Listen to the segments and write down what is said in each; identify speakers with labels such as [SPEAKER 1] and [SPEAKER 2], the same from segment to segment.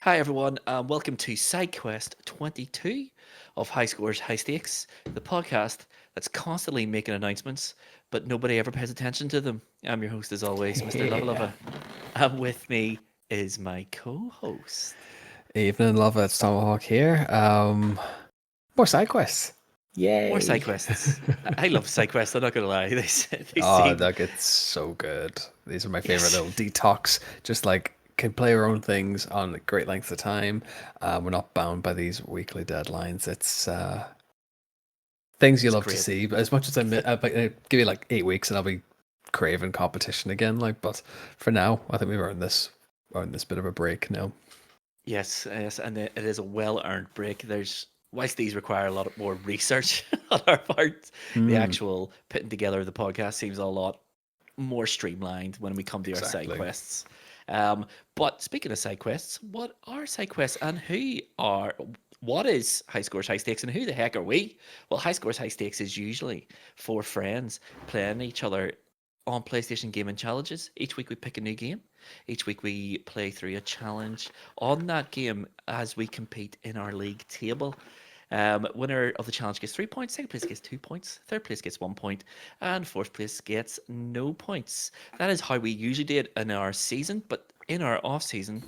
[SPEAKER 1] Hi everyone, welcome to SideQuest 22 of High Scores, High Stakes, the podcast that's constantly making announcements, but nobody ever pays attention to them. I'm your host as always, Mr. Luvva
[SPEAKER 2] Yeah.
[SPEAKER 1] Luvva, and with me is my co-host.
[SPEAKER 2] Evening, love. It's Tomahawk here. More side quests.
[SPEAKER 1] More
[SPEAKER 2] Yay.
[SPEAKER 1] SideQuests. I love SideQuests, I'm not going to lie. They
[SPEAKER 2] Oh,
[SPEAKER 1] seem...
[SPEAKER 2] look, it's so good. These are my favorite
[SPEAKER 1] Yes,
[SPEAKER 2] little detox. Just like can play our own things on a great length of time. We're not bound by these weekly deadlines. It's things you
[SPEAKER 1] it's
[SPEAKER 2] love to
[SPEAKER 1] great.
[SPEAKER 2] see. But as much as give you like 8 weeks and I'll be craving competition again. Like, but for now, I think we've earned this bit of a break now.
[SPEAKER 1] Yes, yes, and it is a well-earned break. Whilst these require a lot more research on our part, the
[SPEAKER 2] Hmm.
[SPEAKER 1] actual putting together of the podcast seems a lot more streamlined when we come to our side
[SPEAKER 2] Exactly.
[SPEAKER 1] quests. Um, but speaking of side quests, what are side quests and what is High Scores, High Stakes and who the heck are we? Well, High Scores, High Stakes is usually four friends playing each other on PlayStation Gaming Challenges. Each week we pick a new game. Each week we play through a challenge on that game as we compete in our league table. Winner of the challenge gets 3 points, second place gets 2 points, third place gets 1 point, and fourth place gets no points. That is how we usually do it in our season, but in our off season,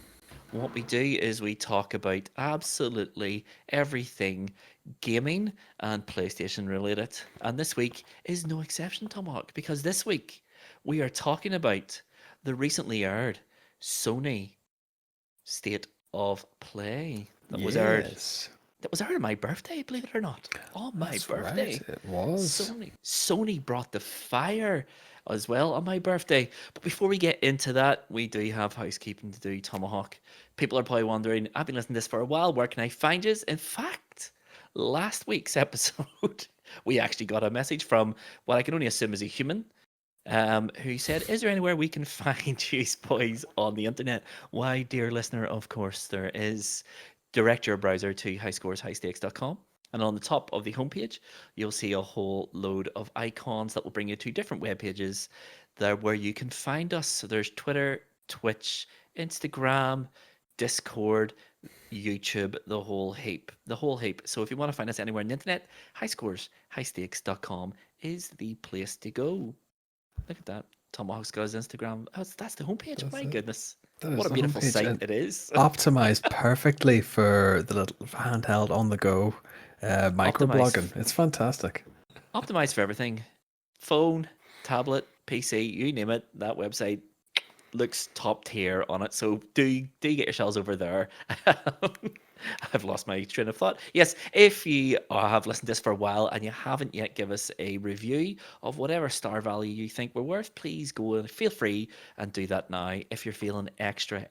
[SPEAKER 1] what we do is we talk about absolutely everything gaming and PlayStation related. And this week is no exception, Tomahawk, because this week we are talking about the recently aired Sony State of Play
[SPEAKER 2] Yes.
[SPEAKER 1] that was aired on my birthday, believe it or not. On my
[SPEAKER 2] That's right.
[SPEAKER 1] birthday.
[SPEAKER 2] It was.
[SPEAKER 1] Sony brought the fire as well on my birthday. But before we get into that, we do have housekeeping to do, Tomahawk. People are probably wondering, I've been listening to this for a while, where can I find you? In fact, last week's episode, we actually got a message from what I can only assume is a human who said, "Is there anywhere we can find you boys on the internet?" Why, dear listener, of course there is. Direct your browser to highscoreshighstakes.com. And on the top of the homepage, you'll see a whole load of icons that will bring you to different web pages there where you can find us. So there's Twitter, Twitch, Instagram, Discord, YouTube, the whole heap. The whole heap. So if you want to find us anywhere on the internet, highscoreshighstakes.com is the place to go. Look at that. Tomahawk's got his Instagram. Oh, that's the homepage.
[SPEAKER 2] That's
[SPEAKER 1] My
[SPEAKER 2] it.
[SPEAKER 1] goodness.
[SPEAKER 2] That
[SPEAKER 1] What
[SPEAKER 2] is
[SPEAKER 1] a
[SPEAKER 2] the
[SPEAKER 1] beautiful
[SPEAKER 2] homepage
[SPEAKER 1] site
[SPEAKER 2] and
[SPEAKER 1] it is.
[SPEAKER 2] optimized perfectly for the little handheld on the go
[SPEAKER 1] Optimized.
[SPEAKER 2] microblogging. It's fantastic.
[SPEAKER 1] Optimized for everything. Phone, tablet, PC, you name it. That website looks top tier on it. So do get yourselves over there. I've lost my train of thought. Yes, if you have listened to this for a while and you haven't yet give us a review of whatever star value you think we're worth, please go and feel free and do that now. If you're feeling extra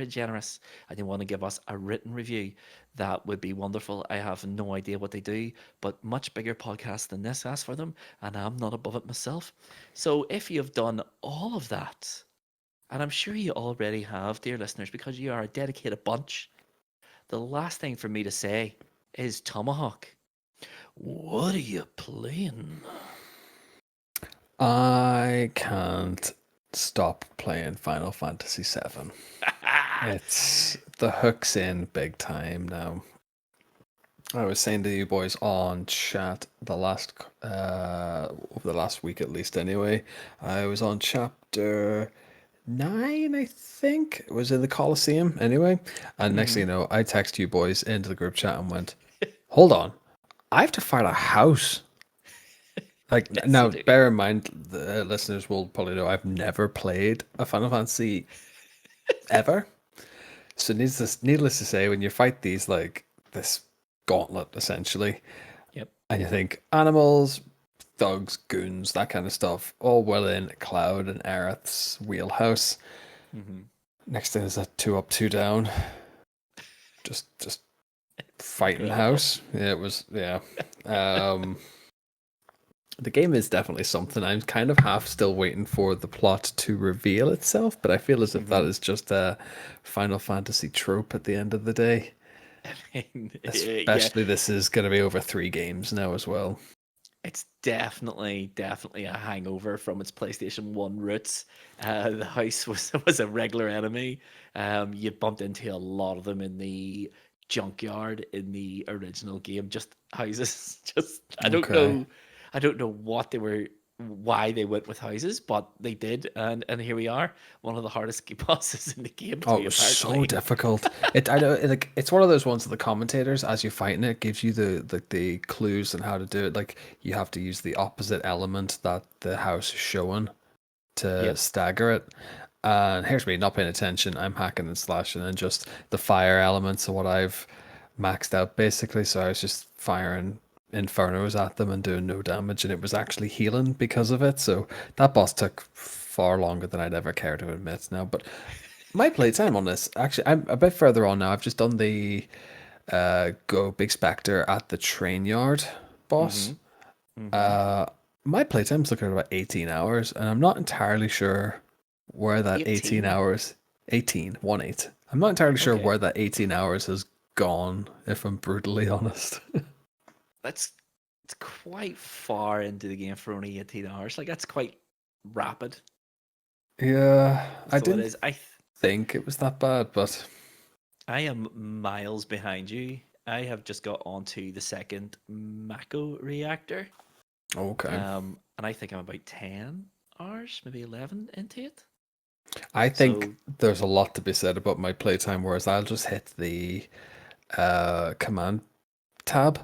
[SPEAKER 1] generous and you want to give us a written review, that would be wonderful. I have no idea what they do, but much bigger podcasts than this ask for them, and I'm not above it myself. So if you've done all of that, and I'm sure you already have, dear listeners, because you are a dedicated bunch. The last thing for me to say is Tomahawk. What are you playing?
[SPEAKER 2] I can't stop playing Final Fantasy VII. It's the hook's in big time now. I was saying to you boys on chat over the last week at least anyway. I was on chapter 9, I think. It was in the Coliseum anyway. And next thing
[SPEAKER 1] Mhm.
[SPEAKER 2] you know, I text you boys into the group chat and went, hold on, I have to find a house. Like
[SPEAKER 1] Yes, you
[SPEAKER 2] now,
[SPEAKER 1] do.
[SPEAKER 2] bear in mind, the listeners will probably know I've never played a Final Fantasy ever. So needless to say, when you fight these like this gauntlet essentially,
[SPEAKER 1] Yep.
[SPEAKER 2] and you think animals, thugs, goons, that kind of stuff, all well in Cloud and Aerith's wheelhouse.
[SPEAKER 1] Mhm.
[SPEAKER 2] Next thing is a 2 up, 2 down, just fighting
[SPEAKER 1] Incredible.
[SPEAKER 2] house. Yeah, it was yeah. Um, the game is definitely something. I'm kind of half still waiting for the plot to reveal itself, but I feel as if that
[SPEAKER 1] Mhm.
[SPEAKER 2] is just a Final Fantasy trope at the end of the day.
[SPEAKER 1] Yeah.
[SPEAKER 2] Especially this is going to be over 3 games now as well.
[SPEAKER 1] It's definitely a hangover from its PlayStation 1 roots. The house was a regular enemy. You bumped into a lot of them in the junkyard in the original game. Just houses. Just
[SPEAKER 2] Okay.
[SPEAKER 1] I don't know why they went with houses, but they did, and here we are. One of the hardest bosses in the game
[SPEAKER 2] Oh, it
[SPEAKER 1] too,
[SPEAKER 2] was so
[SPEAKER 1] apparently.
[SPEAKER 2] difficult. I know, like it's one of those ones that the commentators, as you're fighting it, gives you the clues on how to do it. Like you have to use the opposite element that the house is showing to
[SPEAKER 1] Yep.
[SPEAKER 2] stagger it. And here's me not paying attention. I'm hacking and slashing, and just the fire elements are what I've maxed out basically. So I was just firing infernos at them and doing no damage, and it was actually healing because of it. So that boss took far longer than I'd ever care to admit now. But my playtime on this, actually, I'm a bit further on now. I've just done the Go Big Spectre at the train yard boss.
[SPEAKER 1] Mm-hmm. Mm-hmm.
[SPEAKER 2] Uh, my playtime's looking at about 18 hours, and I'm not entirely sure where that 18
[SPEAKER 1] 18.
[SPEAKER 2] hours, 18, 1 8. I'm not entirely sure
[SPEAKER 1] Okay.
[SPEAKER 2] where that 18 hours has gone, if I'm brutally honest.
[SPEAKER 1] That's it's quite far into the game for only 18 hours. Like that's quite rapid.
[SPEAKER 2] Yeah, I
[SPEAKER 1] So it
[SPEAKER 2] didn't
[SPEAKER 1] is.
[SPEAKER 2] think it was that bad, but
[SPEAKER 1] I am miles behind you. I have just got onto the second Mako reactor.
[SPEAKER 2] okay.
[SPEAKER 1] And I think I'm about 10 hours, maybe 11 into it.
[SPEAKER 2] I think
[SPEAKER 1] So,
[SPEAKER 2] there's a lot to be said about my playtime, whereas I'll just hit the command tab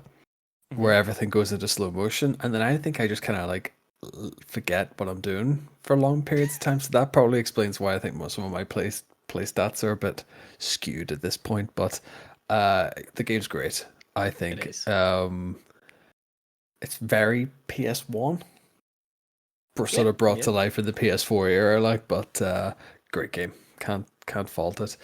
[SPEAKER 2] where
[SPEAKER 1] mhm.
[SPEAKER 2] everything goes into slow motion, and then I think I just kind of like forget what I'm doing for long periods of time. So that probably explains why I think most of my play stats are a bit skewed at this point. But the game's great. I
[SPEAKER 1] It
[SPEAKER 2] think
[SPEAKER 1] is.
[SPEAKER 2] it's very PS1, sort
[SPEAKER 1] Yeah,
[SPEAKER 2] of brought
[SPEAKER 1] yeah.
[SPEAKER 2] to life in the PS4 era, like. But great game. Can't fault it.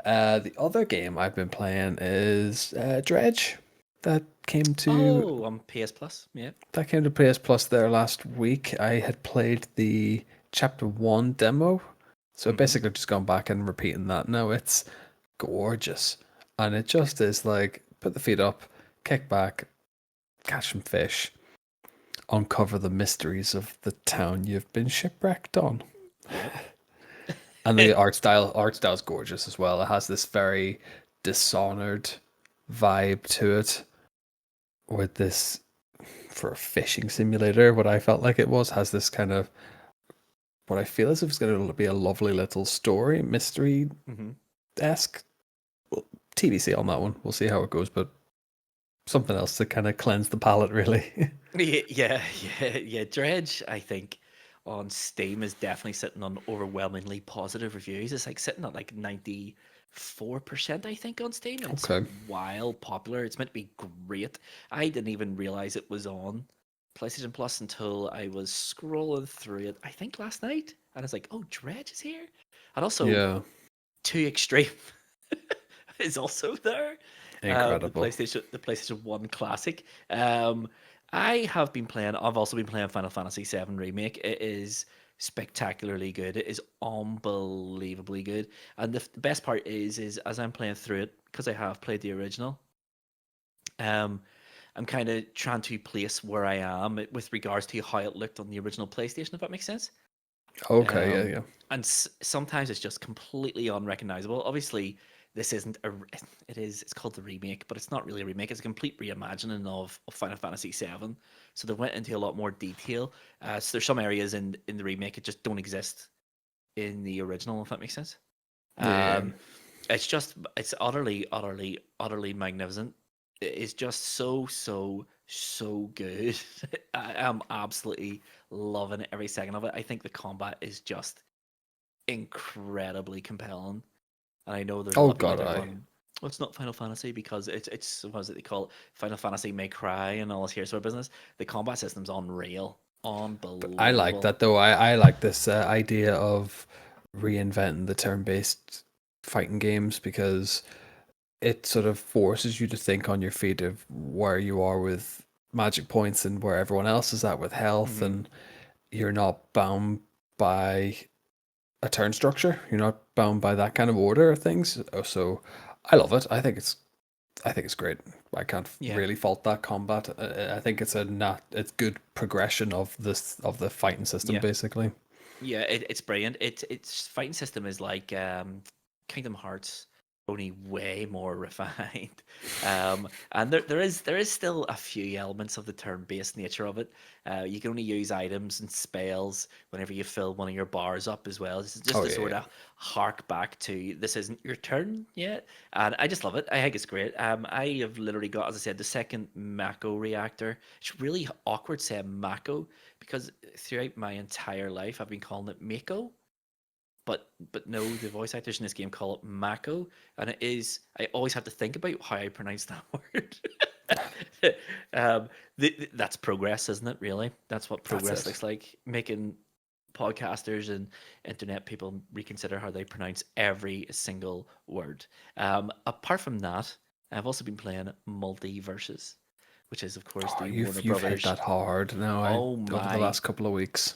[SPEAKER 2] The other game I've been playing is Dredge. That came to
[SPEAKER 1] Oh, on PS Plus. Yeah.
[SPEAKER 2] That came to PS Plus there last week. I had played the Chapter 1 demo. So I've
[SPEAKER 1] Mm-hmm.
[SPEAKER 2] basically just gone back and repeating that now. It's gorgeous. And it just is like put the feet up, kick back, catch some fish, uncover the mysteries of the town you've been shipwrecked on.
[SPEAKER 1] Yep.
[SPEAKER 2] And the art style is gorgeous as well. It has this very dishonored vibe to it with this, for a fishing simulator, what I felt like it was, has this kind of what I feel as if it's going to be a lovely little story, mystery
[SPEAKER 1] Mm-hmm.
[SPEAKER 2] esque. Well, TBC on that one. We'll see how it goes, but something else to kind of cleanse the palate, really.
[SPEAKER 1] Yeah. Dredge, I think, on Steam is definitely sitting on overwhelmingly positive reviews. It's like sitting at like 94%, I think, on Steam. It's
[SPEAKER 2] Okay.
[SPEAKER 1] wild popular. It's meant to be great. I didn't even realize it was on PlayStation Plus until I was scrolling through it, I think last night. And it's like, oh, Dredge is here. And also,
[SPEAKER 2] Yeah.
[SPEAKER 1] Two Extreme is also there.
[SPEAKER 2] Incredible.
[SPEAKER 1] The PlayStation One classic. Um, I have been playing. I've also been playing Final Fantasy VII Remake. It is spectacularly good. It is unbelievably good. And the best part is as I'm playing through it, because I have played the original. Um, I'm kind of trying to place where I am with regards to how it looked on the original PlayStation, if that makes sense.
[SPEAKER 2] Okay. Yeah.
[SPEAKER 1] Um,
[SPEAKER 2] Yeah.
[SPEAKER 1] and sometimes it's just completely unrecognizable. Obviously, this isn't it is it's called the remake, but it's not really a remake. It's a complete reimagining of Final Fantasy VII. So they went into a lot more detail. So there's some areas in the remake that just don't exist in the original, if that makes sense.
[SPEAKER 2] Yeah.
[SPEAKER 1] Um, it's utterly magnificent. It is just so good. I am absolutely loving every second of it. I think the combat is just incredibly compelling. And I know there's a lot
[SPEAKER 2] Oh
[SPEAKER 1] of people out
[SPEAKER 2] God,
[SPEAKER 1] there
[SPEAKER 2] I.
[SPEAKER 1] going, "Well, it's not Final Fantasy because it's what is it they call it? Final Fantasy May Cry and all this here sort of business." The combat system's unreal,
[SPEAKER 2] But I like
[SPEAKER 1] unbelievable.
[SPEAKER 2] that though. I like this idea of reinventing the turn-based fighting games because it sort of forces you to think on your feet of where you are with magic points and where everyone else is at with health,
[SPEAKER 1] Hmm.
[SPEAKER 2] and you're not bound by a turn structure. You're not bound by that kind of order of things. So I love it. I think it's great. I can't
[SPEAKER 1] Yeah.
[SPEAKER 2] really fault that combat. I think it's good progression of the fighting system
[SPEAKER 1] Yeah.
[SPEAKER 2] basically.
[SPEAKER 1] Yeah, it's brilliant. Its fighting system is like Kingdom Hearts, only way more refined. And there is still a few elements of the turn-based nature of it. You can only use items and spells whenever you fill one of your bars up as well. This is just
[SPEAKER 2] Oh
[SPEAKER 1] to
[SPEAKER 2] yeah,
[SPEAKER 1] sort
[SPEAKER 2] yeah.
[SPEAKER 1] of hark back to this isn't your turn yet, and I just love it. I think it's great. I have literally got, as I said, the second Mako reactor. It's really awkward saying Mako because throughout my entire life I've been calling it Mako, but no, the voice actors in this game call it Mako, and it is. I always have to think about how I pronounce that word. um, that's progress, isn't it? Really, that's what
[SPEAKER 2] That's
[SPEAKER 1] progress
[SPEAKER 2] it.
[SPEAKER 1] looks like. Making podcasters and internet people reconsider how they pronounce every single word. Apart from that, I've also been playing Multiverses, which is of course
[SPEAKER 2] Oh,
[SPEAKER 1] the Warner
[SPEAKER 2] you've hit
[SPEAKER 1] Brothers.
[SPEAKER 2] that hard now. I
[SPEAKER 1] Oh
[SPEAKER 2] over the
[SPEAKER 1] my
[SPEAKER 2] last couple of weeks.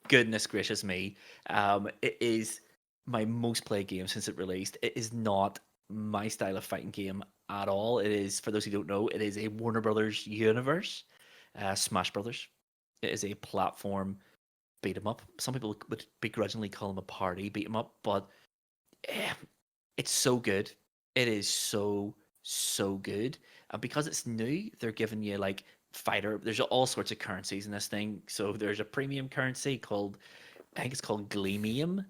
[SPEAKER 1] goodness gracious me. It is my most played game since it released. It is not my style of fighting game at all. It is, for those who don't know, it is a Warner Brothers universe, Smash Brothers. It is a platform beat 'em up. Some people would begrudgingly call them a party beat 'em up, but eh, it's so good. It is so good. And because it's new, they're giving you like fighter. There's all sorts of currencies in this thing. So there's a premium currency called, I think it's called Gleamium,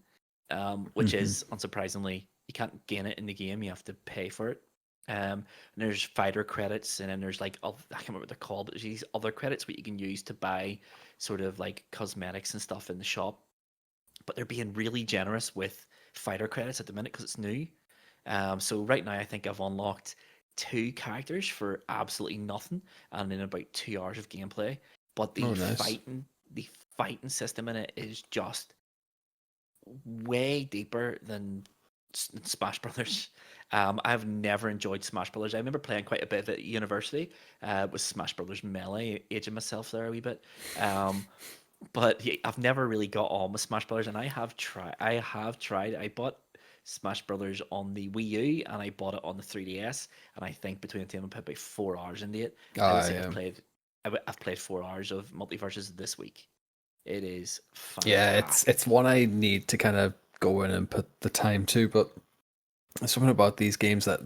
[SPEAKER 1] which
[SPEAKER 2] Hmm.
[SPEAKER 1] is unsurprisingly you can't gain it in the game. You have to pay for it. And there's fighter credits, and then there's like I can't remember what they're called, but there's these other credits what you can use to buy sort of like cosmetics and stuff in the shop. But they're being really generous with fighter credits at the minute because it's new. So right now, I think I've unlocked two characters for absolutely nothing, and in about 2 hours of gameplay. But
[SPEAKER 2] Oh, nice.
[SPEAKER 1] the fighting system in it is just way deeper than Smash Brothers. I've never enjoyed Smash Brothers. I remember playing quite a bit at university with Smash Brothers Melee, aging myself there a wee bit. Um, but yeah, I've never really got on with Smash Brothers, and I have tried. I have tried. I bought Smash Brothers on the Wii U, and I bought it on the 3DS. And I think between the two, I put about 4 hours into it. I would
[SPEAKER 2] Ah,
[SPEAKER 1] say
[SPEAKER 2] yeah.
[SPEAKER 1] I've played 4 hours of Multiverses this week. It is
[SPEAKER 2] Yeah, it's
[SPEAKER 1] fantastic.
[SPEAKER 2] one I need to kind of go in and put the time to, but there's something about these games that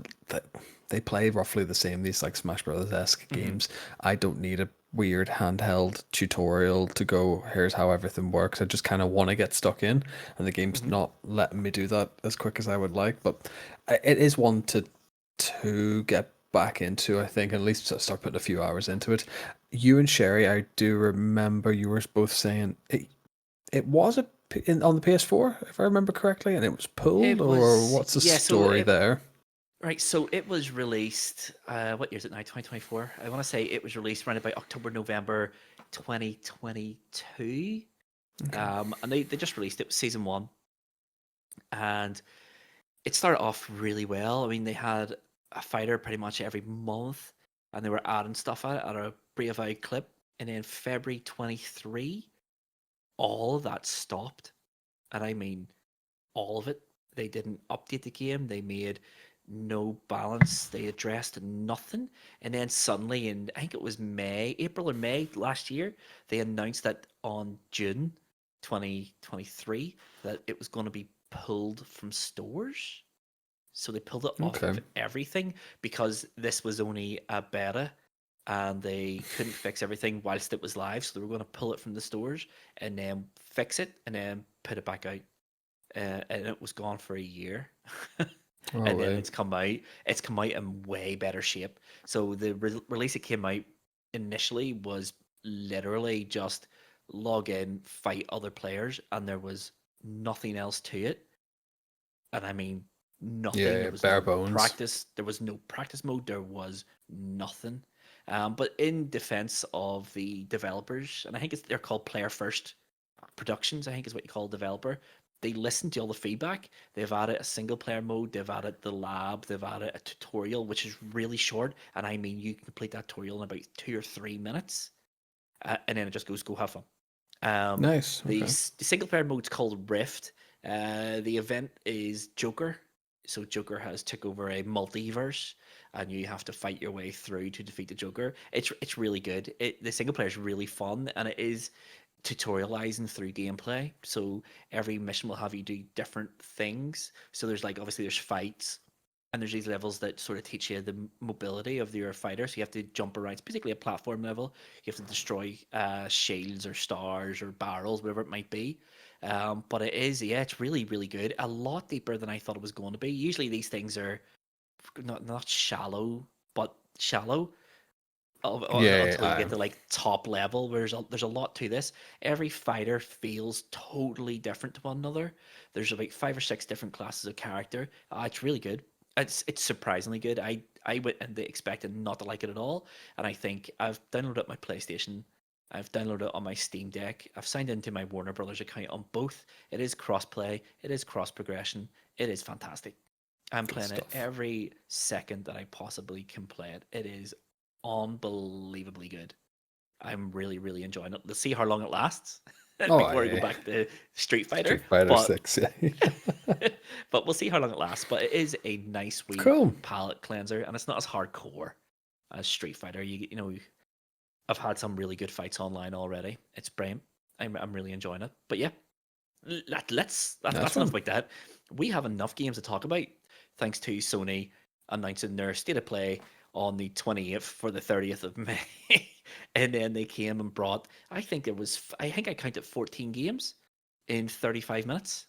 [SPEAKER 2] they play roughly the same. These like Smash Brothers esque
[SPEAKER 1] Hmm.
[SPEAKER 2] games. I don't need a weird handheld tutorial to go. Here's how everything works. I just kind of want to get stuck in, and the game's
[SPEAKER 1] Hmm.
[SPEAKER 2] not letting me do that as quick as I would like. But it is one to get back into. I think at least start putting a few hours into it. You and Sherry, I do remember you were both saying it was on the PS4, if I remember correctly, and it was pulled,
[SPEAKER 1] It
[SPEAKER 2] or
[SPEAKER 1] was,
[SPEAKER 2] what's the
[SPEAKER 1] yeah. So
[SPEAKER 2] story
[SPEAKER 1] it
[SPEAKER 2] there?
[SPEAKER 1] right. So it was released. What year is it now? 2024. I want to say it was released around about October, November, 2022.
[SPEAKER 2] Okay.
[SPEAKER 1] And they just released it, season one, and it started off really well. I mean, they had a fighter pretty much every month, and they were adding stuff at a brave eye clip. And then February 23, all of that stopped, and I mean all of it. They didn't update the game. They made no balance. They addressed nothing. And then suddenly, in I think it was April or May last year, they announced that on June 2023 that it was going to be pulled from stores. So they pulled it off
[SPEAKER 2] Okay.
[SPEAKER 1] of everything because this was only a beta and they couldn't fix everything whilst it was live. So they were going to pull it from the stores and then fix it and then put it back out, and it was gone for a year.
[SPEAKER 2] Oh,
[SPEAKER 1] And then
[SPEAKER 2] way.
[SPEAKER 1] it's come out in way better shape. So the release it came out initially was literally just log in, fight other players, and there was nothing else to it. And I mean nothing.
[SPEAKER 2] Yeah,
[SPEAKER 1] There
[SPEAKER 2] yeah,
[SPEAKER 1] was
[SPEAKER 2] bare
[SPEAKER 1] no
[SPEAKER 2] bones.
[SPEAKER 1] practice. There was no practice mode. There was nothing. But in defense of the developers, and I think they're called Player First Productions, I think is what you call a developer. They listen to all the feedback. They've added a single player mode. They've added the lab. They've added a tutorial, which is really short. And I mean, you can complete that tutorial in about 2 or 3 minutes, and then it just goes, go have fun. Um,
[SPEAKER 2] Nice.
[SPEAKER 1] the
[SPEAKER 2] Okay.
[SPEAKER 1] the single player mode's called Rift. The event is Joker. So Joker has took over a multiverse, and you have to fight your way through to defeat the Joker. It's really good. The single player is really fun, and it is tutorializing through gameplay. So every mission will have you do different things. So there's like obviously there's fights, and there's these levels that sort of teach you the mobility of your fighter. So you have to jump around. It's basically a platform level. You have to destroy shields or stars or barrels, whatever it might be. But it is, yeah, it's really, really good. A lot deeper than I thought it was going to be. Usually these things are not shallow, but shallow
[SPEAKER 2] Yeah,
[SPEAKER 1] until you get to like top level. Where there's a lot to this. Every fighter feels totally different to one another. There's about 5 or 6 different classes of character. It's really good. It's surprisingly good. I went and expected not to like it at all, and I think I've downloaded it on my PlayStation. I've downloaded it on my Steam Deck. I've signed into my Warner Brothers account on both. It is cross-play. It is cross-progression. It is fantastic. I'm
[SPEAKER 2] good
[SPEAKER 1] playing it
[SPEAKER 2] stuff.
[SPEAKER 1] every second that I possibly can play it. It is unbelievably good. I'm really, really enjoying it. Let's see how long it lasts
[SPEAKER 2] Oh,
[SPEAKER 1] before we go
[SPEAKER 2] yeah.
[SPEAKER 1] back to Street Fighter.
[SPEAKER 2] Street Fighter
[SPEAKER 1] But
[SPEAKER 2] 6, yeah.
[SPEAKER 1] but we'll see how long it lasts. But it is a nice wee
[SPEAKER 2] Cool.
[SPEAKER 1] palate cleanser, and it's not as hardcore as Street Fighter. You know, I've had some really good fights online already. It's brilliant. I'm really enjoying it. But yeah,
[SPEAKER 2] Nice
[SPEAKER 1] that's enough
[SPEAKER 2] one.
[SPEAKER 1] about that. We have enough games to talk about, thanks to Sony announcing their state of play on the 28th for the 30th of May, and then they came and brought. I think I counted 14 games in 35 minutes.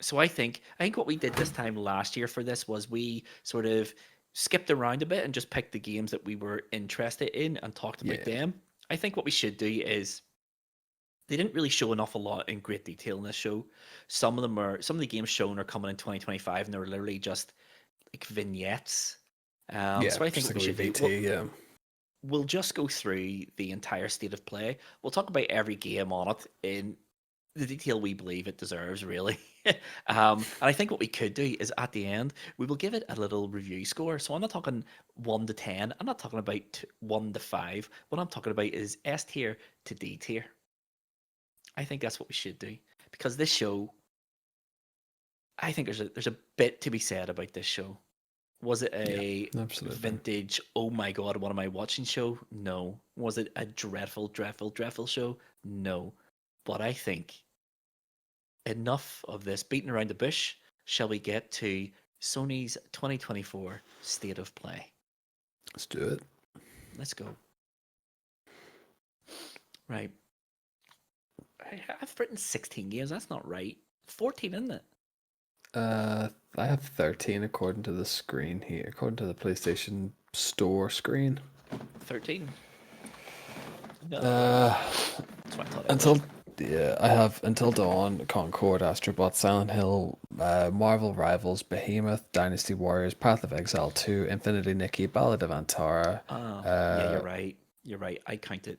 [SPEAKER 1] So I think what we did this time last year for this was we sort of skipped around a bit and just picked the games that we were interested in and talked about
[SPEAKER 2] Yeah.
[SPEAKER 1] them. I think what we should do is they didn't really show an awful lot in great detail in this show. Some of the games shown are coming in 2025, and they're literally just like vignettes.
[SPEAKER 2] Yeah,
[SPEAKER 1] So I think
[SPEAKER 2] just
[SPEAKER 1] what
[SPEAKER 2] like
[SPEAKER 1] we
[SPEAKER 2] a wee
[SPEAKER 1] should do,
[SPEAKER 2] VT, yeah.
[SPEAKER 1] we'll just go through the entire state of play. We'll talk about every game on it in the detail we believe it deserves, really. And I think what we could do is at the end, we will give it a little review score. So I'm not talking 1 to 10. I'm not talking about 1 to 5. What I'm talking about is S tier to D tier. I think that's what we should do. Because this show, I think there's a bit to be said about this show. Was it
[SPEAKER 2] Yeah,
[SPEAKER 1] a
[SPEAKER 2] absolutely.
[SPEAKER 1] vintage, oh my god, what am I watching show? No. Was it a dreadful, dreadful, dreadful show? No. But I think enough of this beating around the bush. Shall we get to Sony's 2024 State of Play?
[SPEAKER 2] Let's do it.
[SPEAKER 1] Let's go. Right. I've written 16 games. That's not right. 14, isn't it?
[SPEAKER 2] I have 13 according to the screen here, according to the PlayStation Store screen.
[SPEAKER 1] 13. No,
[SPEAKER 2] Uh,
[SPEAKER 1] that's what I thought it was.
[SPEAKER 2] until yeah, I have Until Dawn, Concord, Astrobot, Silent Hill, Marvel Rivals, Behemoth, Dynasty Warriors, Path of Exile 2, Infinity Nikki, Ballad of Antara.
[SPEAKER 1] Oh, yeah, you're right. You're right. I counted.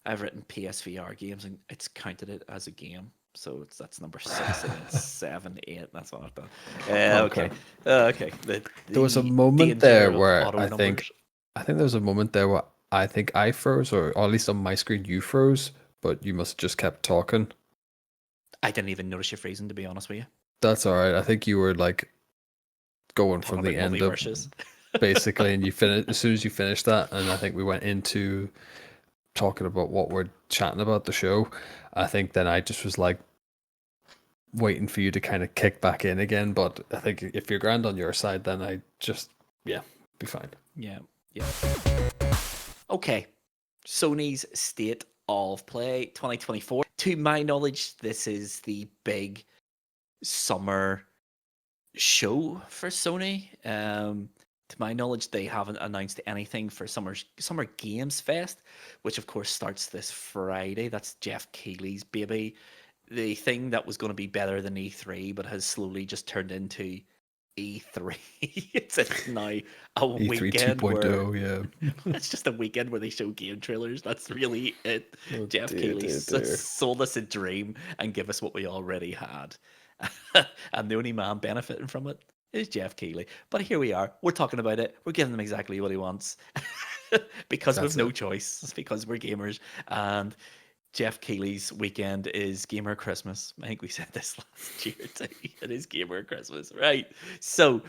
[SPEAKER 1] I've written PSVR games, and it's counted it as a game. So that's number 6, and then 7, 8. That's what I've done.
[SPEAKER 2] Okay.
[SPEAKER 1] Okay. Okay.
[SPEAKER 2] There was a
[SPEAKER 1] The
[SPEAKER 2] moment
[SPEAKER 1] danger
[SPEAKER 2] there
[SPEAKER 1] of
[SPEAKER 2] where
[SPEAKER 1] auto numbers.
[SPEAKER 2] I think there was a moment there where I think I froze, or at least on my screen you froze, but you must have just kept talking.
[SPEAKER 1] I didn't even notice your phrasing, to be honest with you.
[SPEAKER 2] That's all right. I think you were like going
[SPEAKER 1] Talking
[SPEAKER 2] from
[SPEAKER 1] about
[SPEAKER 2] the end of
[SPEAKER 1] multiverses.
[SPEAKER 2] basically, and you finish as soon as you finished that, and I think we went into talking about what we're chatting about the show. I think then I just was like waiting for you to kind of kick back in again, but I think if you're grand on your side, then I just be fine.
[SPEAKER 1] Yeah. Yeah. Okay. Sony's State of Play 2024. To my knowledge, this is the big summer show for Sony. To my knowledge, they haven't announced anything for Summer Games Fest, which of course starts this Friday. That's Jeff Keighley's baby. The thing that was going to be better than E3, but has slowly just turned into E3. It's now a
[SPEAKER 2] E3
[SPEAKER 1] weekend where
[SPEAKER 2] 2.0, yeah.
[SPEAKER 1] it's just a weekend where they show game trailers. That's really it.
[SPEAKER 2] Oh
[SPEAKER 1] Jeff
[SPEAKER 2] dear,
[SPEAKER 1] Keighley
[SPEAKER 2] dear, dear.
[SPEAKER 1] sold us a dream and give us what we already had. And the only man benefiting from it is Jeff Keighley. But here we are. We're talking about it. We're giving him exactly what he wants. Because we've
[SPEAKER 2] That's
[SPEAKER 1] no
[SPEAKER 2] it.
[SPEAKER 1] choice. It's because we're gamers. And Jeff Keighley's weekend is Gamer Christmas. I think we said this last year too. It is Gamer Christmas, right? So,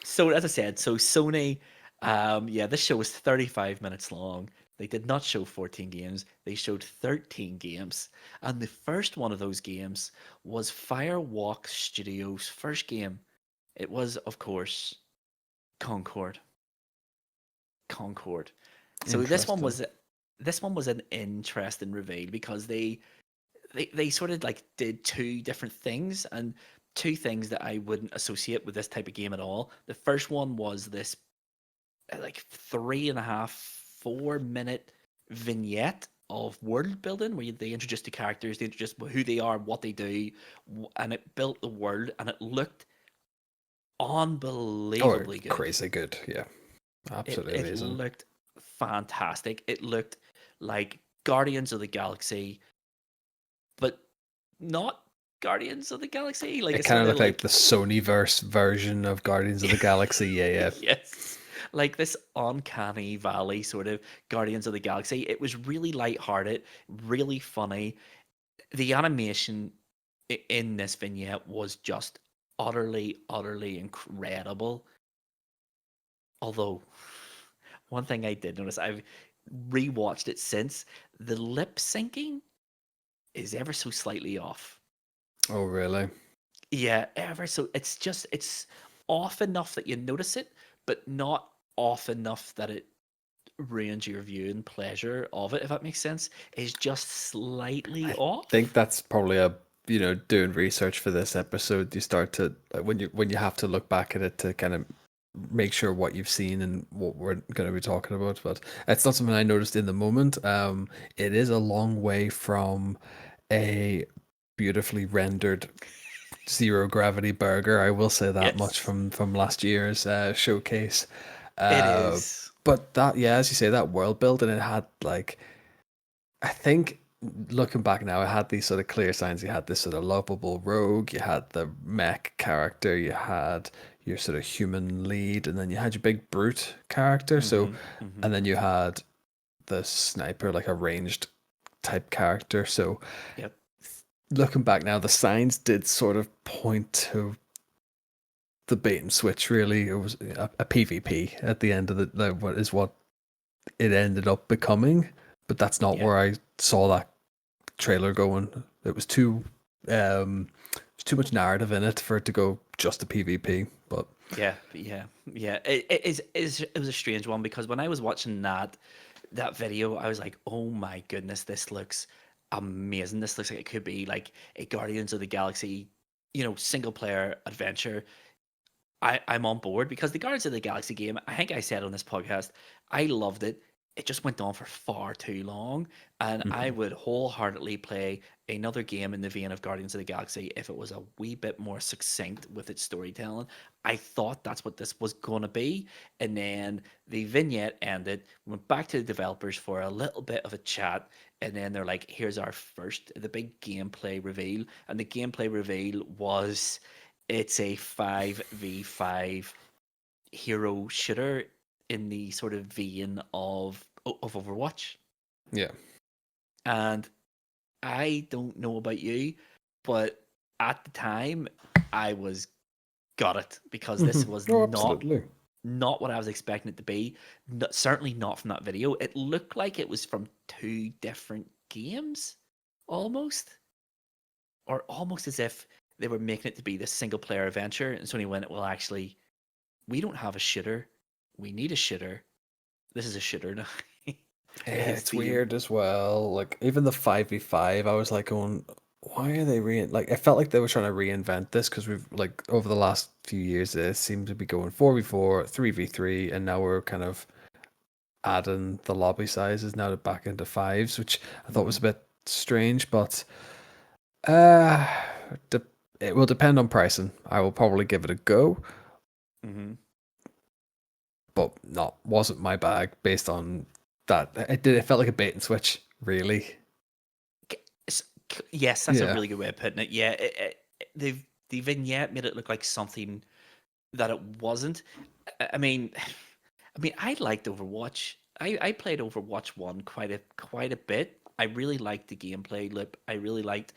[SPEAKER 1] so as I said, so Sony, yeah, this show was 35 minutes long. They did not show 14 games. They showed 13 games, and the first one of those games was Firewalk Studios' first game. It was, of course, Concord. Concord. So
[SPEAKER 2] Interesting.
[SPEAKER 1] this one was an interesting reveal because they sort of like did two different things and two things that I wouldn't associate with this type of game at all. The first one was this like 3.5, 4 minute vignette of world building where they introduced the characters, they introduced who they are, what they do, and it built the world and it looked
[SPEAKER 2] Oh,
[SPEAKER 1] unbelievably good.
[SPEAKER 2] crazy good. Yeah,
[SPEAKER 1] It
[SPEAKER 2] absolutely
[SPEAKER 1] it
[SPEAKER 2] amazing.
[SPEAKER 1] looked fantastic. It looked like Guardians of the Galaxy, but not Guardians of the Galaxy. Like
[SPEAKER 2] It
[SPEAKER 1] it's
[SPEAKER 2] kind
[SPEAKER 1] sort
[SPEAKER 2] of
[SPEAKER 1] of
[SPEAKER 2] looked like
[SPEAKER 1] like
[SPEAKER 2] the Sonyverse version of Guardians of the Galaxy. Yeah, yeah.
[SPEAKER 1] yes, like this uncanny valley sort of Guardians of the Galaxy. It was really lighthearted, really funny. The animation in this vignette was just utterly incredible. Although one thing I did notice, I've rewatched it since, the lip syncing is ever so slightly off.
[SPEAKER 2] Oh, really?
[SPEAKER 1] Yeah, ever so. It's off enough that you notice it, but not off enough that it ruins your viewing pleasure of it. If that makes sense, it's just slightly
[SPEAKER 2] I think
[SPEAKER 1] off.
[SPEAKER 2] that's probably a doing research for this episode. You start to like, when you have to look back at it to kind of make sure what you've seen and what we're going to be talking about. But it's not something I noticed in the moment. It is a long way from a beautifully rendered zero gravity burger. I will say that much
[SPEAKER 1] Yes,
[SPEAKER 2] from last year's showcase.
[SPEAKER 1] it
[SPEAKER 2] Uh,
[SPEAKER 1] is.
[SPEAKER 2] but that, yeah, as you say, that world building, it had like, I think looking back now, it had these sort of clear signs. You had this sort of lovable rogue, you had the mech character, you had your sort of human lead, and then you had your big brute character. So,
[SPEAKER 1] Mm-hmm. Mm-hmm.
[SPEAKER 2] and then you had the sniper, like a ranged type character. So,
[SPEAKER 1] Yep.
[SPEAKER 2] looking back now, the signs did sort of point to the bait and switch. Really, it was a PvP at the end of what is what it ended up becoming. But that's not
[SPEAKER 1] Yeah.
[SPEAKER 2] where I saw that trailer going. It was there's too much narrative in it for it to go just a PvP. But
[SPEAKER 1] Yeah. It was a strange one because when I was watching that video, I was like, oh my goodness, this looks amazing. This looks like it could be like a Guardians of the Galaxy, single player adventure. I'm on board because the Guardians of the Galaxy game, I think I said on this podcast, I loved it. It just went on for far too long, and I
[SPEAKER 2] mhm.
[SPEAKER 1] would wholeheartedly play another game in the vein of Guardians of the Galaxy if it was a wee bit more succinct with its storytelling. I thought that's what this was going to be, and then the vignette ended. Went back to the developers for a little bit of a chat, and then they're like, "Here's the big gameplay reveal," and the gameplay reveal was it's a 5v5 hero shooter in the sort of vein of Overwatch.
[SPEAKER 2] Yeah.
[SPEAKER 1] And I don't know about you, but at the time I was got it because this was
[SPEAKER 2] Oh,
[SPEAKER 1] not
[SPEAKER 2] absolutely.
[SPEAKER 1] not what I was expecting it to be. Certainly not from that video. It looked like it was from two different games almost, or almost as if they were making it to be this single player adventure. And Sony went, well, actually, we don't have a shooter. We need a shooter. This is a shooter now.
[SPEAKER 2] Yeah,
[SPEAKER 1] It's
[SPEAKER 2] it's
[SPEAKER 1] the
[SPEAKER 2] weird as well. Like even the 5v5, I was like going, why are they like it felt like they were trying to reinvent this because we've like over the last few years it seemed to be going 4v4, 3v3, and now we're kind of adding the lobby sizes now to back into fives, which I thought was
[SPEAKER 1] Mhm,
[SPEAKER 2] a bit strange, but uh de- it will depend on pricing. I will probably give it a go,
[SPEAKER 1] mhm.
[SPEAKER 2] but not wasn't my bag based on that. It felt like a bait and switch, really.
[SPEAKER 1] Yes, that's a
[SPEAKER 2] Yeah.
[SPEAKER 1] really good way of putting it. Yeah, the vignette made it look like something that it wasn't. I mean, I liked Overwatch. I played Overwatch 1 quite a bit. I really liked the gameplay loop. I really liked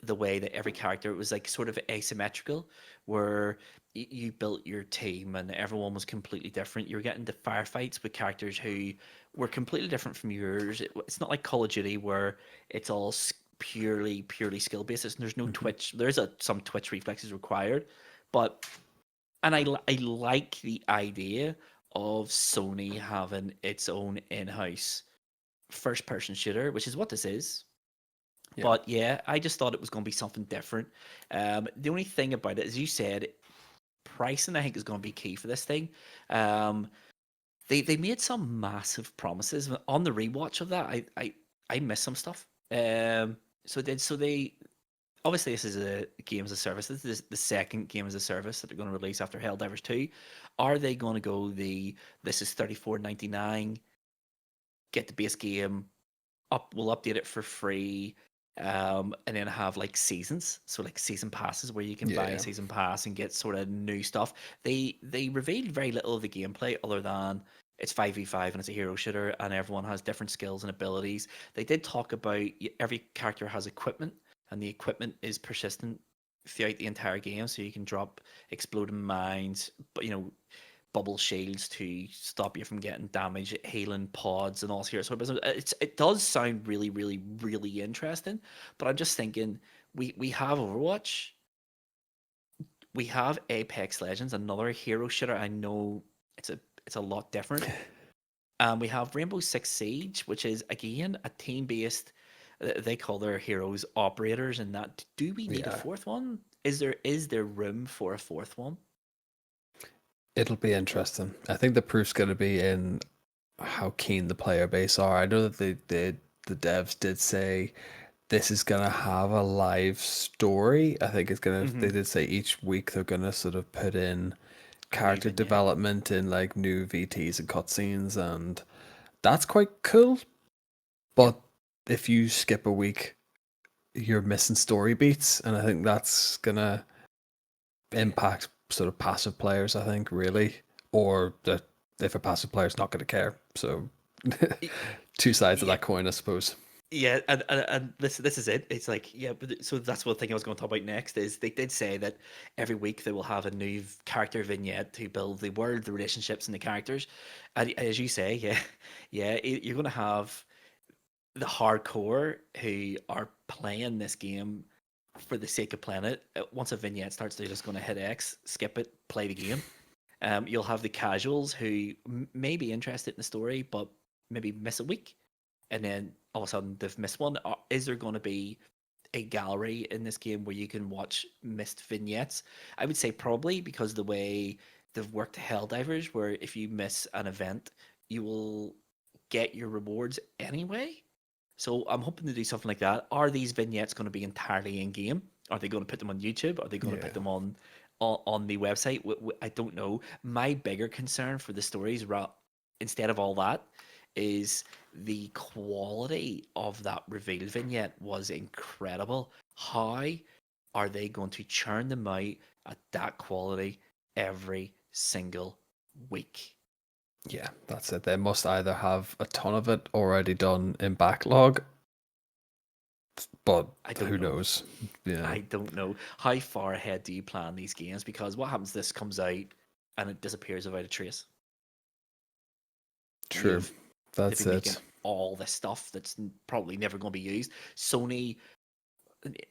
[SPEAKER 1] the way that every character, it was like sort of asymmetrical, where you built your team and everyone was completely different. You were getting to firefights with characters who were completely different from yours. It's not like Call of Duty where it's all purely skill based. There's no
[SPEAKER 2] Mhm.
[SPEAKER 1] twitch. There's some twitch reflexes required, but and I like the idea of Sony having its own in-house first person shooter, which is what this is.
[SPEAKER 2] Yeah.
[SPEAKER 1] But yeah, I just thought it was going to be something different. The only thing about it, as you said, pricing I think is going to be key for this thing. Um, they made some massive promises on the rewatch of that. I missed some stuff. So they obviously this is a game as a service. This is the second game as a service that they're going to release after Helldivers 2. Are they going to go the this is 34.99, get the base game up, we'll update it for free, and then have like seasons, so like season passes where you can buy a
[SPEAKER 2] Yeah.
[SPEAKER 1] season pass and get sort of new stuff. They revealed very little of the gameplay other than it's 5v5 and it's a hero shooter and everyone has different skills and abilities. They did talk about every character has equipment and the equipment is persistent throughout the entire game, so you can drop exploding mines, but bubble shields to stop you from getting damage, healing pods, and all sorts of business. It does sound really, really, really interesting. But I'm just thinking, we have Overwatch, we have Apex Legends, another hero shooter. I know it's a lot different. We have Rainbow Six Siege, which is again a team based. They call their heroes operators, and that. Do we need a
[SPEAKER 2] Yeah.
[SPEAKER 1] fourth one? Is there room for a fourth one?
[SPEAKER 2] It'll be interesting. I think the proof's going to be in how keen the player base are. I know that the devs did say this is gonna have a live story. I think it's gonna.
[SPEAKER 1] Mm-hmm.
[SPEAKER 2] They did say each week they're gonna sort of put in
[SPEAKER 1] A wee
[SPEAKER 2] character
[SPEAKER 1] vignette.
[SPEAKER 2] development in like new VTs and cutscenes, and that's quite cool.
[SPEAKER 1] Yep.
[SPEAKER 2] But if you skip a week, you're missing story beats, and I think that's gonna
[SPEAKER 1] Yeah.
[SPEAKER 2] impact sort of passive players. I think really, or that if a passive player's not gonna care. So
[SPEAKER 1] Y-
[SPEAKER 2] two sides of
[SPEAKER 1] Yeah,
[SPEAKER 2] that coin, I suppose.
[SPEAKER 1] yeah, and this is it. It's like yeah, so that's one thing I was going to talk about next is they did say that every week they will have a new character vignette to build the world, the relationships, and the characters. And as you say, yeah, yeah, you're going to have the hardcore who are playing this game for the sake of playing it. Once a vignette starts, they're just going to hit X, skip it, play the game. You'll have the casuals who may be interested in the story, but maybe miss a week, and then all of a sudden they've missed one. Is there going to be a gallery in this game where you can watch missed vignettes? I would say probably, because the way they've worked Helldivers, where if you miss an event, you will get your rewards anyway. So I'm hoping to do something like that. Are these vignettes going to be entirely in game? Are they going to put them on YouTube? Are they going to put
[SPEAKER 2] Yeah.
[SPEAKER 1] them on the website? I don't know. My bigger concern for the stories, instead of all that, is the quality of that reveal vignette was incredible. How are they going to churn them out at that quality every single week?
[SPEAKER 2] Yeah, that's it. They must either have a ton of it already done in backlog, but
[SPEAKER 1] I
[SPEAKER 2] who
[SPEAKER 1] don't know.
[SPEAKER 2] knows? Yeah,
[SPEAKER 1] I don't know. How far ahead do you plan these games? Because what happens, this comes out and it disappears without a trace.
[SPEAKER 2] true.
[SPEAKER 1] You've They've
[SPEAKER 2] That's
[SPEAKER 1] been making
[SPEAKER 2] it.
[SPEAKER 1] all this stuff that's probably never going to be used. Sony,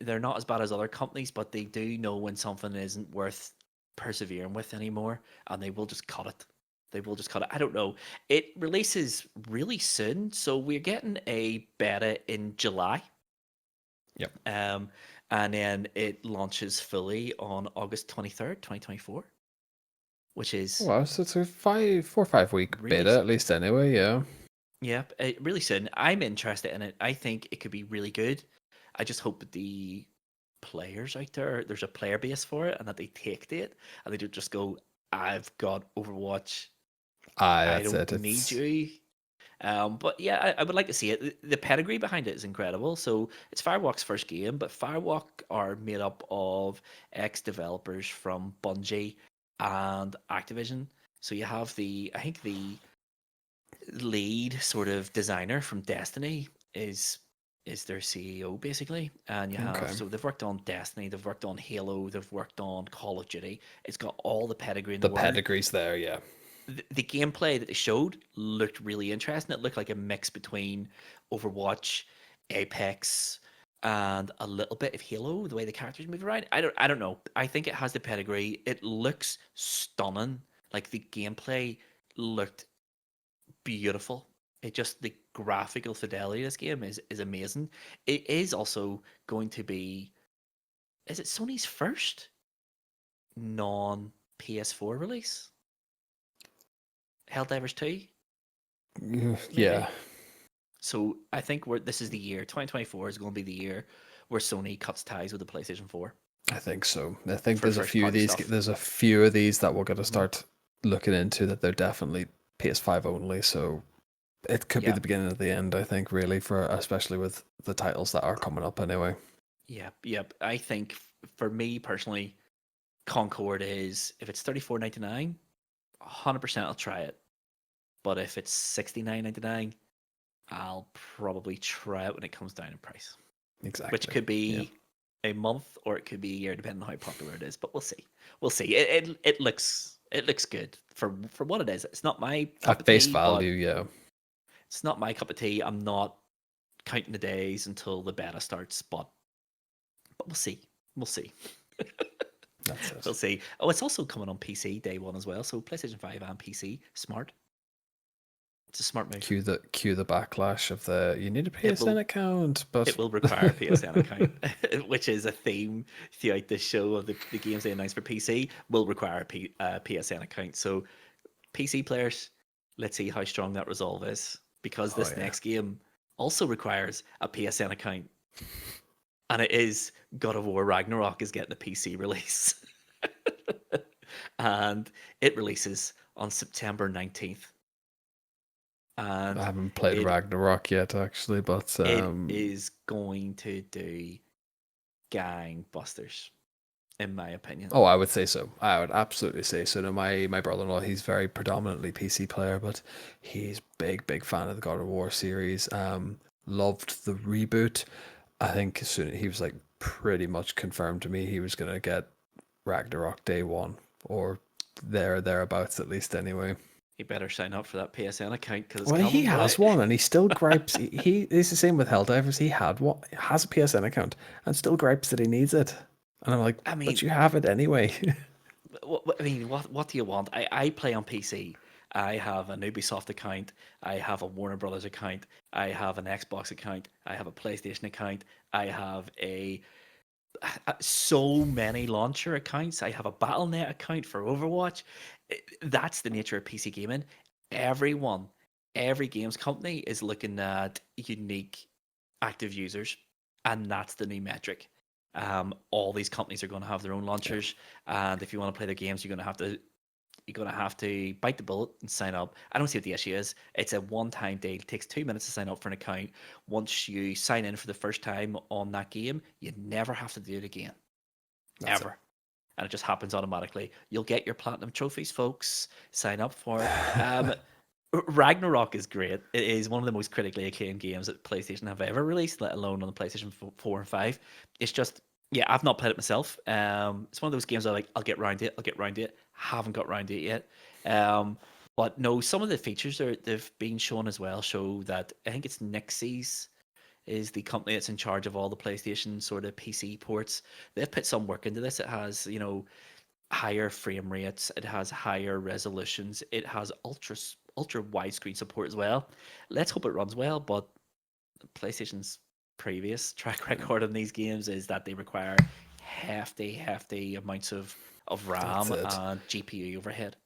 [SPEAKER 1] they're not as bad as other companies, but they do know when something isn't worth persevering with anymore, and they will just cut it. They will just cut it. I don't know. It releases really soon, so we're getting a beta in July.
[SPEAKER 2] Yep.
[SPEAKER 1] Um, and then it launches fully on August 23rd, 2024, which is
[SPEAKER 2] Well, so it's a 4 or 5 week
[SPEAKER 1] really,
[SPEAKER 2] beta at least anyway. Yeah.
[SPEAKER 1] yeah, really soon. I'm interested in it. I think it could be really good. I just hope that the players out there, there's a player base for it, and that they take to it and they don't just go, I've got Overwatch. I
[SPEAKER 2] That's
[SPEAKER 1] don't
[SPEAKER 2] it.
[SPEAKER 1] need
[SPEAKER 2] It's
[SPEAKER 1] you. But yeah, I would like to see it. The pedigree behind it is incredible. So it's Firewalk's first game, but Firewalk are made up of ex-developers from Bungie and Activision. So you have I think the lead sort of designer from Destiny is. is their CEO basically, and you have
[SPEAKER 2] Okay.
[SPEAKER 1] so they've worked on Destiny, they've worked on Halo, they've worked on Call of Duty. It's got all the pedigree in the
[SPEAKER 2] The
[SPEAKER 1] world.
[SPEAKER 2] pedigree's there, yeah.
[SPEAKER 1] The gameplay that they showed looked really interesting. It looked like a mix between Overwatch, Apex, and a little bit of Halo. The way the characters move around, I don't know. I think it has the pedigree. It looks stunning. Like the gameplay looked beautiful. It just the graphical fidelity of this game is amazing. It is also going to be. Is it Sony's first non PS4 release? Helldivers 2,
[SPEAKER 2] Yeah,
[SPEAKER 1] maybe. So I think this is the year 2024 is going to be the year where Sony cuts ties with the PlayStation 4
[SPEAKER 2] I think so. I think
[SPEAKER 1] for
[SPEAKER 2] there's a
[SPEAKER 1] first
[SPEAKER 2] few of
[SPEAKER 1] party
[SPEAKER 2] these.
[SPEAKER 1] stuff.
[SPEAKER 2] There's a few of these that we're going to
[SPEAKER 1] Hmm.
[SPEAKER 2] start looking into that they're definitely PS5 only. So it could be
[SPEAKER 1] Yeah,
[SPEAKER 2] the beginning of the end. I think really for especially with the titles that are coming up anyway.
[SPEAKER 1] yeah, yeah. I think for me personally, Concord is if it's 34.99, 100% I'll try it. But if it's 69.99, I'll probably try it when it comes down in price, which
[SPEAKER 2] Exactly.
[SPEAKER 1] could
[SPEAKER 2] Yeah.
[SPEAKER 1] be a month or it could be a year, depending on how popular it is. But we'll see. We'll see. It looks good for what it is. It's not my cup
[SPEAKER 2] At
[SPEAKER 1] of
[SPEAKER 2] face
[SPEAKER 1] tea, but
[SPEAKER 2] value, yeah.
[SPEAKER 1] it's not my cup of tea. I'm not counting the days until the beta starts, but we'll see. We'll see.
[SPEAKER 2] That's
[SPEAKER 1] We'll
[SPEAKER 2] it.
[SPEAKER 1] see. Oh, it's also coming on PC day one as well. So PlayStation 5 and PC, smart. It's a smart move.
[SPEAKER 2] Cue the backlash of the you need a
[SPEAKER 1] It
[SPEAKER 2] PSN
[SPEAKER 1] will
[SPEAKER 2] account, but
[SPEAKER 1] it will require a PSN account, which is a theme throughout the show of the games they announced for PC will require a PSN account. So PC players, let's see how strong that resolve is because
[SPEAKER 2] oh
[SPEAKER 1] this
[SPEAKER 2] yeah.
[SPEAKER 1] next game also requires a PSN account. And it is God of War Ragnarok is getting a PC release. And it releases on September 19th.
[SPEAKER 2] I
[SPEAKER 1] And
[SPEAKER 2] haven't played
[SPEAKER 1] it
[SPEAKER 2] Ragnarok yet actually, but
[SPEAKER 1] it is going to do gangbusters, in my opinion.
[SPEAKER 2] oh, I would say so. I would absolutely say so. Now, my brother-in-law, he's very predominantly PC player, but he's big fan of the God of War series. Loved the reboot. I think as soon he was like pretty much confirmed to me he was gonna get Ragnarok day one or thereabouts at least anyway.
[SPEAKER 1] You better sign up for that PSN account because it's
[SPEAKER 2] Well, he
[SPEAKER 1] coming,
[SPEAKER 2] has
[SPEAKER 1] boy.
[SPEAKER 2] one, and he still gripes. He is the same with Helldivers. He had one, has a PSN account, and still gripes that he needs it. And I'm like,
[SPEAKER 1] I
[SPEAKER 2] but
[SPEAKER 1] mean,
[SPEAKER 2] you have it anyway.
[SPEAKER 1] what do you want? I play on PC. I have an Ubisoft account. I have a Warner Brothers account. I have an Xbox account. I have a PlayStation account. I have so many launcher accounts. I have a BattleNet account for Overwatch. That's the nature of PC gaming. Everyone, every games company is looking at unique active users, and that's the new metric. All these companies are going to have their own
[SPEAKER 2] Yeah,
[SPEAKER 1] launchers, and if you want to play their games, you're gonna have to bite the bullet and sign up. I don't see what the issue is. It's a one-time deal. It takes 2 minutes to sign up for an account. Once you sign in for the first time on that game, you never have to do it again,
[SPEAKER 2] that's it.
[SPEAKER 1] ever. And it just happens automatically. You'll get your platinum trophies, folks. Sign up for it. Ragnarok is great. It is one of the most critically acclaimed games that PlayStation have ever released, let alone on the PlayStation 4 and 5. It's just, yeah, I've not played it myself. It's one of those games I like, I'll get round to it, I'll get round to it. Haven't got round to it yet. But no, some of the features they've been shown as well show that I think it's Nixies is the company that's in charge of all the PlayStation sort of PC ports. They've put some work into this. It has, higher frame rates. It has higher resolutions. It has ultra widescreen support as well. Let's hope it runs well. But PlayStation's previous track
[SPEAKER 2] Yeah,
[SPEAKER 1] record on these games is that they require hefty amounts of
[SPEAKER 2] that's
[SPEAKER 1] RAM
[SPEAKER 2] it.
[SPEAKER 1] and GPU overhead.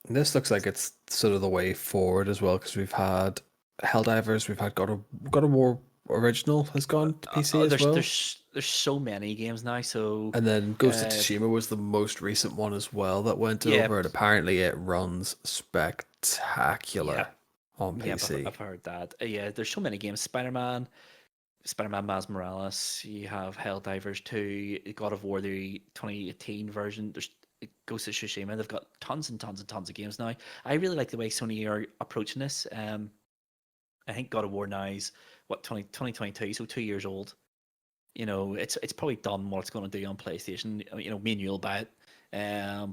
[SPEAKER 2] And this looks like it's sort of the way forward as well because we've had Helldivers, we've had God of War original has gone to PC as
[SPEAKER 1] There's
[SPEAKER 2] well.
[SPEAKER 1] there's so many games now. So,
[SPEAKER 2] And then Ghost of
[SPEAKER 1] uh,
[SPEAKER 2] Tsushima was the most recent one as well that went
[SPEAKER 1] yeah,
[SPEAKER 2] over, and apparently it runs
[SPEAKER 1] yeah,
[SPEAKER 2] spectacular on
[SPEAKER 1] yeah.
[SPEAKER 2] PC.
[SPEAKER 1] I've heard that. Yeah, there's so many games. Spider-Man Miles Morales, you have Helldivers 2, God of War, the 2018 version. There's Ghost of Tsushima. They've got tons and tons and tons of games now. I really like the way Sony are approaching this. I think God of War now is what 2022, so 2 years old. It's probably done what it's going to do on PlayStation. Me and you'll buy it,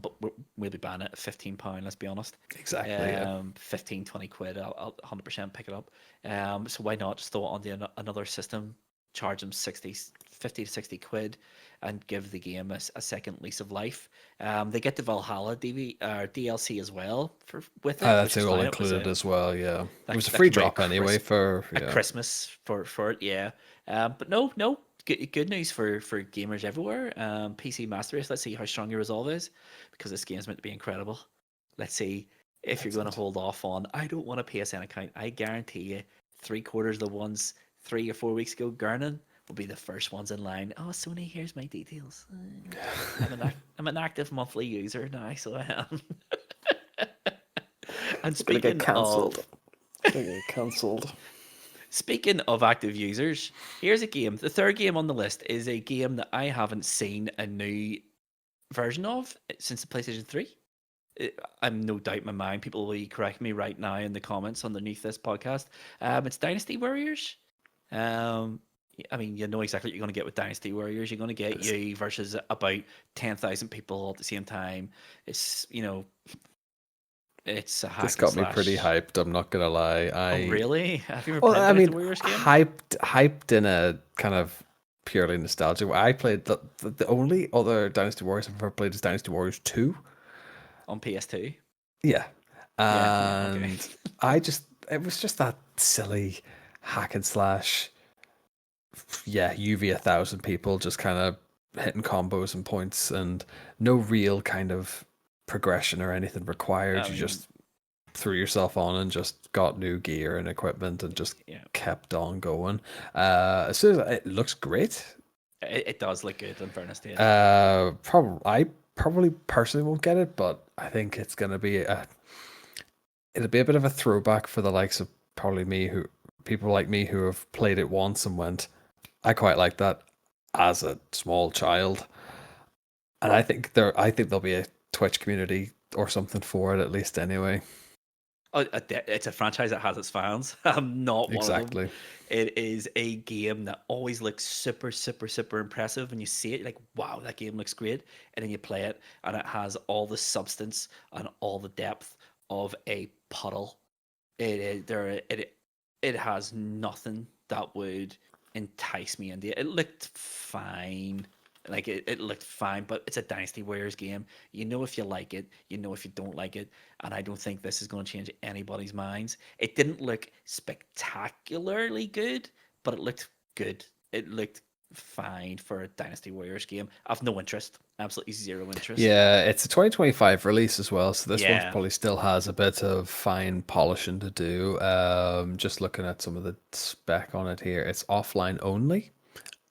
[SPEAKER 1] but we'll be buying it at £15. Let's be honest.
[SPEAKER 2] Exactly. Yeah.
[SPEAKER 1] 15, 20 quid. I'll 100% pick it up. So why not just throw it onto another system, charge them 50 to 60 quid, and give the game a second lease of life. They get the Valhalla DLC as well with it,
[SPEAKER 2] That's
[SPEAKER 1] which is
[SPEAKER 2] all
[SPEAKER 1] fine. It was
[SPEAKER 2] included as well. Yeah, it was a
[SPEAKER 1] that
[SPEAKER 2] free
[SPEAKER 1] came out at
[SPEAKER 2] drop anyway for yeah.
[SPEAKER 1] Christmas for it, yeah. But no, good news for gamers everywhere. PC Master Race. Let's see how strong your resolve is, because this game's meant to be incredible. Let's see if you're
[SPEAKER 2] That's
[SPEAKER 1] going to
[SPEAKER 2] it.
[SPEAKER 1] hold off on. I don't want a PSN account. I guarantee you, 3/4 of the ones 3 or 4 weeks ago, Garnin will be the first ones in line. Oh, Sony, here's my details. I'm an active monthly user now, so I am. And
[SPEAKER 2] It's gonna get
[SPEAKER 1] speaking
[SPEAKER 2] cancelled.
[SPEAKER 1] of
[SPEAKER 2] It's gonna get cancelled.
[SPEAKER 1] Speaking of active users, here's a game. The third game on the list is a game that I haven't seen a new version of since the PlayStation 3. I'm no doubt in my mind. People will correct me right now in the comments underneath this podcast. It's Dynasty Warriors. Um, I mean, you know exactly what you're going to get with Dynasty Warriors. You're going to get
[SPEAKER 2] This
[SPEAKER 1] you versus about 10,000 people all at the same time. It's a
[SPEAKER 2] this
[SPEAKER 1] hack and
[SPEAKER 2] got me pretty
[SPEAKER 1] slash.
[SPEAKER 2] hyped. I'm not gonna lie.
[SPEAKER 1] Oh, really? Have you ever
[SPEAKER 2] Well,
[SPEAKER 1] played
[SPEAKER 2] I
[SPEAKER 1] Dynasty
[SPEAKER 2] mean,
[SPEAKER 1] Warriors game?
[SPEAKER 2] hyped in a kind of purely nostalgic way. I played the only other Dynasty Warriors I've ever played is Dynasty Warriors 2.
[SPEAKER 1] On PS2?
[SPEAKER 2] Yeah.
[SPEAKER 1] Yeah, okay.
[SPEAKER 2] And it was just that silly hack and slash, yeah, UV 1,000 people just kind of hitting combos and points and no real kind of progression or anything required.
[SPEAKER 1] I
[SPEAKER 2] You
[SPEAKER 1] mean,
[SPEAKER 2] just threw yourself on and just got new gear and equipment and just
[SPEAKER 1] yeah,
[SPEAKER 2] kept on going. As soon as it looks great.
[SPEAKER 1] it does look good in fairness to it.
[SPEAKER 2] I probably personally won't get it, but I think it'll be a bit of a throwback for the likes of probably people like me who have played it once and went, I quite like that as a small child. And I think there'll be a Twitch community or something for it at least anyway.
[SPEAKER 1] Oh, it's a franchise that has its fans. I'm not one of them.
[SPEAKER 2] Exactly.
[SPEAKER 1] It is a game that always looks super, super, super impressive when you see it. You're like, wow, that game looks great. And then you play it, and it has all the substance and all the depth of a puddle. It has nothing that would entice me into it. It looked fine. Like it looked fine, but it's a Dynasty Warriors game. You know if you like it, you know if you don't like it, and I don't think this is going to change anybody's minds. It didn't look spectacularly good, but it looked good. It looked fine for a Dynasty Warriors game. I've no interest, absolutely zero interest.
[SPEAKER 2] Yeah, it's a 2025 release as well, so this one
[SPEAKER 1] Yeah,
[SPEAKER 2] probably still has a bit of fine polishing to do. Just looking at some of the spec on it here, it's offline only.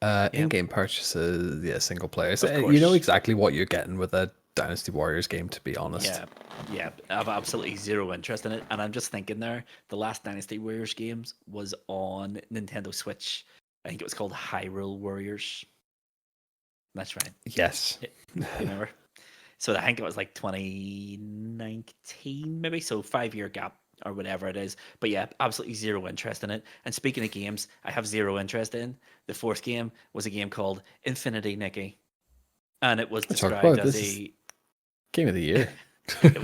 [SPEAKER 1] yep,
[SPEAKER 2] In-game purchases, yeah, single player.
[SPEAKER 1] of
[SPEAKER 2] So you know
[SPEAKER 1] course.
[SPEAKER 2] exactly what you're getting with a Dynasty Warriors game, to be honest.
[SPEAKER 1] Yeah, yeah, I've absolutely zero interest in it, and I'm just thinking there. The last Dynasty Warriors games was on Nintendo Switch. I think it was called Hyrule Warriors. That's right.
[SPEAKER 2] Yes.
[SPEAKER 1] Yeah, you remember? So I think it was like 2019, maybe. So 5 year gap or whatever it is. But yeah, absolutely zero interest in it. And speaking of games, I have zero interest in. The fourth game was a game called Infinity Nikki, and it was
[SPEAKER 2] I talk
[SPEAKER 1] described
[SPEAKER 2] about
[SPEAKER 1] as
[SPEAKER 2] this is
[SPEAKER 1] a
[SPEAKER 2] game of the year.
[SPEAKER 1] it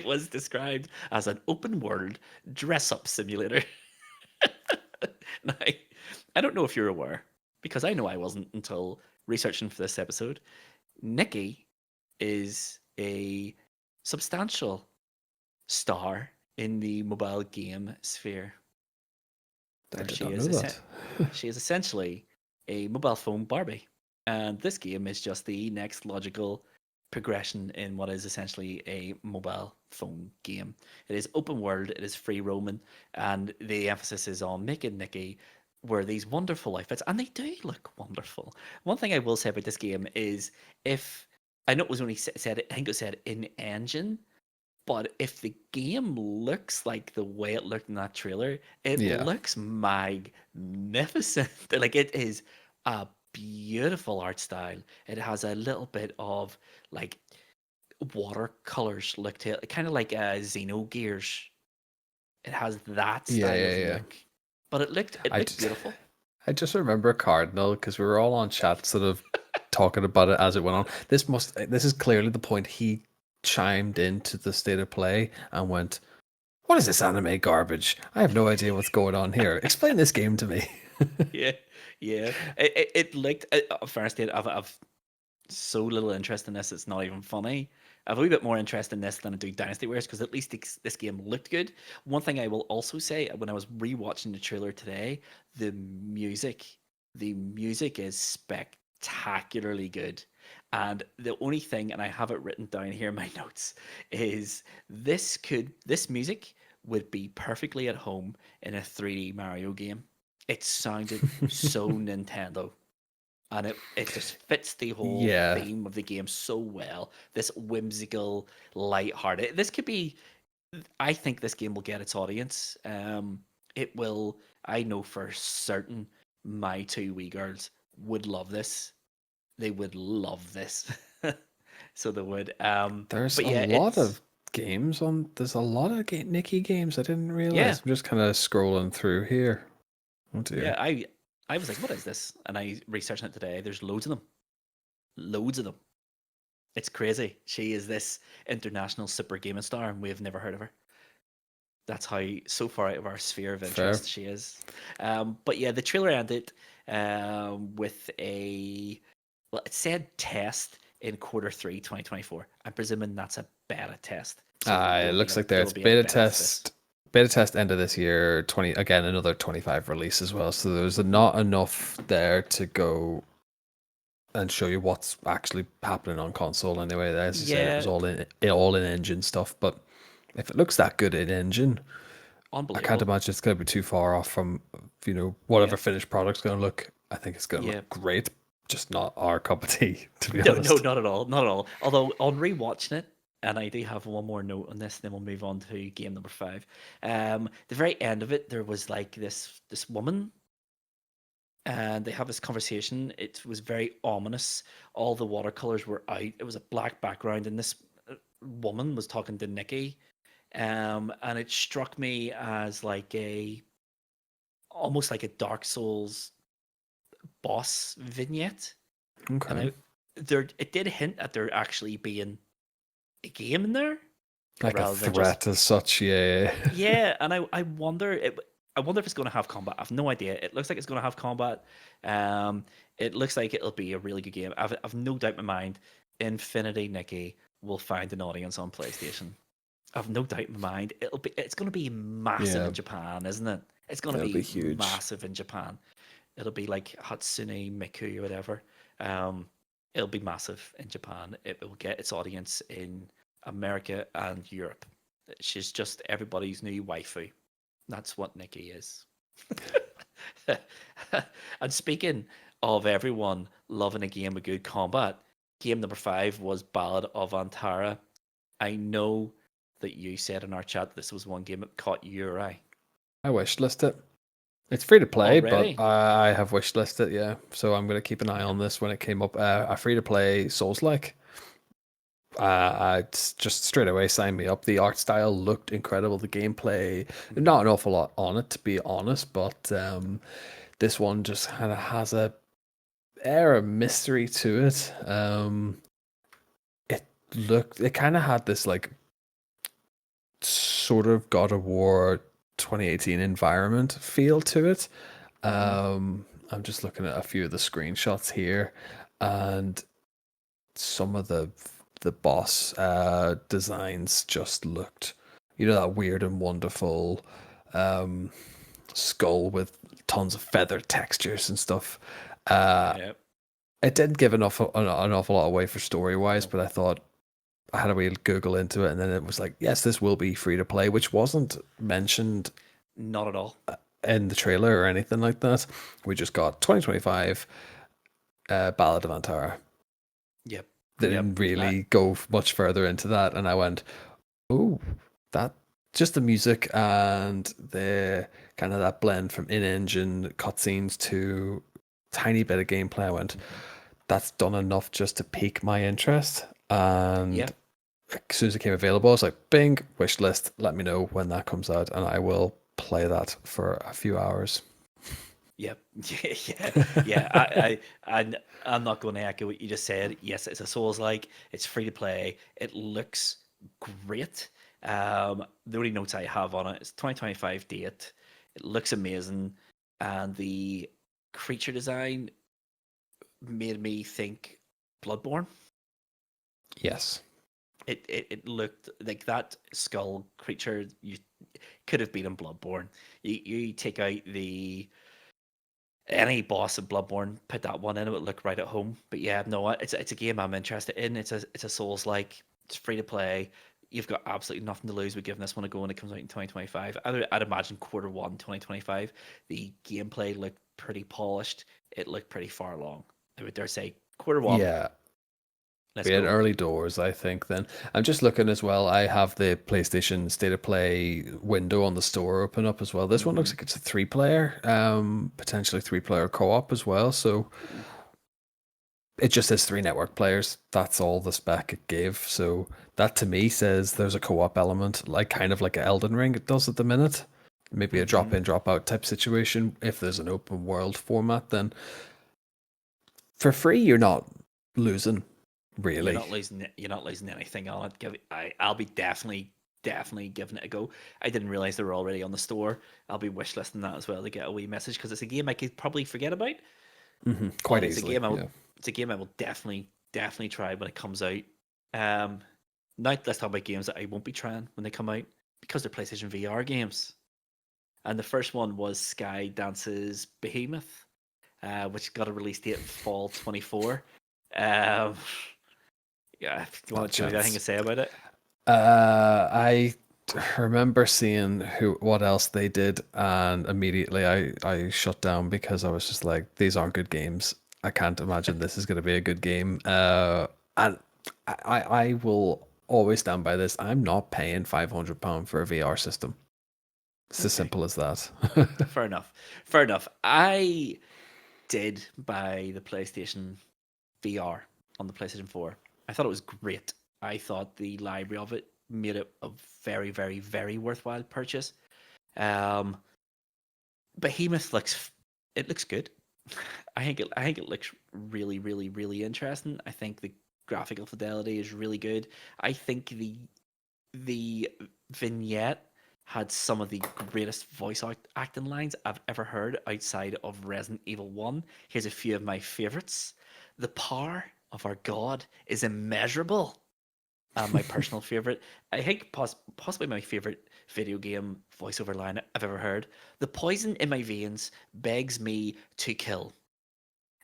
[SPEAKER 1] was described as an open world dress up simulator. Now, I don't know if you're aware, because I know I wasn't until researching for this episode. Nikki is a substantial star in the mobile game sphere,
[SPEAKER 2] I
[SPEAKER 1] where
[SPEAKER 2] did not know that.
[SPEAKER 1] she is essentially a mobile phone Barbie, and this game is just the next logical progression in what is essentially a mobile phone game. It is open world, it is free roaming, and the emphasis is on making Nikki wear these wonderful outfits, and they do look wonderful. One thing I will say about this game is, if I know it was only said, I think it said in engine, but if the game looks like the way it looked in that trailer, it
[SPEAKER 2] Yeah.
[SPEAKER 1] looks magnificent. Like, it is a beautiful art style. It has a little bit of like watercolors look to it, kind of like Xenogears It has that
[SPEAKER 2] Yeah,
[SPEAKER 1] style
[SPEAKER 2] yeah,
[SPEAKER 1] of
[SPEAKER 2] yeah.
[SPEAKER 1] look, but it
[SPEAKER 2] I
[SPEAKER 1] looked
[SPEAKER 2] just,
[SPEAKER 1] beautiful.
[SPEAKER 2] I just remember Cardinal because we were all on chat, sort of talking about it as it went on. This is clearly the point he chimed into the state of play and went, "What is this anime garbage? I have no idea what's going on here. Explain this game to me."
[SPEAKER 1] Yeah, yeah. It looked. Fair state. I've so little interest in this. It's not even funny. I have a wee bit more interest in this than I do Dynasty Warriors because at least this game looked good. One thing I will also say when I was rewatching the trailer today, the music, the music is spectacularly good. And the only thing, and I have it written down here in my notes, is this music would be perfectly at home in a 3D Mario game. It sounded so Nintendo, and it just fits the whole
[SPEAKER 2] Yeah,
[SPEAKER 1] theme of the game so well. This whimsical, light-hearted. This could be. I think this game will get its audience. It will. I know for certain my two wee girls would love this. They would love this. So they would.
[SPEAKER 2] there's
[SPEAKER 1] But
[SPEAKER 2] a
[SPEAKER 1] yeah,
[SPEAKER 2] lot
[SPEAKER 1] it's
[SPEAKER 2] of games on. There's a lot of Nikki games. I didn't
[SPEAKER 1] yeah,
[SPEAKER 2] realize. I'm just kind of scrolling through here. Oh
[SPEAKER 1] yeah.
[SPEAKER 2] dear.
[SPEAKER 1] I was like, what is this? And I researched it today. There's loads of them. Loads of them. It's crazy. She is this international super gaming star, and we have never heard of her. That's how so far out of our sphere of
[SPEAKER 2] Fair.
[SPEAKER 1] interest she is. But yeah, the trailer ended with well, it said test in quarter 3, 2024. I'm presuming that's a beta test. So
[SPEAKER 2] It looks like there
[SPEAKER 1] there
[SPEAKER 2] it's
[SPEAKER 1] will be a
[SPEAKER 2] beta
[SPEAKER 1] beta to this.
[SPEAKER 2] test. Beta test end of this year. 20 again, another 25 release as well. So there's not enough there to go and show you what's actually happening on console anyway. As you said, it was
[SPEAKER 1] Yeah,
[SPEAKER 2] all in engine stuff. But if it looks that good in engine, I can't
[SPEAKER 1] unbelievable.
[SPEAKER 2] imagine it's going to be too far off from
[SPEAKER 1] Yeah,
[SPEAKER 2] whatever finished product's going to look. I think it's going to
[SPEAKER 1] yeah.
[SPEAKER 2] look great, just not our cup of tea, to be
[SPEAKER 1] No, no,
[SPEAKER 2] honest.
[SPEAKER 1] not at all, not at all. Although on rewatching it, and I do have one more note on this, then we'll move on to game number 5. The very end of it, there was like this woman, and they have this conversation. It was very ominous. All the watercolors were out. It was a black background, and this woman was talking to Nikki. And it struck me as like a almost like a Dark Souls boss vignette. And
[SPEAKER 2] Okay.
[SPEAKER 1] it did hint at there actually being a game in there
[SPEAKER 2] Like a
[SPEAKER 1] rather than just
[SPEAKER 2] threat as such, yeah.
[SPEAKER 1] yeah. And I wonder if it's going to have combat. I've no idea. It looks like it's going to have combat. Um, it looks like it'll be a really good game. I've no doubt in my mind. Infinity Nikki will find an audience on PlayStation. I've no doubt in my mind. It's going to be massive
[SPEAKER 2] Yeah,
[SPEAKER 1] in Japan, isn't it? It's going to
[SPEAKER 2] it'll be
[SPEAKER 1] be
[SPEAKER 2] huge.
[SPEAKER 1] massive in Japan. It'll be like Hatsune Miku or whatever. Um, it'll be massive in Japan. It will get its audience in America and Europe. She's just everybody's new waifu. That's what Nikki is. And speaking of everyone loving a game with good combat, game number 5 was Ballad of Antara. I know that you said in our chat this was one game that caught your eye.
[SPEAKER 2] I wishlist it. It's free to play, but
[SPEAKER 1] Already?
[SPEAKER 2] I have wishlisted it, yeah. So I'm going to keep an eye
[SPEAKER 1] Yeah.
[SPEAKER 2] on this when it came up. A free to play Souls like. I'd just straight away signed me up. The art style looked incredible. The gameplay,
[SPEAKER 1] Mhm.
[SPEAKER 2] not an awful lot on it, to be honest, but this one just kind of has a air of mystery to it. It it kind of had this like sort of God of War 2018 environment feel to it.
[SPEAKER 1] Mhm.
[SPEAKER 2] I'm just looking at a few of the screenshots here, and some of the boss designs just looked, that weird and wonderful um, skull with tons of feather textures and stuff. Uh,
[SPEAKER 1] Yeah.
[SPEAKER 2] it didn't give an awful lot away for story wise,
[SPEAKER 1] No.
[SPEAKER 2] but I thought I had a wee Google into it, and then it was like, yes, this will be free to play, which wasn't mentioned
[SPEAKER 1] Not at all.
[SPEAKER 2] in the trailer or anything like that. We just got 2025 Ballad of Antara.
[SPEAKER 1] Yep.
[SPEAKER 2] They
[SPEAKER 1] Yep.
[SPEAKER 2] didn't really go much further into that, and I went, oh, that just the music and the kind of that blend from in-engine cutscenes to tiny bit of gameplay. I went,
[SPEAKER 1] Mhm.
[SPEAKER 2] that's done enough just to pique my interest, and
[SPEAKER 1] Yeah.
[SPEAKER 2] as soon as it came available, I was like, "Bing, wish list. Let me know when that comes out, and I will play that for a few hours."
[SPEAKER 1] Yep. Yeah. I'm not going to echo what you just said. Yes, it's a Souls-like. It's free to play. It looks great. The only notes I have on it is 2025 date. It looks amazing, and the creature design made me think Bloodborne.
[SPEAKER 2] Yes.
[SPEAKER 1] It looked like that skull creature you could have been in Bloodborne. You take out the any boss of Bloodborne, put that one in, it would look right at home. But yeah, no, it's a game I'm interested in. It's a Souls like. It's free to play. You've got absolutely nothing to lose with giving this one a go when it comes out in 2025. I'd imagine Q1 2025. The gameplay looked pretty polished. It looked pretty far along. I would dare say Q1.
[SPEAKER 2] Yeah.
[SPEAKER 1] Let's
[SPEAKER 2] We had
[SPEAKER 1] go.
[SPEAKER 2] early doors, I think. Then I'm just looking as well. I have the PlayStation State of Play window on the store open up as well. This one looks
[SPEAKER 1] Hmm.
[SPEAKER 2] like it's a three-player, potentially three-player co-op as well. So it just says three network players. That's all the spec it gave. So that to me says there's a co-op element, like kind of like Elden Ring it does at the minute. Maybe a drop
[SPEAKER 1] Hmm.
[SPEAKER 2] in, drop out type situation. If there's an open world format, then for free you're not losing, really.
[SPEAKER 1] You're not losing anything on it. I'll be definitely giving it a go. I didn't realize they were already on the store. I'll be wishlisting that as well to get a wee message because it's a game I could probably forget about,
[SPEAKER 2] Quite
[SPEAKER 1] but
[SPEAKER 2] easily, yeah.
[SPEAKER 1] it's a game I will definitely try when it comes out. Um, Now let's talk about games that I won't be trying when they come out because they're PlayStation VR games. And the first one was Sky Dance's Behemoth, which got a release date fall 24. Um, yeah,
[SPEAKER 2] Not a
[SPEAKER 1] do you have anything to
[SPEAKER 2] chance.
[SPEAKER 1] say about it?
[SPEAKER 2] I remember seeing who what else they did, and immediately I shut down because I was just like, these aren't good games. I can't imagine this is going to be a good game. And I will always stand by this. I'm not paying £500 for a VR system. It's as
[SPEAKER 1] Okay,
[SPEAKER 2] simple as that.
[SPEAKER 1] fair enough. Fair enough. I did buy the PlayStation VR on the PlayStation 4. I thought it was great. I thought the library of it made it a very worthwhile purchase. Um, Behemoth looks good. I think it looks really interesting. I think the graphical fidelity is really good. I think the vignette had some of the greatest acting lines I've ever heard outside of Resident Evil 1. Here's a few of my favorites. The power of our god is immeasurable. My personal favorite. I think possibly my favorite video game voiceover line I've ever heard. The poison in my veins begs me to kill.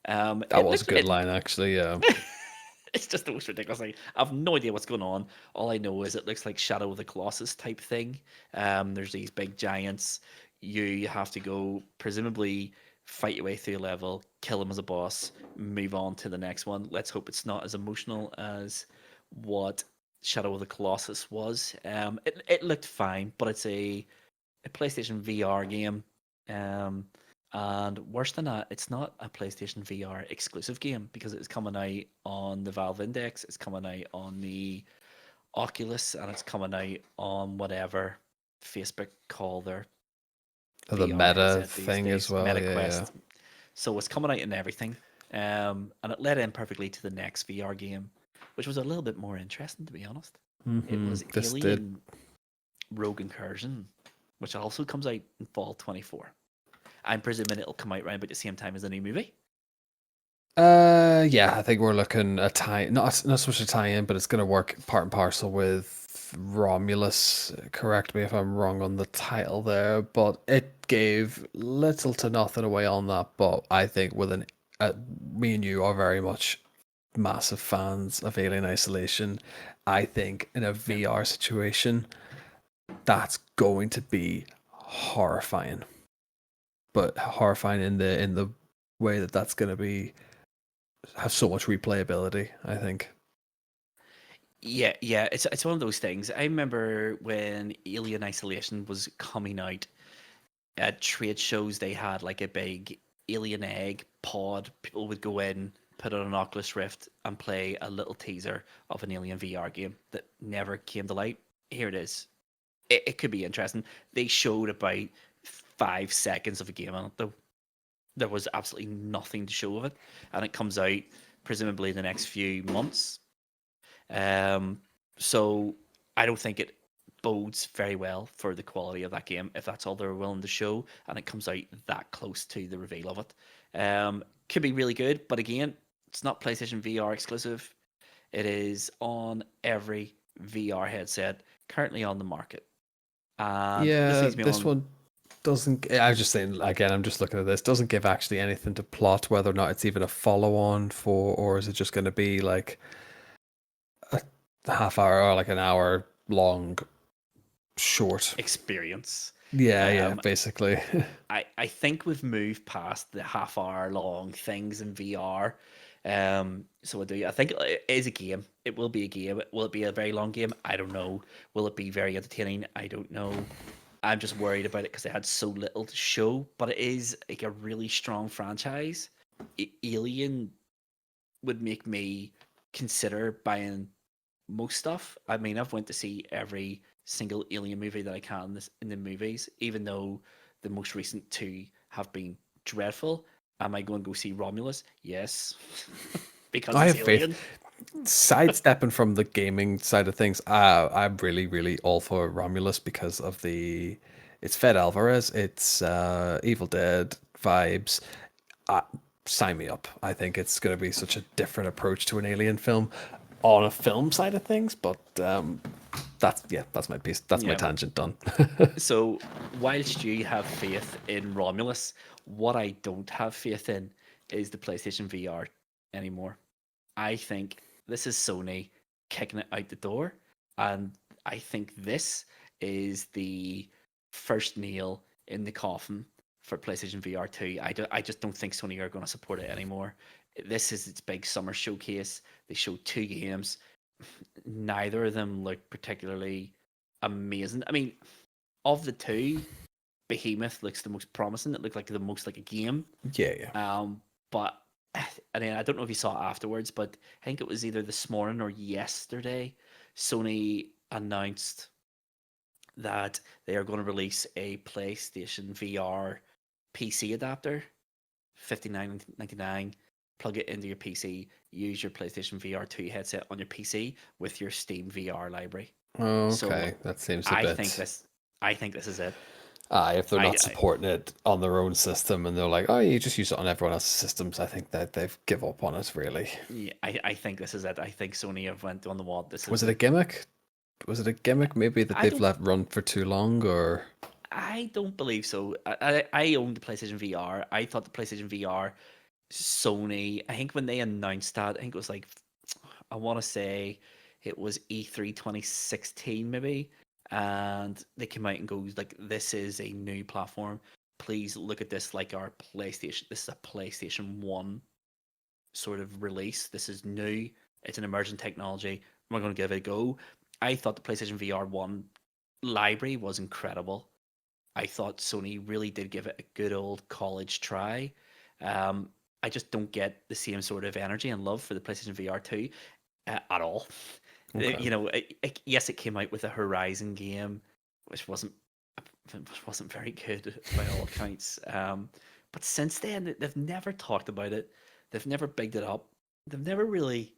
[SPEAKER 2] That was a good line, actually. Yeah.
[SPEAKER 1] It's just the most ridiculous thing. I have no idea what's going on. All I know is it looks like Shadow of the Colossus type thing. There's these big giants. You have to go, presumably, fight your way through a level, kill him as a boss, move on to the next one. Let's hope it's not as emotional as what Shadow of the Colossus was. It looked fine, but it's a PlayStation VR game. Um, and worse than that, it's not a PlayStation VR exclusive game because it's coming out on the Valve Index, it's coming out on the Oculus, and it's coming out on whatever Facebook call their
[SPEAKER 2] The
[SPEAKER 1] VR
[SPEAKER 2] meta
[SPEAKER 1] headset these
[SPEAKER 2] thing as
[SPEAKER 1] days,
[SPEAKER 2] well.
[SPEAKER 1] Meta
[SPEAKER 2] Yeah, yeah.
[SPEAKER 1] Quest. So it's coming out in everything. And it led in perfectly to the next VR game, which was a little bit more interesting, to be honest. It was
[SPEAKER 2] This did.
[SPEAKER 1] Alien Rogue Incursion, which also comes out in fall 24. I'm presuming it'll come out around about the same time as the new movie.
[SPEAKER 2] Yeah, I think we're looking at tie not so much a tie-in, but it's going to work part and parcel with Romulus. Correct me if I'm wrong on the title there, but it gave little to nothing away on that. But I think me and you are very much massive fans of Alien Isolation. I think in a
[SPEAKER 1] Yeah.
[SPEAKER 2] VR situation, that's going to be horrifying, but horrifying in the way that that's going to be have so much replayability, I think.
[SPEAKER 1] Yeah. It's one of those things. I remember when Alien Isolation was coming out at trade shows. They had like a big alien egg pod. People would go in, put on an Oculus Rift and play a little teaser of an Alien VR game that never came to light. Here it is. It could be interesting. They showed about 5 seconds of a game on it, though. There was absolutely nothing to show of it, and it comes out presumably in the next few months. Um, so I don't think it bodes very well for the quality of that game if that's all they're willing to show, and it comes out that close to the reveal of it. Could be really good, but again, it's not PlayStation VR exclusive. It is on every VR headset currently on the market, and this
[SPEAKER 2] Yeah,
[SPEAKER 1] leads me
[SPEAKER 2] this
[SPEAKER 1] on.
[SPEAKER 2] one doesn't. I was just saying again. I'm just looking at this. Doesn't give actually anything to plot whether or not it's even a follow-on for, or is it just going to be like a half hour or like an hour long short?
[SPEAKER 1] Experience.
[SPEAKER 2] Yeah,
[SPEAKER 1] Um,
[SPEAKER 2] basically.
[SPEAKER 1] I think we've moved past the half hour long things in VR. So I think it is a game. It will be a game. Will it be a very long game? I don't know. Will it be very entertaining? I don't know. I'm just worried about it because they had so little to show. But it is like a really strong franchise. Alien would make me consider buying most stuff. I mean, I've went to see every single Alien movie that I can in the movies, even though the most recent two have been dreadful. Am I going to go see Romulus? Yes, because
[SPEAKER 2] I
[SPEAKER 1] it's
[SPEAKER 2] have faith.
[SPEAKER 1] Alien.
[SPEAKER 2] Sidestepping from the gaming side of things, I'm really, really all for Romulus because of the. It's Fed Alvarez. It's Evil Dead vibes. Uh, Sign me up. I think it's going to be such a different approach to an alien film on a film side of things. But that's my piece. That's my
[SPEAKER 1] Yeah.
[SPEAKER 2] tangent done.
[SPEAKER 1] So, whilst you have faith in Romulus, what I don't have faith in is the PlayStation VR anymore. I think this is Sony kicking it out the door, and I think this is the first nail in the coffin for PlayStation VR 2. I just don't think Sony are going to support it anymore. This is its big summer showcase. They showed two games. Neither of them look particularly amazing. I mean, of the two, Behemoth looks the most promising. It looked like the most like a game.
[SPEAKER 2] Yeah.
[SPEAKER 1] But I mean, I don't know if you saw it afterwards, but I think it was either this morning or yesterday. Sony announced that they are going to release a PlayStation VR PC adapter, 59.99. Plug it into your PC. Use your PlayStation VR 2 headset on your PC with your Steam VR library. So
[SPEAKER 2] Okay, that seems a
[SPEAKER 1] I think
[SPEAKER 2] bit.
[SPEAKER 1] this. I think this is it.
[SPEAKER 2] If they're not
[SPEAKER 1] I
[SPEAKER 2] supporting it on their own system and they're like, oh, you just use it on everyone else's systems, I think that they've give up on it. Really,
[SPEAKER 1] yeah, I think this is it. I think Sony have went on the wall. This is
[SPEAKER 2] was it a
[SPEAKER 1] the.
[SPEAKER 2] gimmick? Was it a gimmick maybe that
[SPEAKER 1] I
[SPEAKER 2] they've
[SPEAKER 1] don't.
[SPEAKER 2] let run for too long, or
[SPEAKER 1] I don't believe so. I owned the PlayStation VR. I thought the PlayStation VR, Sony. I think when they announced that, I think it was like, I want to say, it was E3 2016 maybe, and they came out and goes like, "This is a new platform. Please look at this like our PlayStation. This is a PlayStation One sort of release. This is new. It's an emerging technology. We're going to give it a go." I thought the PlayStation VR 1 library was incredible. I thought Sony really did give it a good old college try. Um, I just don't get the same sort of energy and love for the PlayStation VR 2 at all.
[SPEAKER 2] okay?
[SPEAKER 1] Yes, it came out with a Horizon game, which wasn't very good by all accounts. But since then, they've never talked about it. They've never bigged it up. They've never really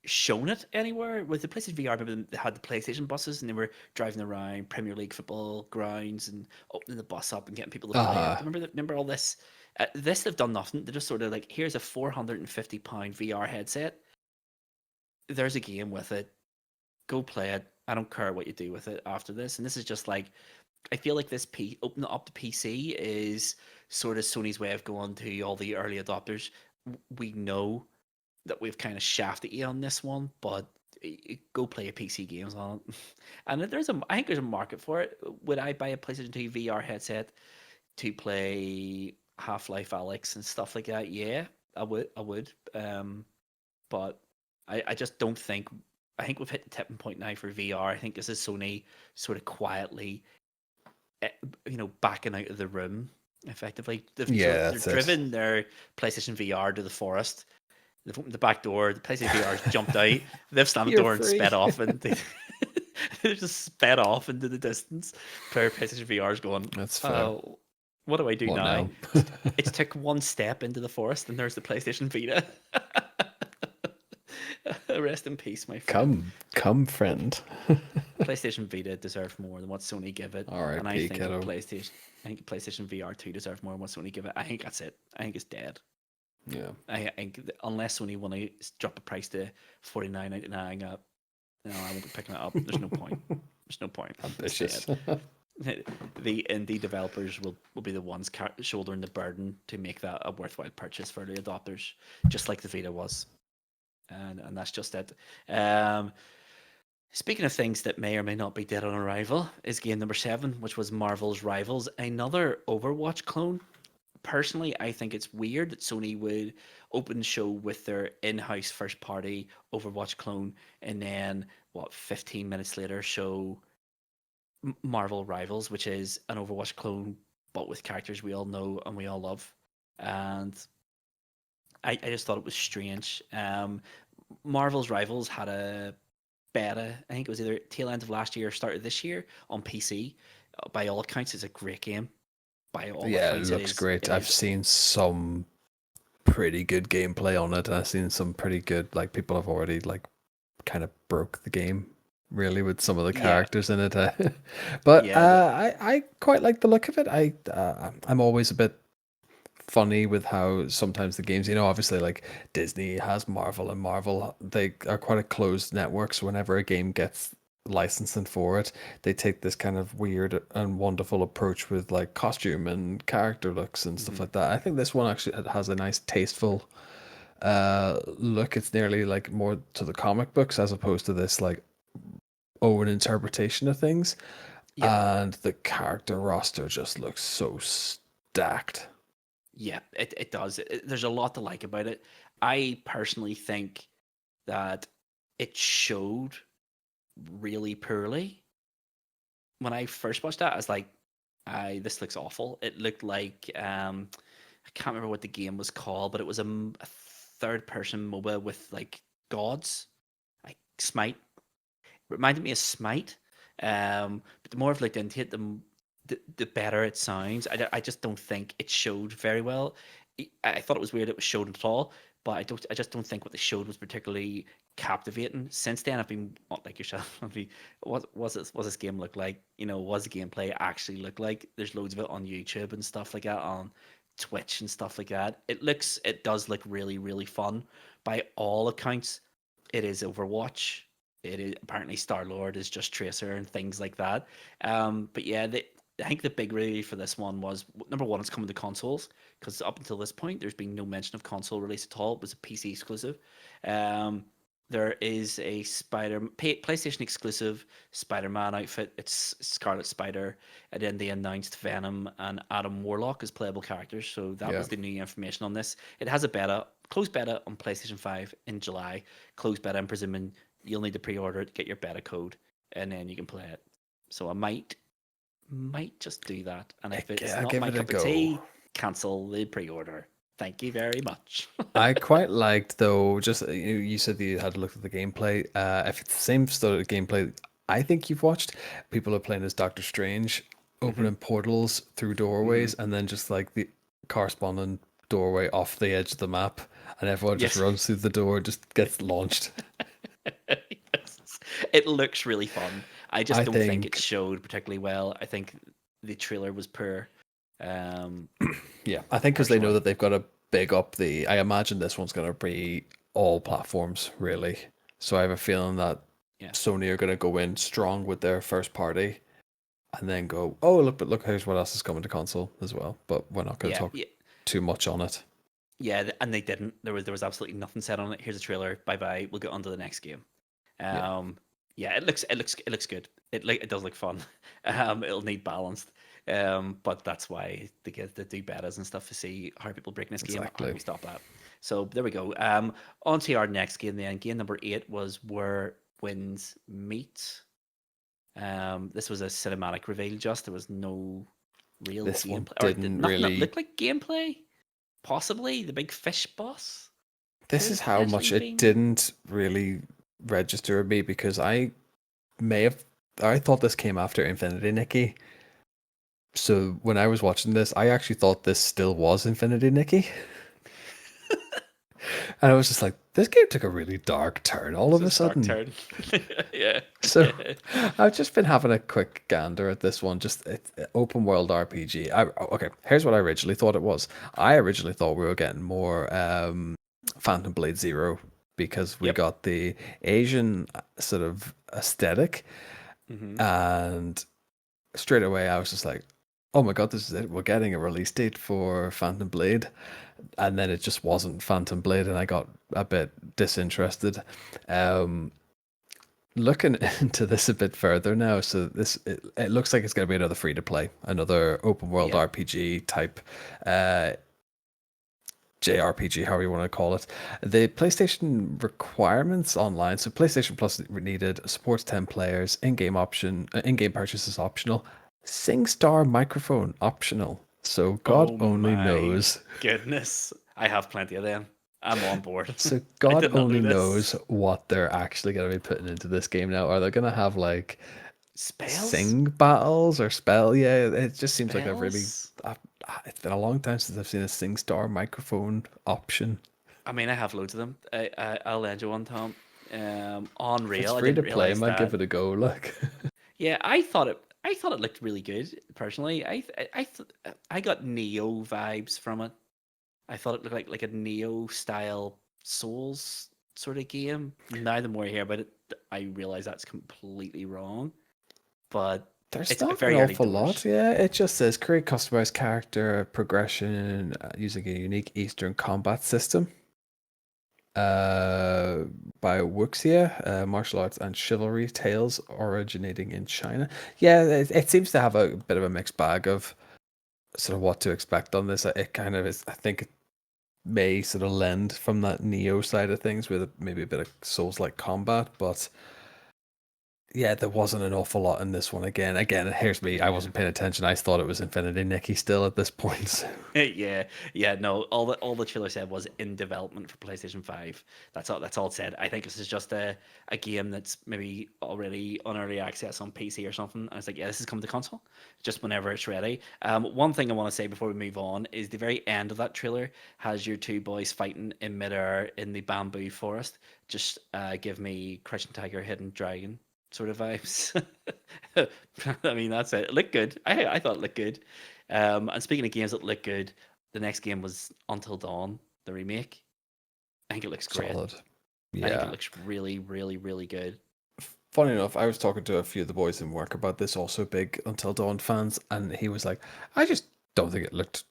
[SPEAKER 1] shown it anywhere. With the PlayStation VR, remember they had the PlayStation buses and they were driving around Premier League football grounds and opening the bus up and getting people to play it.
[SPEAKER 2] Uh
[SPEAKER 1] Remember all this? This they've done nothing. They're just sort of like, here's a £450 VR headset. There's a game with it. Go play it. I don't care what you do with it after this. And this is just like, I feel like this opening up the PC is sort of Sony's way of going to all the early adopters. We know that we've kind of shafted you on this one, but go play a PC games on it. And I think there's a market for it. Would I buy a PlayStation 2 VR headset to play Half-Life Alyx and stuff like that? Yeah, I would. But I just don't think. I think we've hit the tipping point now for VR. I think this is Sony sort of quietly, eh, backing out of the room. Effectively,
[SPEAKER 2] yeah,
[SPEAKER 1] they're
[SPEAKER 2] that's it.
[SPEAKER 1] driven their PlayStation VR to the forest, They've opened the back door. The PlayStation VR's jumped out. They've slammed the
[SPEAKER 2] You're
[SPEAKER 1] door and
[SPEAKER 2] free.
[SPEAKER 1] sped off, and they just sped off into the distance. Player PlayStation VR's going.
[SPEAKER 2] That's fair.
[SPEAKER 1] Oh, what do I do
[SPEAKER 2] What
[SPEAKER 1] now?
[SPEAKER 2] now?
[SPEAKER 1] It's took one step into the forest, and there's the PlayStation Vita. Rest in peace, my friend.
[SPEAKER 2] Come, friend.
[SPEAKER 1] PlayStation Vita deserved more than what Sony give it, and I
[SPEAKER 2] R.I.P.
[SPEAKER 1] think
[SPEAKER 2] kiddo.
[SPEAKER 1] I think PlayStation VR 2 deserves more than what Sony give it. I think that's it. I think it's dead.
[SPEAKER 2] Yeah,
[SPEAKER 1] I think unless Sony want to drop the price to $49.99, no, I won't be picking it up. There's no point. There's no point. It's
[SPEAKER 2] ambitious.
[SPEAKER 1] dead. The indie developers will be the ones shouldering the burden to make that a worthwhile purchase for the adopters, just like the Vita was, and that's just it. Um, Speaking of things that may or may not be dead on arrival, is game number 7, which was Marvel's Rivals, another Overwatch clone. Personally, I think it's weird that Sony would open the show with their in-house first-party Overwatch clone, and then 15 minutes later show Marvel Rivals, which is an Overwatch clone but with characters we all know and we all love. And I just thought it was strange. Marvel's Rivals had a beta. I think it was either tail end of last year or start of this year on PC. By all accounts, it's a great game. By all
[SPEAKER 2] Yeah, it
[SPEAKER 1] accounts,
[SPEAKER 2] looks great.
[SPEAKER 1] It
[SPEAKER 2] I've
[SPEAKER 1] is.
[SPEAKER 2] seen some pretty good gameplay on it, and I've seen some pretty good, like, people have already like kind of broke the game really with some of the
[SPEAKER 1] Yeah,
[SPEAKER 2] characters in it. But
[SPEAKER 1] yeah,
[SPEAKER 2] I quite like the look of it. I'm always a bit funny with how sometimes the games, obviously like Disney has Marvel, and Marvel, they are quite a closed network. So whenever a game gets licensing for it, they take this kind of weird and wonderful approach with like costume and character looks and stuff
[SPEAKER 1] mhm.
[SPEAKER 2] like that. I think this one actually has a nice tasteful look. It's nearly like more to the comic books as opposed to this like own interpretation of things.
[SPEAKER 1] Yeah,
[SPEAKER 2] And the character roster just looks so stacked.
[SPEAKER 1] yeah. It does. There's a lot to like about it. I personally think that it showed really poorly. When I first watched that, I was like, "I this looks awful." It looked like I can't remember what the game was called, but it was a third-person MOBA with like gods, like Smite. Reminded me of Smite. But the more I've looked into it, the better it sounds. I just don't think it showed very well. I thought it was weird it was showed at all, but I just don't think what they showed was particularly captivating. Since then, I've been like yourself. I've been, what's this game look like? What's the gameplay actually look like? There's loads of it on YouTube and stuff like that, on Twitch and stuff like that. It does look really, really fun. By all accounts, it is Overwatch. It is apparently Star Lord is just Tracer and things like that. But yeah, I think the big review for this one was number one, it's coming to consoles because up until this point, there's been no mention of console release at all. It was a PC exclusive. Um, there is a PlayStation exclusive Spider-Man outfit. It's Scarlet Spider, and then they announced Venom and Adam Warlock as playable characters. So that
[SPEAKER 2] Yeah.
[SPEAKER 1] was the new information on this. It has a closed beta on PlayStation 5 in July. Closed beta, I'm presuming you'll need to pre-order it, get your beta code, and then you can play it. So I might just do that. And if it's
[SPEAKER 2] I'll
[SPEAKER 1] not
[SPEAKER 2] give
[SPEAKER 1] my
[SPEAKER 2] it a
[SPEAKER 1] cup of
[SPEAKER 2] go.
[SPEAKER 1] tea, cancel the pre-order. Thank you very much.
[SPEAKER 2] I quite liked though. Just you said that you had looked at the gameplay. If it's the same sort of gameplay, I think you've watched. People are playing as Doctor Strange,
[SPEAKER 1] hmm
[SPEAKER 2] opening portals through
[SPEAKER 1] hmm
[SPEAKER 2] doorways, and then just like the corresponding doorway off the edge of the map, and everyone just
[SPEAKER 1] Yes.
[SPEAKER 2] runs through the door, just gets launched.
[SPEAKER 1] Yes. It looks really fun. I just
[SPEAKER 2] I
[SPEAKER 1] don't think it
[SPEAKER 2] think,
[SPEAKER 1] showed particularly well. I think the trailer was poor. Um,
[SPEAKER 2] yeah, I think because they know
[SPEAKER 1] Personally.
[SPEAKER 2] that they've got to big up the. I imagine this one's going to be all platforms really. So I have a feeling that
[SPEAKER 1] Yeah.
[SPEAKER 2] Sony are going to go in strong with their first party and then go, oh, look, but look, here's what else is coming to console as well. But we're not going to
[SPEAKER 1] Yeah.
[SPEAKER 2] talk
[SPEAKER 1] Yeah.
[SPEAKER 2] too much on it.
[SPEAKER 1] Yeah, and they didn't. There was absolutely nothing said on it. Here's a trailer. Bye bye. We'll get on to the next game.
[SPEAKER 2] Yeah,
[SPEAKER 1] Um, yeah, it looks good. It does look fun. It'll need balanced. But that's why they get the do betas and stuff to see how people breaking this game. How do
[SPEAKER 2] exactly.
[SPEAKER 1] we stop that? So there we go. On to our next game then. Game number 8 was Where Winds Meet. This was a cinematic reveal. Just there was no real
[SPEAKER 2] This one
[SPEAKER 1] gameplay or
[SPEAKER 2] didn't
[SPEAKER 1] nothing that
[SPEAKER 2] really.
[SPEAKER 1] looked like gameplay. Possibly the big fish boss.
[SPEAKER 2] This
[SPEAKER 1] could
[SPEAKER 2] is
[SPEAKER 1] have
[SPEAKER 2] how much
[SPEAKER 1] potentially
[SPEAKER 2] it
[SPEAKER 1] been.
[SPEAKER 2] didn't really register with me because may have I thought this came after Infinity Nikki. So when I was watching this, I actually thought this still was Infinity Nikki. And I was just like, this game took a really dark turn all
[SPEAKER 1] It's
[SPEAKER 2] of
[SPEAKER 1] a
[SPEAKER 2] a
[SPEAKER 1] stark
[SPEAKER 2] sudden.
[SPEAKER 1] turn. Yeah.
[SPEAKER 2] So I've just been having a quick gander at this one, just open world RPG. Okay, here's what I originally thought it was. I originally thought we were getting more Phantom Blade Zero because we
[SPEAKER 1] Yep.
[SPEAKER 2] got the Asian sort of aesthetic,
[SPEAKER 1] Hmm.
[SPEAKER 2] and straight away I was just like, oh my god, this is it. We're getting a release date for Phantom Blade. And then it just wasn't Phantom Blade, and I got a bit disinterested. Um, Looking into this a bit further now, so it looks like it's going to be another free to play, another open world
[SPEAKER 1] Yeah.
[SPEAKER 2] RPG type, uh, JRPG, however you want to call it. The PlayStation requirements online, so PlayStation Plus needed, supports 10 players, in-game purchase is optional, SingStar microphone optional. So God
[SPEAKER 1] Oh
[SPEAKER 2] only
[SPEAKER 1] my
[SPEAKER 2] knows.
[SPEAKER 1] goodness. I have plenty of them. I'm on board.
[SPEAKER 2] So
[SPEAKER 1] I
[SPEAKER 2] God
[SPEAKER 1] did not
[SPEAKER 2] only
[SPEAKER 1] know
[SPEAKER 2] knows
[SPEAKER 1] this.
[SPEAKER 2] what they're actually going to be putting into this game now. Are they going to have like
[SPEAKER 1] Spells?
[SPEAKER 2] sing battles or spell? Yeah, it just seems like a really.
[SPEAKER 1] Spells?
[SPEAKER 2] Uh, it's been a long time since I've seen a SingStar microphone option.
[SPEAKER 1] I mean, I have loads of them. I'll lend you one, Tom.
[SPEAKER 2] If it's
[SPEAKER 1] Unreal. I
[SPEAKER 2] free to
[SPEAKER 1] didn't
[SPEAKER 2] play, I
[SPEAKER 1] realize
[SPEAKER 2] might give
[SPEAKER 1] that.
[SPEAKER 2] it a go. Like,
[SPEAKER 1] Yeah, I thought it looked really good. Personally, I got Neo vibes from it. I thought it looked like a Neo style Souls sort of game. Now the more I hear about it, I realize that's completely wrong. But
[SPEAKER 2] there's
[SPEAKER 1] it's
[SPEAKER 2] not an
[SPEAKER 1] very early
[SPEAKER 2] awful lot.
[SPEAKER 1] doors.
[SPEAKER 2] Yeah, it just says create customized character progression using a unique Eastern combat system. uh, by Wuxia, martial arts and chivalry tales originating in China. Yeah, it seems to have a bit of a mixed bag of sort of what to expect on this. It kind of is, I think it may sort of lend from that Neo side of things with maybe a bit of Souls-like combat, but yeah, there wasn't an awful lot in this one. Again, here's me. I
[SPEAKER 1] Yeah.
[SPEAKER 2] wasn't paying attention. I thought it was Infinity Nikki still at this point. So.
[SPEAKER 1] Yeah, yeah, no. All the trailer said was in development for PlayStation 5. That's all it said. I think this is just a game that's maybe already on early access on PC or something. I was like, yeah, this is coming to console, just whenever it's ready. One thing I want to say before we move on is the very end of that trailer has your two boys fighting in midair in the bamboo forest. Just give me Crouching Tiger, Hidden Dragon sort of vibes. I mean, that's it. It looked good. I thought it looked good. And speaking of games that look good, the next game was Until Dawn, the remake. I think it looks great.
[SPEAKER 2] Solid.
[SPEAKER 1] I think it
[SPEAKER 2] Yeah.
[SPEAKER 1] looks really, really, really good.
[SPEAKER 2] Funny enough, I was talking to a few of the boys in work about this, also big Until Dawn fans, and he was like, I just don't think it looked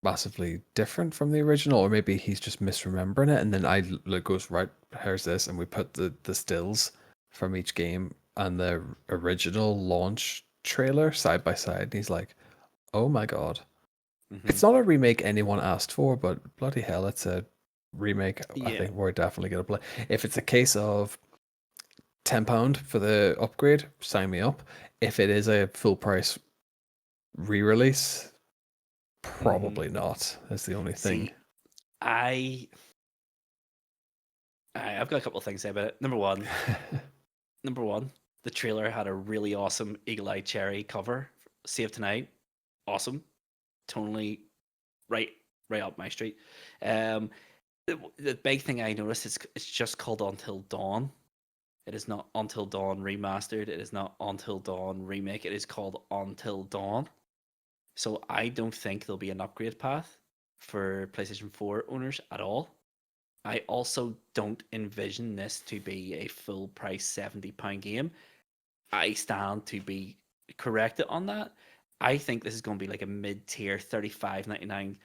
[SPEAKER 2] massively different from the original, or maybe he's just misremembering it. And then goes, right, here's this, and we put the stills from each game and the original launch trailer side by side. And he's like, oh my god.
[SPEAKER 1] Hmm.
[SPEAKER 2] It's not a remake anyone asked for, but bloody hell, it's a remake I
[SPEAKER 1] Yeah,
[SPEAKER 2] think we're definitely going to play. If it's a case of £10 for the upgrade, sign me up. If it is a full price re-release,
[SPEAKER 1] hmm.
[SPEAKER 2] probably not. That's the only thing.
[SPEAKER 1] See, I, I've got a couple of things to say about it. Number one, the trailer had a really awesome Eagle Eye Cherry cover. Save Tonight, awesome, totally right, right up my street. Um, the big thing I noticed is it's just called Until Dawn. It is not Until Dawn Remastered. It is not Until Dawn Remake. It is called Until Dawn. So I don't think there'll be an upgrade path for PlayStation 4 owners at all. I also don't envision this to be a full price £70 game. I stand to be corrected on that. I think this is going to be like a mid tier 35.99,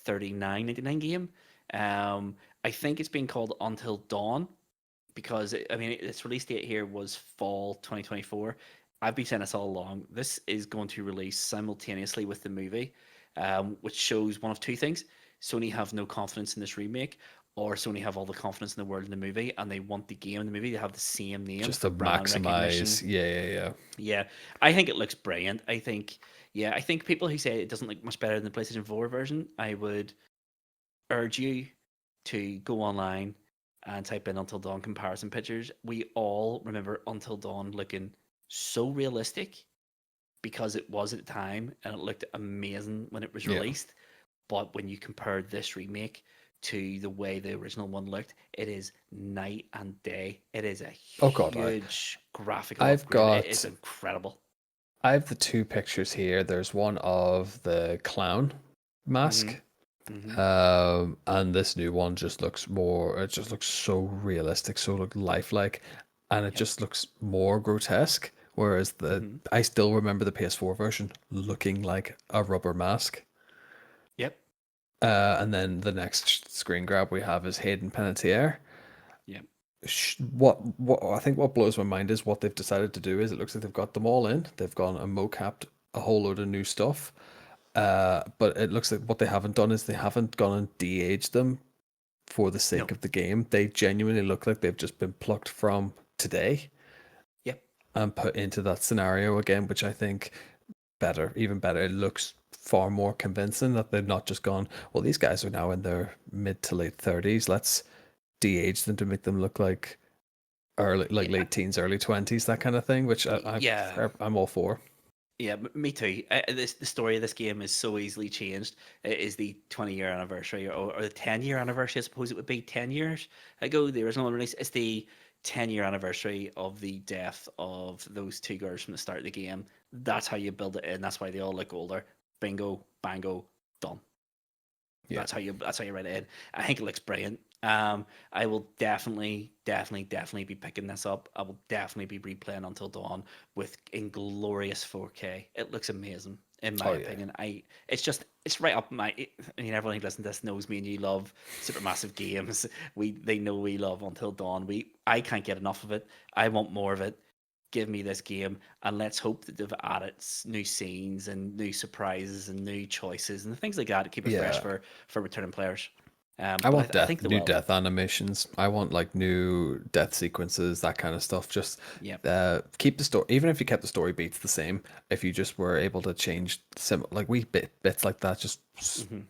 [SPEAKER 1] 39.99 game. I think it's being called Until Dawn because I mean its release date here was fall 2024. I've been saying this all along. This is going to release simultaneously with the movie, which shows one of two things: Sony have no confidence in this remake, or Sony have all the confidence in the world in the movie, and they want the game and the movie to have the same name
[SPEAKER 2] Just
[SPEAKER 1] for
[SPEAKER 2] to
[SPEAKER 1] brand recognition.
[SPEAKER 2] maximize. Yeah, yeah, yeah.
[SPEAKER 1] Yeah, I think it looks brilliant. I think people who say it doesn't look much better than the PlayStation 4 version, I would urge you to go online and type in Until Dawn comparison pictures, we all remember Until Dawn looking so realistic because it was at the time and it looked amazing when it was
[SPEAKER 2] Yeah.
[SPEAKER 1] released. But when you compare this remake to the way the original one looked, it is night and day. It is a
[SPEAKER 2] Oh God,
[SPEAKER 1] huge graphical
[SPEAKER 2] I've
[SPEAKER 1] upgrade. It is
[SPEAKER 2] got
[SPEAKER 1] incredible.
[SPEAKER 2] I have the two pictures here. There's one of the clown
[SPEAKER 1] Hmm.
[SPEAKER 2] mask.
[SPEAKER 1] Hmm.
[SPEAKER 2] And this new one just looks more, it just looks so realistic, so look lifelike, and it
[SPEAKER 1] Yep.
[SPEAKER 2] just looks more grotesque. Whereas
[SPEAKER 1] Hmm.
[SPEAKER 2] I still remember the PS4 version looking like a rubber mask.
[SPEAKER 1] Yep.
[SPEAKER 2] And then the next screen grab we have is Hayden Panettiere.
[SPEAKER 1] Yep.
[SPEAKER 2] What I think what blows my mind is what they've decided to do is it looks like they've got them all in. They've gone and mocapped a whole load of new stuff. But it looks like what they haven't done is they haven't gone and de-aged them for the
[SPEAKER 1] No.
[SPEAKER 2] sake of the game. They genuinely look like they've just been plucked from today
[SPEAKER 1] Yep.
[SPEAKER 2] and put into that scenario again, which I think better, even better. It looks far more convincing that they've not just gone, well, these guys are now in their mid to late 30s. Let's de-age them to make them look like early, like
[SPEAKER 1] Yeah.
[SPEAKER 2] late teens, early 20s, that kind of thing, which
[SPEAKER 1] Yeah.
[SPEAKER 2] I'm all for.
[SPEAKER 1] Yeah, me too. The story of this game is so easily changed. It is the 20-year anniversary or the 10-year anniversary, I suppose it would be 10 years ago, the original release. It's the 10-year anniversary of the death of those two girls from the start of the game. That's how you build it in. That's why they all look older. Bingo, bango, done.
[SPEAKER 2] Yeah.
[SPEAKER 1] That's how you write it in. I think it looks brilliant. I will definitely be picking this up. I will definitely be replaying Until Dawn with inglorious 4K. It looks amazing, in my
[SPEAKER 2] Oh yeah.
[SPEAKER 1] opinion. It's right up my. I mean, everyone who listens to this knows me and you love supermassive games. They know we love Until Dawn. I can't get enough of it. I want more of it. Give me this game, and let's hope that they've added new scenes and new surprises and new choices and things like that to keep it fresh
[SPEAKER 2] Yeah.
[SPEAKER 1] for returning players.
[SPEAKER 2] I
[SPEAKER 1] But
[SPEAKER 2] want
[SPEAKER 1] I think they
[SPEAKER 2] new
[SPEAKER 1] will.
[SPEAKER 2] death animations. I want like new death sequences, that kind of stuff. Just
[SPEAKER 1] Yep.
[SPEAKER 2] keep the story, even if you kept the story beats the same. If you just were able to change like wee bits like that, just
[SPEAKER 1] Hmm.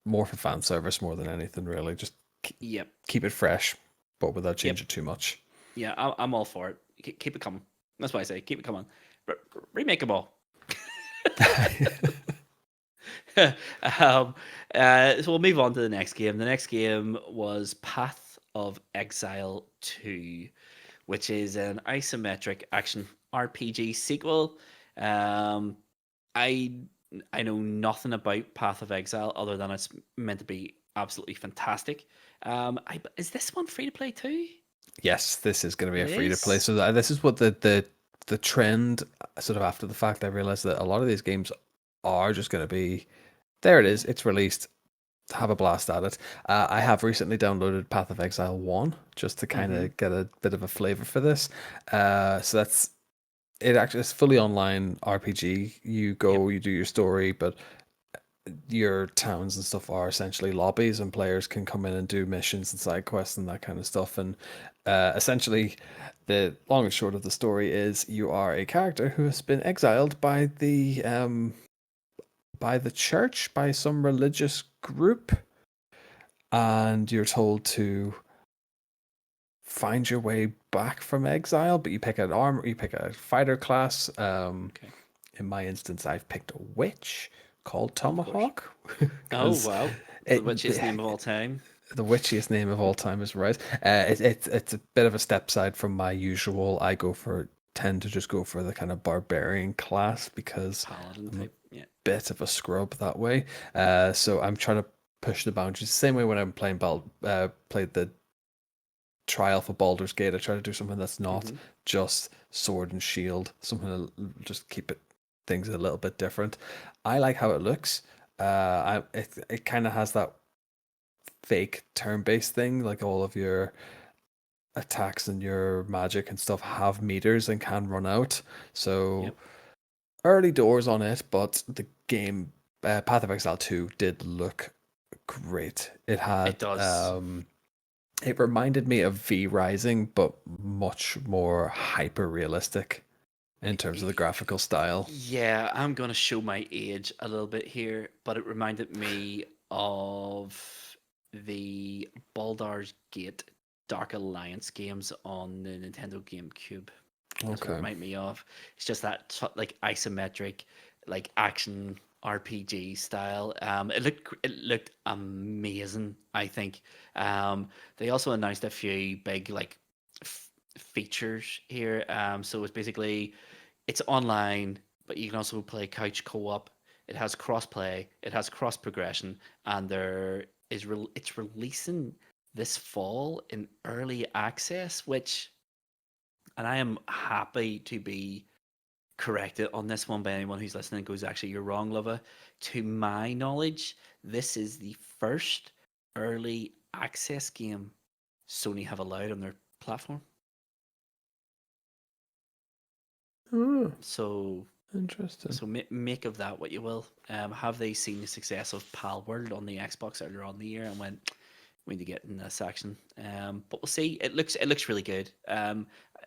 [SPEAKER 2] more for fan service more than anything, really. Just
[SPEAKER 1] Yep.
[SPEAKER 2] keep it fresh, but without
[SPEAKER 1] Yep.
[SPEAKER 2] changing too much.
[SPEAKER 1] Yeah, I'm all for it. Keep it coming. That's why I say keep it coming. Remake them all. um, so we'll move on to the next game. The next game was Path of Exile 2, which is an isometric action RPG sequel. Um, I I know nothing about Path of Exile other than it's meant to be absolutely fantastic. Is this one free to play too?
[SPEAKER 2] Yes, this is going to be
[SPEAKER 1] It
[SPEAKER 2] a free to play.
[SPEAKER 1] is.
[SPEAKER 2] So this is what the trend sort of after the fact. I realized that a lot of these games are just going to be there. It is.
[SPEAKER 1] Yeah.
[SPEAKER 2] It's released. Have a blast at it. I have recently downloaded Path of Exile 1 just to kind
[SPEAKER 1] Mm-hmm.
[SPEAKER 2] of get a bit of a flavor for this. So that's it. Actually, it's fully online RPG. You
[SPEAKER 1] Yep.
[SPEAKER 2] go, you do your story, but your towns and stuff are essentially lobbies, and players can come in and do missions and side quests and that kind of stuff. And essentially, the long and short of the story is you are a character who has been exiled by the church, by some religious group, and you're told to find your way back from exile. But you pick a fighter class.
[SPEAKER 1] Okay.
[SPEAKER 2] In my instance, I've picked a witch called
[SPEAKER 1] Of course.
[SPEAKER 2] Tomahawk
[SPEAKER 1] Oh
[SPEAKER 2] because
[SPEAKER 1] wow. The
[SPEAKER 2] it
[SPEAKER 1] witchiest name of all time.
[SPEAKER 2] the witchiest name of all time is right. It's a bit of a step side from my usual. Tend to just go for the kind of barbarian class because
[SPEAKER 1] Paladin
[SPEAKER 2] I'm a
[SPEAKER 1] type. Yeah.
[SPEAKER 2] bit of a scrub that way. So I'm trying to push the boundaries. The same way when I'm played the trial for Baldur's Gate, I try to do something that's not
[SPEAKER 1] Mm-hmm.
[SPEAKER 2] just sword and shield. Something to just keep things a little bit different. I like how it looks. It kind of has that fake turn-based thing, like all of your attacks and your magic and stuff have meters and can run out. So
[SPEAKER 1] Yep.
[SPEAKER 2] early doors on it, but the game Path of Exile 2 did look great.
[SPEAKER 1] It does.
[SPEAKER 2] It reminded me of V Rising, but much more hyper realistic in terms of the graphical style.
[SPEAKER 1] Yeah, I'm gonna show my age a little bit here, but it reminded me of the Baldur's Gate Dark Alliance games on the Nintendo GameCube. That's what it
[SPEAKER 2] Okay.
[SPEAKER 1] reminded me of. It's just that like isometric, like action RPG style. It looked amazing. I think. They also announced a few big like features here. So it's basically it's online, but you can also play couch co-op. It has cross-play, it has cross progression, and it's releasing this fall in early access, which and I am happy to be corrected on this one by anyone who's listening and goes, actually, you're wrong, Luvva. To my knowledge, this is the first early access game Sony have allowed on their platform.
[SPEAKER 2] Oh,
[SPEAKER 1] So
[SPEAKER 2] interesting.
[SPEAKER 1] So make of that what you will. Have they seen the success of Pal World on the Xbox earlier on the year and went, we need to get in this action? But we'll see. It looks really good.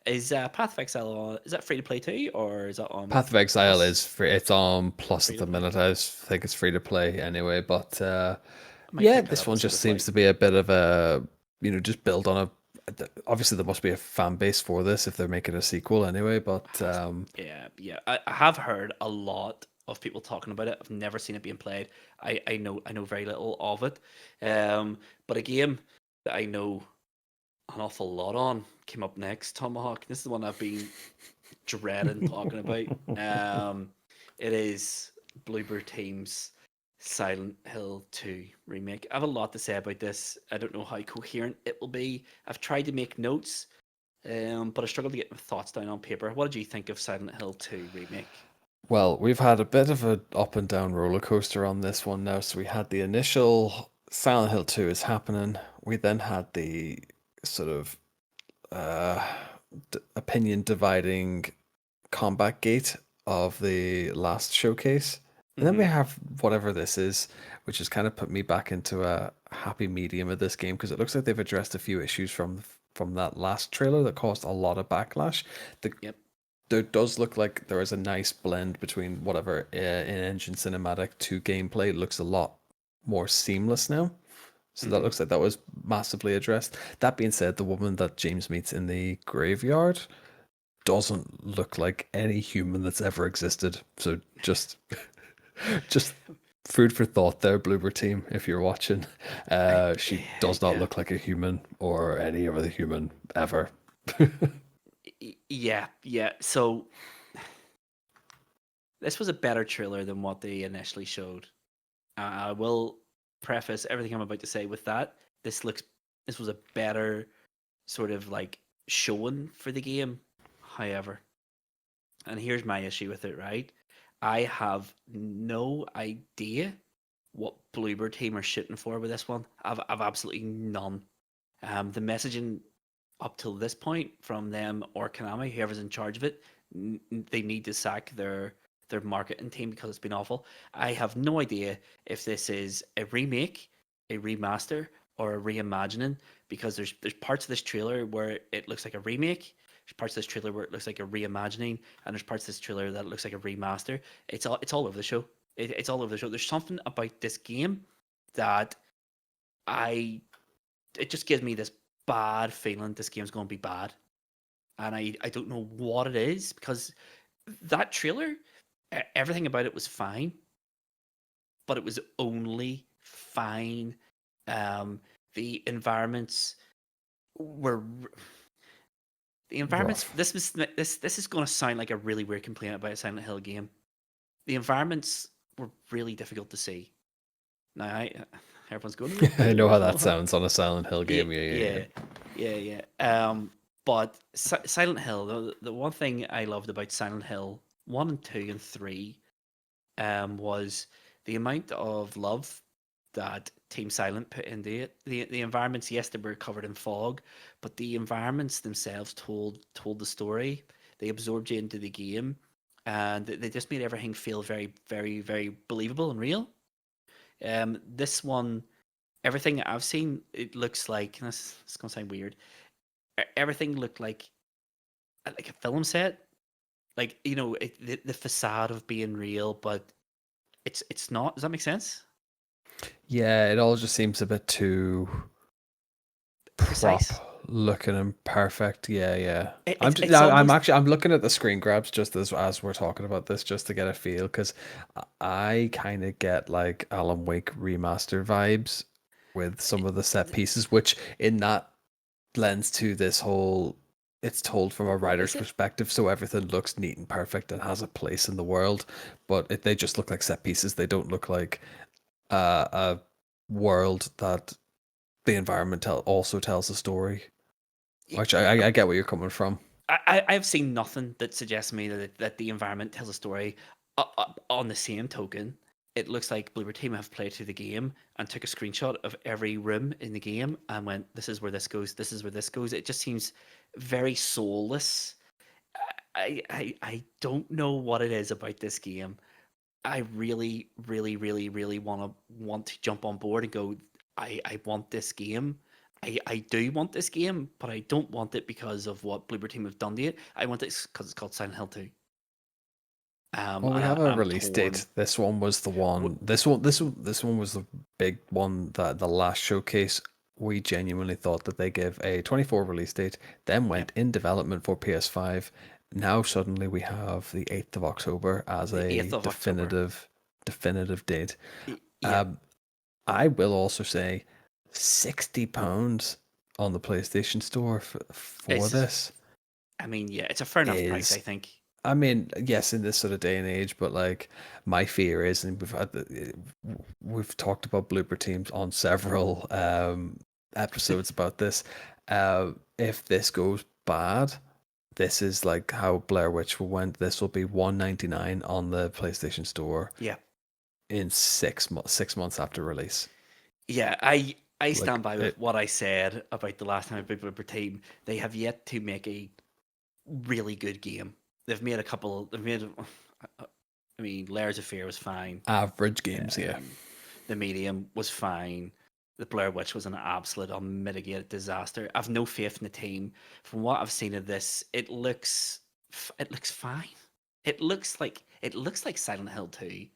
[SPEAKER 1] Is Path of Exile on? Is that free to play too, or is that on
[SPEAKER 2] Path of Exile
[SPEAKER 1] Plus
[SPEAKER 2] is free. It's on Plus
[SPEAKER 1] free
[SPEAKER 2] at
[SPEAKER 1] to
[SPEAKER 2] the
[SPEAKER 1] play?
[SPEAKER 2] minute. Think it's free to play anyway. But
[SPEAKER 1] I might
[SPEAKER 2] yeah,
[SPEAKER 1] pick that
[SPEAKER 2] this
[SPEAKER 1] up
[SPEAKER 2] one
[SPEAKER 1] and see what
[SPEAKER 2] just
[SPEAKER 1] it's
[SPEAKER 2] seems
[SPEAKER 1] like.
[SPEAKER 2] to be a bit of a, just build on a. Obviously, there must be a fan base for this if they're making a sequel anyway. But
[SPEAKER 1] Yeah, yeah. I have heard a lot of people talking about it. I've never seen it being played. I know very little of it. But a game that I know an awful lot on came up next. Tomahawk. This is the one I've been dreading talking about. It is Bloober Team's Silent Hill 2 remake. I have a lot to say about this. I don't know how coherent it will be. I've tried to make notes, but I struggled to get my thoughts down on paper. What did you think of Silent Hill 2 remake?
[SPEAKER 2] well, we've had a bit of a up and down roller coaster on this one now. So we had the initial Silent Hill 2 is happening. We then had the sort of uh, opinion dividing combat gate of the last showcase. And then we
[SPEAKER 1] Mm-hmm.
[SPEAKER 2] have whatever this is, which has kind of put me back into a happy medium of this game because it looks like they've addressed a few issues from that last trailer that caused a lot of backlash. The
[SPEAKER 1] Yep.
[SPEAKER 2] There does look like there is a nice blend between whatever in-engine cinematic to gameplay. It looks a lot more seamless now. So that
[SPEAKER 1] Mm-hmm.
[SPEAKER 2] looks like that was massively addressed. That being said, the woman that James meets in the graveyard doesn't look like any human that's ever existed. So just food for thought there, Bloober team, if you're watching. She does not
[SPEAKER 1] Yeah.
[SPEAKER 2] look like a human or any other human ever.
[SPEAKER 1] Yeah. Yeah. So this was a better trailer than what they initially showed. I will preface everything I'm about to say with that. This looks. This was a better sort of like showing for the game. However, and here's my issue with it, right? I have no idea what Bloober team are shooting for with this one. I've absolutely none. The messaging up till this point from them or Konami, whoever's in charge of it, they need to sack their marketing team because it's been awful. I have no idea if this is a remake, a remaster, or a reimagining because there's parts of this trailer where it looks like a remake. There's parts of this trailer where it looks like a reimagining, and there's parts of this trailer that looks like a remaster. It's all over the show. It's all over the show. There's something about this game that I it just gives me this bad feeling this game's going to be bad. And I don't know what it is because that trailer, everything about it was fine, but it was only fine. Um, the environments were the environments.
[SPEAKER 2] Rough.
[SPEAKER 1] This is going to sound like a really weird complaint about a Silent Hill game. The environments were really difficult to see. Now, everyone's going, "Oh,
[SPEAKER 2] I know
[SPEAKER 1] Bloober
[SPEAKER 2] how
[SPEAKER 1] and all
[SPEAKER 2] that
[SPEAKER 1] that."
[SPEAKER 2] sounds on a Silent Hill
[SPEAKER 1] Yeah,
[SPEAKER 2] game. Yeah, yeah, yeah.
[SPEAKER 1] yeah, yeah. But Silent Hill, the one thing I loved about Silent Hill 1 and 2 and 3 was the amount of love that Team Silent put into it. The environments, yes, they were covered in fog, but the environments themselves told the story. They absorbed you into the game, and they just made everything feel very, very, very believable and real. This one, everything I've seen, it looks like, and this is gonna sound weird. Everything looked like a film set. Like the facade of being real, but it's not. Does that make sense?
[SPEAKER 2] Yeah, it all just seems a bit too prop
[SPEAKER 1] Precise.
[SPEAKER 2] looking and perfect. Yeah, yeah.
[SPEAKER 1] It's almost
[SPEAKER 2] I'm looking at the screen grabs just as we're talking about this just to get a feel because I kind of get like Alan Wake remaster vibes with some of the set pieces, which in that lends to this whole. It's told from a
[SPEAKER 1] what
[SPEAKER 2] writer's
[SPEAKER 1] is it?
[SPEAKER 2] perspective, so everything looks neat and perfect and has a place in the world. But they just look like set pieces. They don't look like a world that the environment also tells a story. Which I get where you're coming from.
[SPEAKER 1] I've seen nothing that suggests to me that the environment tells a story. On the same token, it looks like Bloober Team have played through the game and took a screenshot of every room in the game and went, "This is where this goes. This is where this goes." It just seems very soulless. I don't know what it is about this game. I really, really, really, really want to jump on board and go. I want this game. I do want this game, but I don't want it because of what Bloober Team have done to it. I want it because it's called Silent Hill 2.
[SPEAKER 2] Well, we
[SPEAKER 1] And
[SPEAKER 2] have a
[SPEAKER 1] I'm
[SPEAKER 2] release
[SPEAKER 1] torn.
[SPEAKER 2] date. This one was the
[SPEAKER 1] W-
[SPEAKER 2] one. This one was the big one. That the last showcase, we genuinely thought that they gave a 24 release date, then
[SPEAKER 1] Yep,
[SPEAKER 2] went in development for PS5. Now suddenly we have the 8th of October as
[SPEAKER 1] the
[SPEAKER 2] a
[SPEAKER 1] 8th of October.
[SPEAKER 2] definitive date.
[SPEAKER 1] Yep,
[SPEAKER 2] Um, I will also say £60 on the PlayStation Store for
[SPEAKER 1] it's.
[SPEAKER 2] this
[SPEAKER 1] I mean, yeah, it's a fair enough price. I
[SPEAKER 2] is,
[SPEAKER 1] think.
[SPEAKER 2] I mean, yes, in this sort of day and age, but like my fear is, and we've talked about blooper teams on several episodes about this. If this goes bad, this is like how Blair Witch went. This will be 199 on the PlayStation Store
[SPEAKER 1] Yeah,
[SPEAKER 2] in 6 months, 6 months after release.
[SPEAKER 1] yeah. I stand
[SPEAKER 2] Like
[SPEAKER 1] by with
[SPEAKER 2] it
[SPEAKER 1] what I said about the last time I played Bloober Team. They have yet to make a really good game. They've made a couple. They've made. I mean, Layers of Fear was fine.
[SPEAKER 2] average games, yeah.
[SPEAKER 1] Um, the Medium was fine. The Blair Witch was an absolute unmitigated disaster. I've no faith in the team. From what I've seen of this, it looks fine. It looks like Silent Hill 2.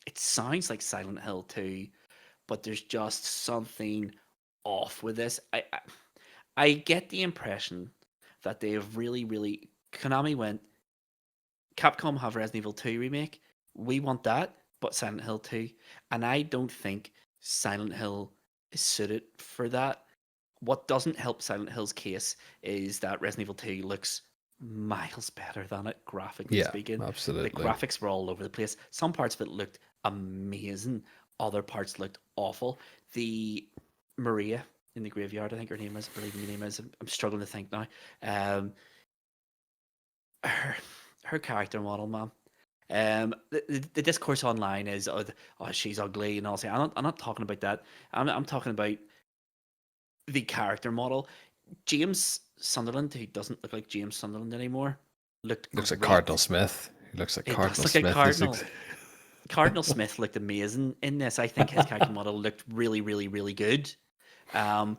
[SPEAKER 1] It sounds like Silent Hill 2, but there's just something off with this. I get the impression that they have really Konami went, Capcom have Resident Evil 2 remake. We want that, but Silent Hill 2. And I don't think Silent Hill is suited for that. What doesn't help Silent Hill's case is that Resident Evil 2 looks miles better than it, graphically
[SPEAKER 2] Yeah,
[SPEAKER 1] speaking. The
[SPEAKER 2] absolutely.
[SPEAKER 1] graphics were all over the place. Some parts of it looked amazing, other parts looked awful. The Maria in the graveyard, I think her name is, I believe her name is. I'm struggling to think now. Um, her, her character model, man. The discourse online is, oh, she's ugly and all. I'm not talking about that. I'm talking about the character model. James Sunderland, who doesn't look like James Sunderland anymore, looked
[SPEAKER 2] Looks like Cardinal
[SPEAKER 1] great.
[SPEAKER 2] Smith. He looks like
[SPEAKER 1] It does
[SPEAKER 2] Cardinal
[SPEAKER 1] look like
[SPEAKER 2] Smith.
[SPEAKER 1] Cardinal. Cardinal Smith looked amazing in this. I think his character model looked really good. Um,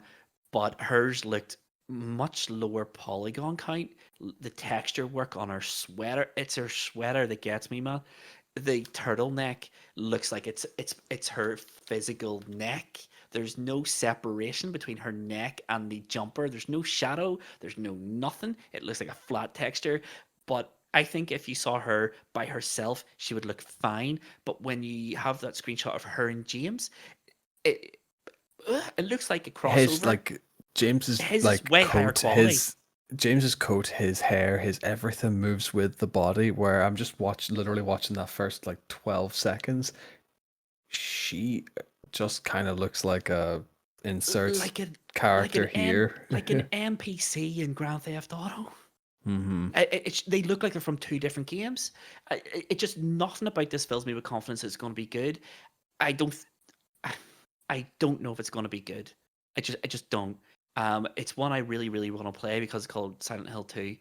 [SPEAKER 1] but hers looked much lower polygon count. The texture work on her sweater, it's her sweater that gets me, man. The turtleneck looks like it's her physical neck. There's no separation between her neck and the jumper. There's no shadow. There's no nothing. It looks like a flat texture. But I think if you saw her by herself, she would look fine. But when you have that screenshot of her and James, it it looks like a
[SPEAKER 2] His
[SPEAKER 1] crossover.
[SPEAKER 2] like James's
[SPEAKER 1] His is
[SPEAKER 2] like
[SPEAKER 1] way higher
[SPEAKER 2] coat,
[SPEAKER 1] quality.
[SPEAKER 2] James's coat, his hair, his everything moves with the body. Where I'm just literally watching that first like 12 seconds. She just kind of looks like a insert
[SPEAKER 1] like an
[SPEAKER 2] character here.
[SPEAKER 1] like an NPC in Grand Theft Auto.
[SPEAKER 2] Hmm.
[SPEAKER 1] They look like they're from two different games. It just nothing about this fills me with confidence it's going to be good. I don't I don't know if it's going to be good. I just don't. It's one I really want to play because it's called Silent Hill 2.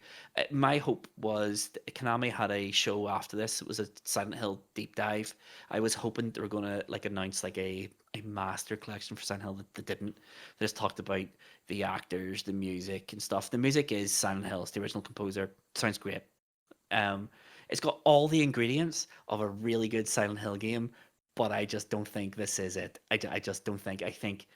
[SPEAKER 1] My hope was that Konami had a show after this. It was a Silent Hill deep dive. I was hoping they were going to like announce like a master collection for Silent Hill that they didn't. They just talked about the actors, the music and stuff. The music is Silent Hill. It's the original composer. Sounds great. Um, it's got all the ingredients of a really good Silent Hill game, but I just don't think this is it. I just don't think. I think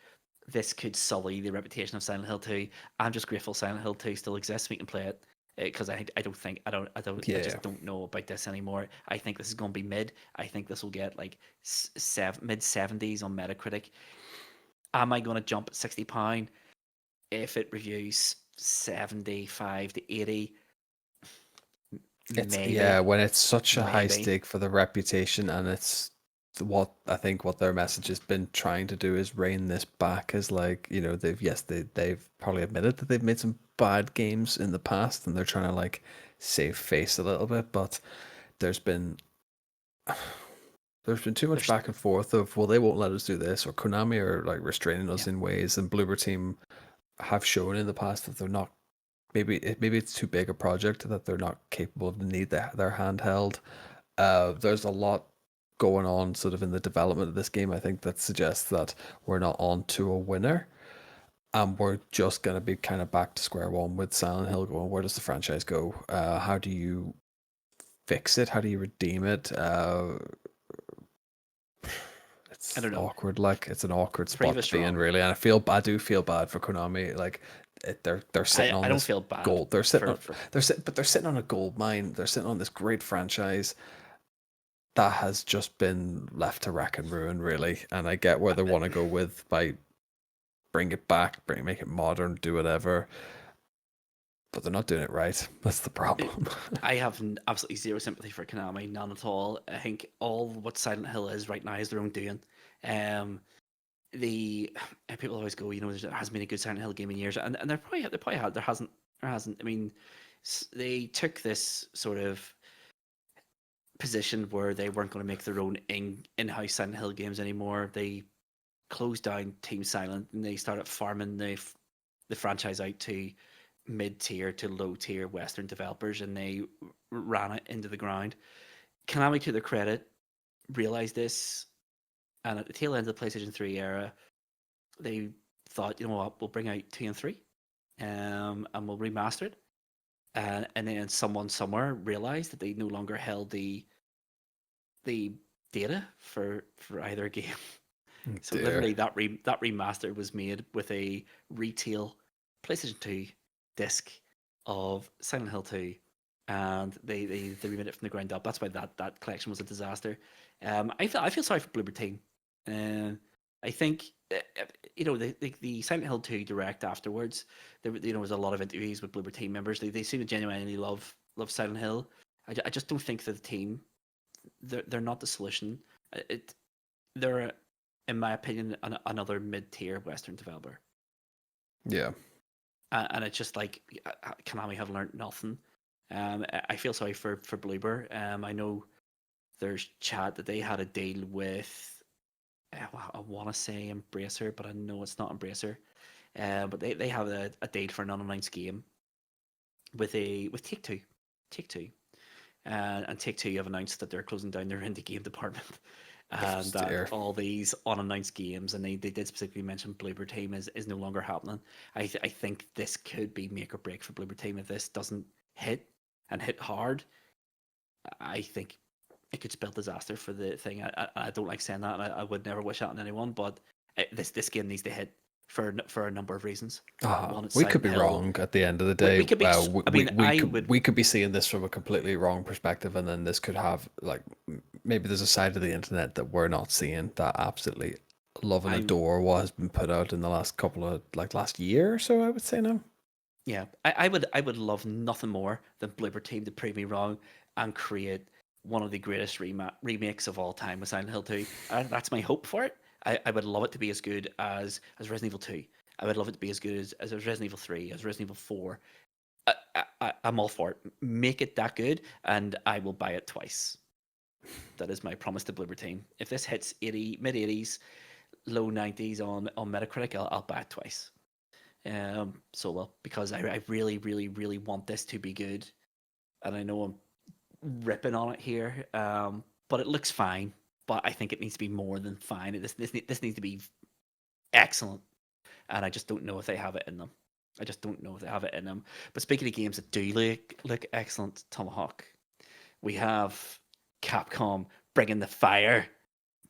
[SPEAKER 1] this could sully the reputation of Silent Hill 2. I'm just grateful Silent Hill 2 still exists. We can play it because I
[SPEAKER 2] Yeah.
[SPEAKER 1] just don't know about this anymore. I think this is going to be mid. I think this will get like mid 70s on Metacritic. Am I going to jump at £60 if it reviews 75 to 80?
[SPEAKER 2] It's
[SPEAKER 1] Maybe,
[SPEAKER 2] when it's such a high
[SPEAKER 1] maybe.
[SPEAKER 2] stake for the reputation, and it's what I think what their message has been trying to do is rein this back. Is like, they've probably admitted that they've made some bad games in the past, and they're trying to like save face a little bit, but there's been too much
[SPEAKER 1] There's
[SPEAKER 2] back and forth of, well, they won't let us do this, or Konami are like restraining us
[SPEAKER 1] yeah.
[SPEAKER 2] in ways, and Bloober Team have shown in the past that they're not, maybe it's too big a project that they're not capable to need their handheld. There's a lot going on sort of in the development of this game, I think, that suggests that we're not on to a winner, and we're just going to be kind of back to square one with Silent Hill going, where does the franchise go? How do you fix it? How do you redeem it?
[SPEAKER 1] I
[SPEAKER 2] It's
[SPEAKER 1] don't know.
[SPEAKER 2] awkward. Like, it's an awkward spot
[SPEAKER 1] Prove
[SPEAKER 2] to
[SPEAKER 1] us
[SPEAKER 2] be in,
[SPEAKER 1] wrong.
[SPEAKER 2] really. And I do feel bad for Konami. Like, they're sitting
[SPEAKER 1] I
[SPEAKER 2] on
[SPEAKER 1] don't
[SPEAKER 2] this
[SPEAKER 1] feel bad
[SPEAKER 2] gold. They're sitting on
[SPEAKER 1] for
[SPEAKER 2] but they're sitting on a gold mine. They're sitting on this great franchise that has just been left to rack and ruin, really. And I get where they want to go with, by bring it back, make it modern, do whatever. But they're not doing it right. That's the problem.
[SPEAKER 1] I have absolutely zero sympathy for Konami, none at all. I think all what Silent Hill is right now is their own doing. Um, the people always go, there hasn't been a good Silent Hill game in years, and there probably had there hasn't. I mean, they took this sort of position where they weren't going to make their own in-house Silent Hill games anymore. They closed down Team Silent and they started farming the franchise out to mid-tier to low-tier Western developers, and they ran it into the ground. Konami, to their credit, realized this, and at the tail end of the PlayStation 3 era, they thought, you know what, we'll bring out 2 and 3, and we'll remaster it. And then someone somewhere realized that they no longer held the data for either game. So
[SPEAKER 2] Dear.
[SPEAKER 1] literally, that remaster was made with a retail PlayStation 2 disc of Silent Hill 2, and they remade it from the ground up. That's why that collection was a disaster. I feel sorry for Bloober Team. I think the Silent Hill 2 direct afterwards. There was a lot of interviews with Bloober Team members. They seem to genuinely love Silent Hill. I just don't think that the team, they're not the solution. They're, in my opinion, another mid-tier Western developer.
[SPEAKER 2] Yeah.
[SPEAKER 1] And it's just like Konami have learned nothing. I feel sorry for Bloober. I know there's chat that they had a deal with, I want to say Embracer, but I know it's not Embracer. But they have a deal for an unannounced game with Take Two. Take Two. And Take Two have announced that they're closing down their indie game department, and that
[SPEAKER 2] Dear.
[SPEAKER 1] all these unannounced games, and they did specifically mention Bloober Team is no longer happening. I think this could be make or break for Bloober Team if this doesn't hit and hit hard. I think it could spell disaster for the thing. I don't like saying that, and I would never wish that on anyone, but this game needs to hit for a number of reasons. One, it's
[SPEAKER 2] We could
[SPEAKER 1] Silent
[SPEAKER 2] be
[SPEAKER 1] Hill.
[SPEAKER 2] wrong at the end of the
[SPEAKER 1] We
[SPEAKER 2] day.
[SPEAKER 1] could be. I mean, I would.
[SPEAKER 2] We could be seeing this from a completely wrong perspective, and then this could have, like, maybe there's a side of the internet that we're not seeing that absolutely love and
[SPEAKER 1] I
[SPEAKER 2] adore what has been put out in the last couple of, like, last year or so, I would say now.
[SPEAKER 1] Yeah, I would love nothing more than Bloober Team to prove me wrong and create one of the greatest remakes of all time with Silent Hill 2. That's my hope for it. I would love it to be as good as Resident Evil 2. I would love it to be as good as Resident Evil 3, as Resident Evil 4. I'm all for it. Make it that good, and I will buy it twice. That is my promise to Bloober Team. If this hits 80, mid 80s, low 90s on Metacritic, I'll buy it twice. Solo, because I really, really, really want this to be good, and I know I'm ripping on it here, but it looks fine. But I think it needs to be more than fine. This needs to be excellent, and I just don't know if they have it in them. I just don't know if they have it in them. But speaking of games that do look excellent, Tomahawk, we have Capcom bringing the fire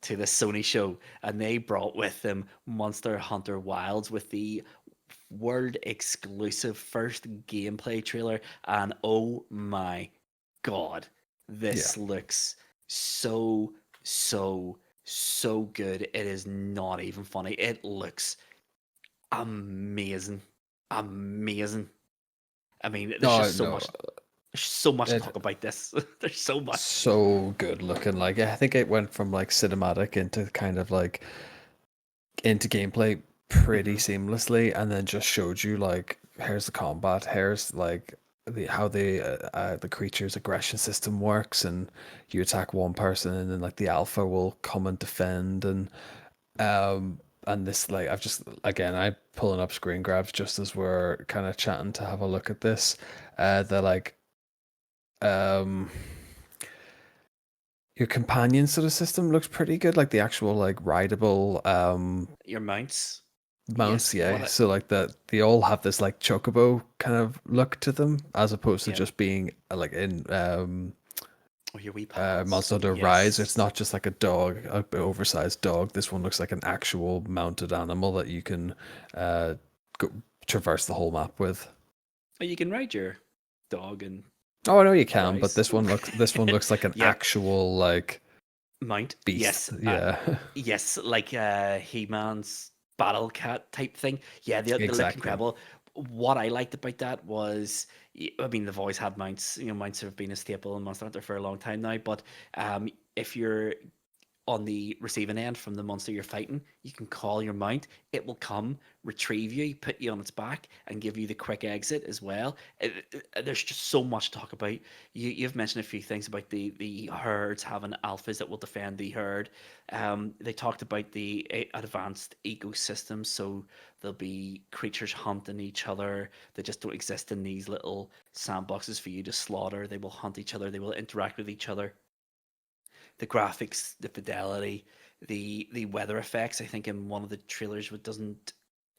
[SPEAKER 1] to the Sony show, and they brought with them Monster Hunter Wilds with the world exclusive first gameplay trailer, and oh my god,
[SPEAKER 2] Yeah.
[SPEAKER 1] this looks so so so good. It is not even funny. It looks amazing, amazing. I mean,
[SPEAKER 2] No, no,
[SPEAKER 1] there's so much to
[SPEAKER 2] it
[SPEAKER 1] talk about this. There's so much.
[SPEAKER 2] so good looking. Like I think it went from like cinematic into kind of like into gameplay pretty
[SPEAKER 1] Hmm.
[SPEAKER 2] seamlessly, and then just showed you like here's the combat, here's like the creature's aggression system works, and you attack one person, and then like the alpha will come and defend, and this like I've just again I pulling up screen grabs just as we're kind of chatting to have a look at this. They're like um your companion sort of system looks pretty good, like the actual like rideable
[SPEAKER 1] Your mounts,
[SPEAKER 2] mounts,
[SPEAKER 1] yes.
[SPEAKER 2] yeah. So like that they all have this like chocobo kind of look to them, as opposed to
[SPEAKER 1] Yeah.
[SPEAKER 2] just being like in
[SPEAKER 1] Oh, your wee pads,
[SPEAKER 2] Monster Hunter Rise. It's
[SPEAKER 1] yes.
[SPEAKER 2] not just like a dog, a oversized dog. This one looks like an actual mounted animal that you can uh go, traverse the whole map with.
[SPEAKER 1] Oh, you can ride your dog and
[SPEAKER 2] Oh, I know you can, but
[SPEAKER 1] Rise.
[SPEAKER 2] this one looks like an
[SPEAKER 1] Yeah,
[SPEAKER 2] actual like
[SPEAKER 1] mount.
[SPEAKER 2] beast.
[SPEAKER 1] Yes,
[SPEAKER 2] Yeah.
[SPEAKER 1] yes, like He-Man's battle cat type thing. Yeah, they look
[SPEAKER 2] Exactly.
[SPEAKER 1] incredible. What I liked about that was, I mean, they've always had mounts. You know, mounts have been a staple in Monster Hunter for a long time now. But if you're on the receiving end from the monster you're fighting, you can call your mount. It will come, retrieve you, put you on its back, and give you the quick exit as well. There's just so much to talk about. You've mentioned a few things about the herds having alphas that will defend the herd. They talked about the advanced ecosystems, so there'll be creatures hunting each other. They just don't exist in these little sandboxes for you to slaughter. They will hunt each other. They will interact with each other. The graphics, the fidelity, the weather effects. I think in one of the trailers, it doesn't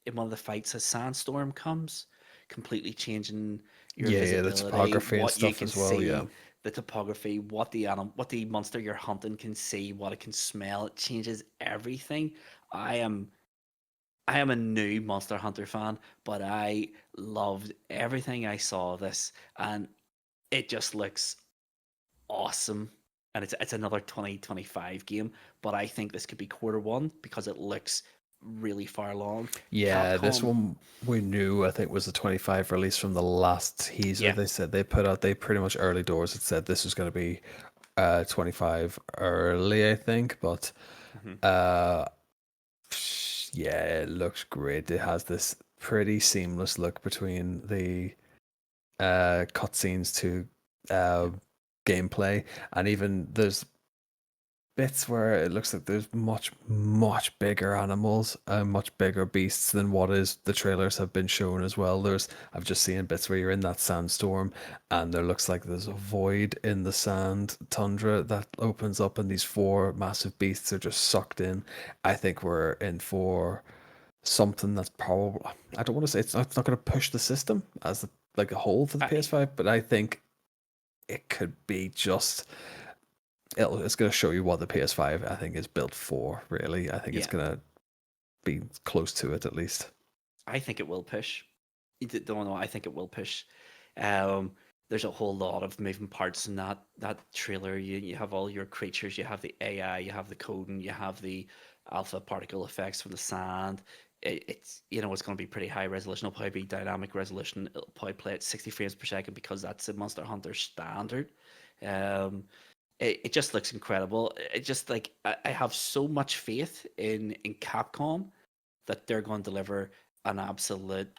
[SPEAKER 1] in one of the fights, a sandstorm comes, completely changing your
[SPEAKER 2] Yeah, yeah, the
[SPEAKER 1] visibility,
[SPEAKER 2] topography and
[SPEAKER 1] what you
[SPEAKER 2] stuff
[SPEAKER 1] can
[SPEAKER 2] as well. Yeah.
[SPEAKER 1] see, the topography, what the monster you're hunting can see, what it can smell. It changes everything. I am I am a new Monster Hunter fan, but I loved everything I saw of this, and it just looks awesome. And it's another 2025 game, but I think this could be quarter 1 because it looks really far along.
[SPEAKER 2] Yeah, this
[SPEAKER 1] Capcom,
[SPEAKER 2] one we knew I think was a 25 release from the last teaser
[SPEAKER 1] yeah,
[SPEAKER 2] they said they put out. They pretty much early doors it said this was going to be 25 early, I think, but
[SPEAKER 1] hmm
[SPEAKER 2] uh yeah, it looks great. It has this pretty seamless look between the cutscenes to
[SPEAKER 1] yeah.
[SPEAKER 2] uh gameplay, and even there's bits where it looks like there's much bigger animals and much bigger beasts than what is the trailers have been shown as well. I've just seen bits where you're in that sandstorm, and there looks like there's a void in the sand tundra that opens up, and these four massive beasts are just sucked in. I think we're in for something that's probably, I don't want to say it's not going to push the system as like a whole for the
[SPEAKER 1] I
[SPEAKER 2] PS5, but I think it could be just it's going to show you what the PS5 I think is built for. Really, I think it's
[SPEAKER 1] yeah,
[SPEAKER 2] going to be close to it at least.
[SPEAKER 1] I think it will push. Don't know. I think it will push. Um, there's a whole lot of moving parts in that trailer. You have all your creatures. You have the AI. You have the coding. You have the alpha particle effects from the sand. It's it's going to be pretty high resolution. It'll probably be dynamic resolution. It'll probably play at 60 frames per second because that's a Monster Hunter standard. Um, it just looks incredible. It just like I have so much faith in Capcom that they're going to deliver an absolute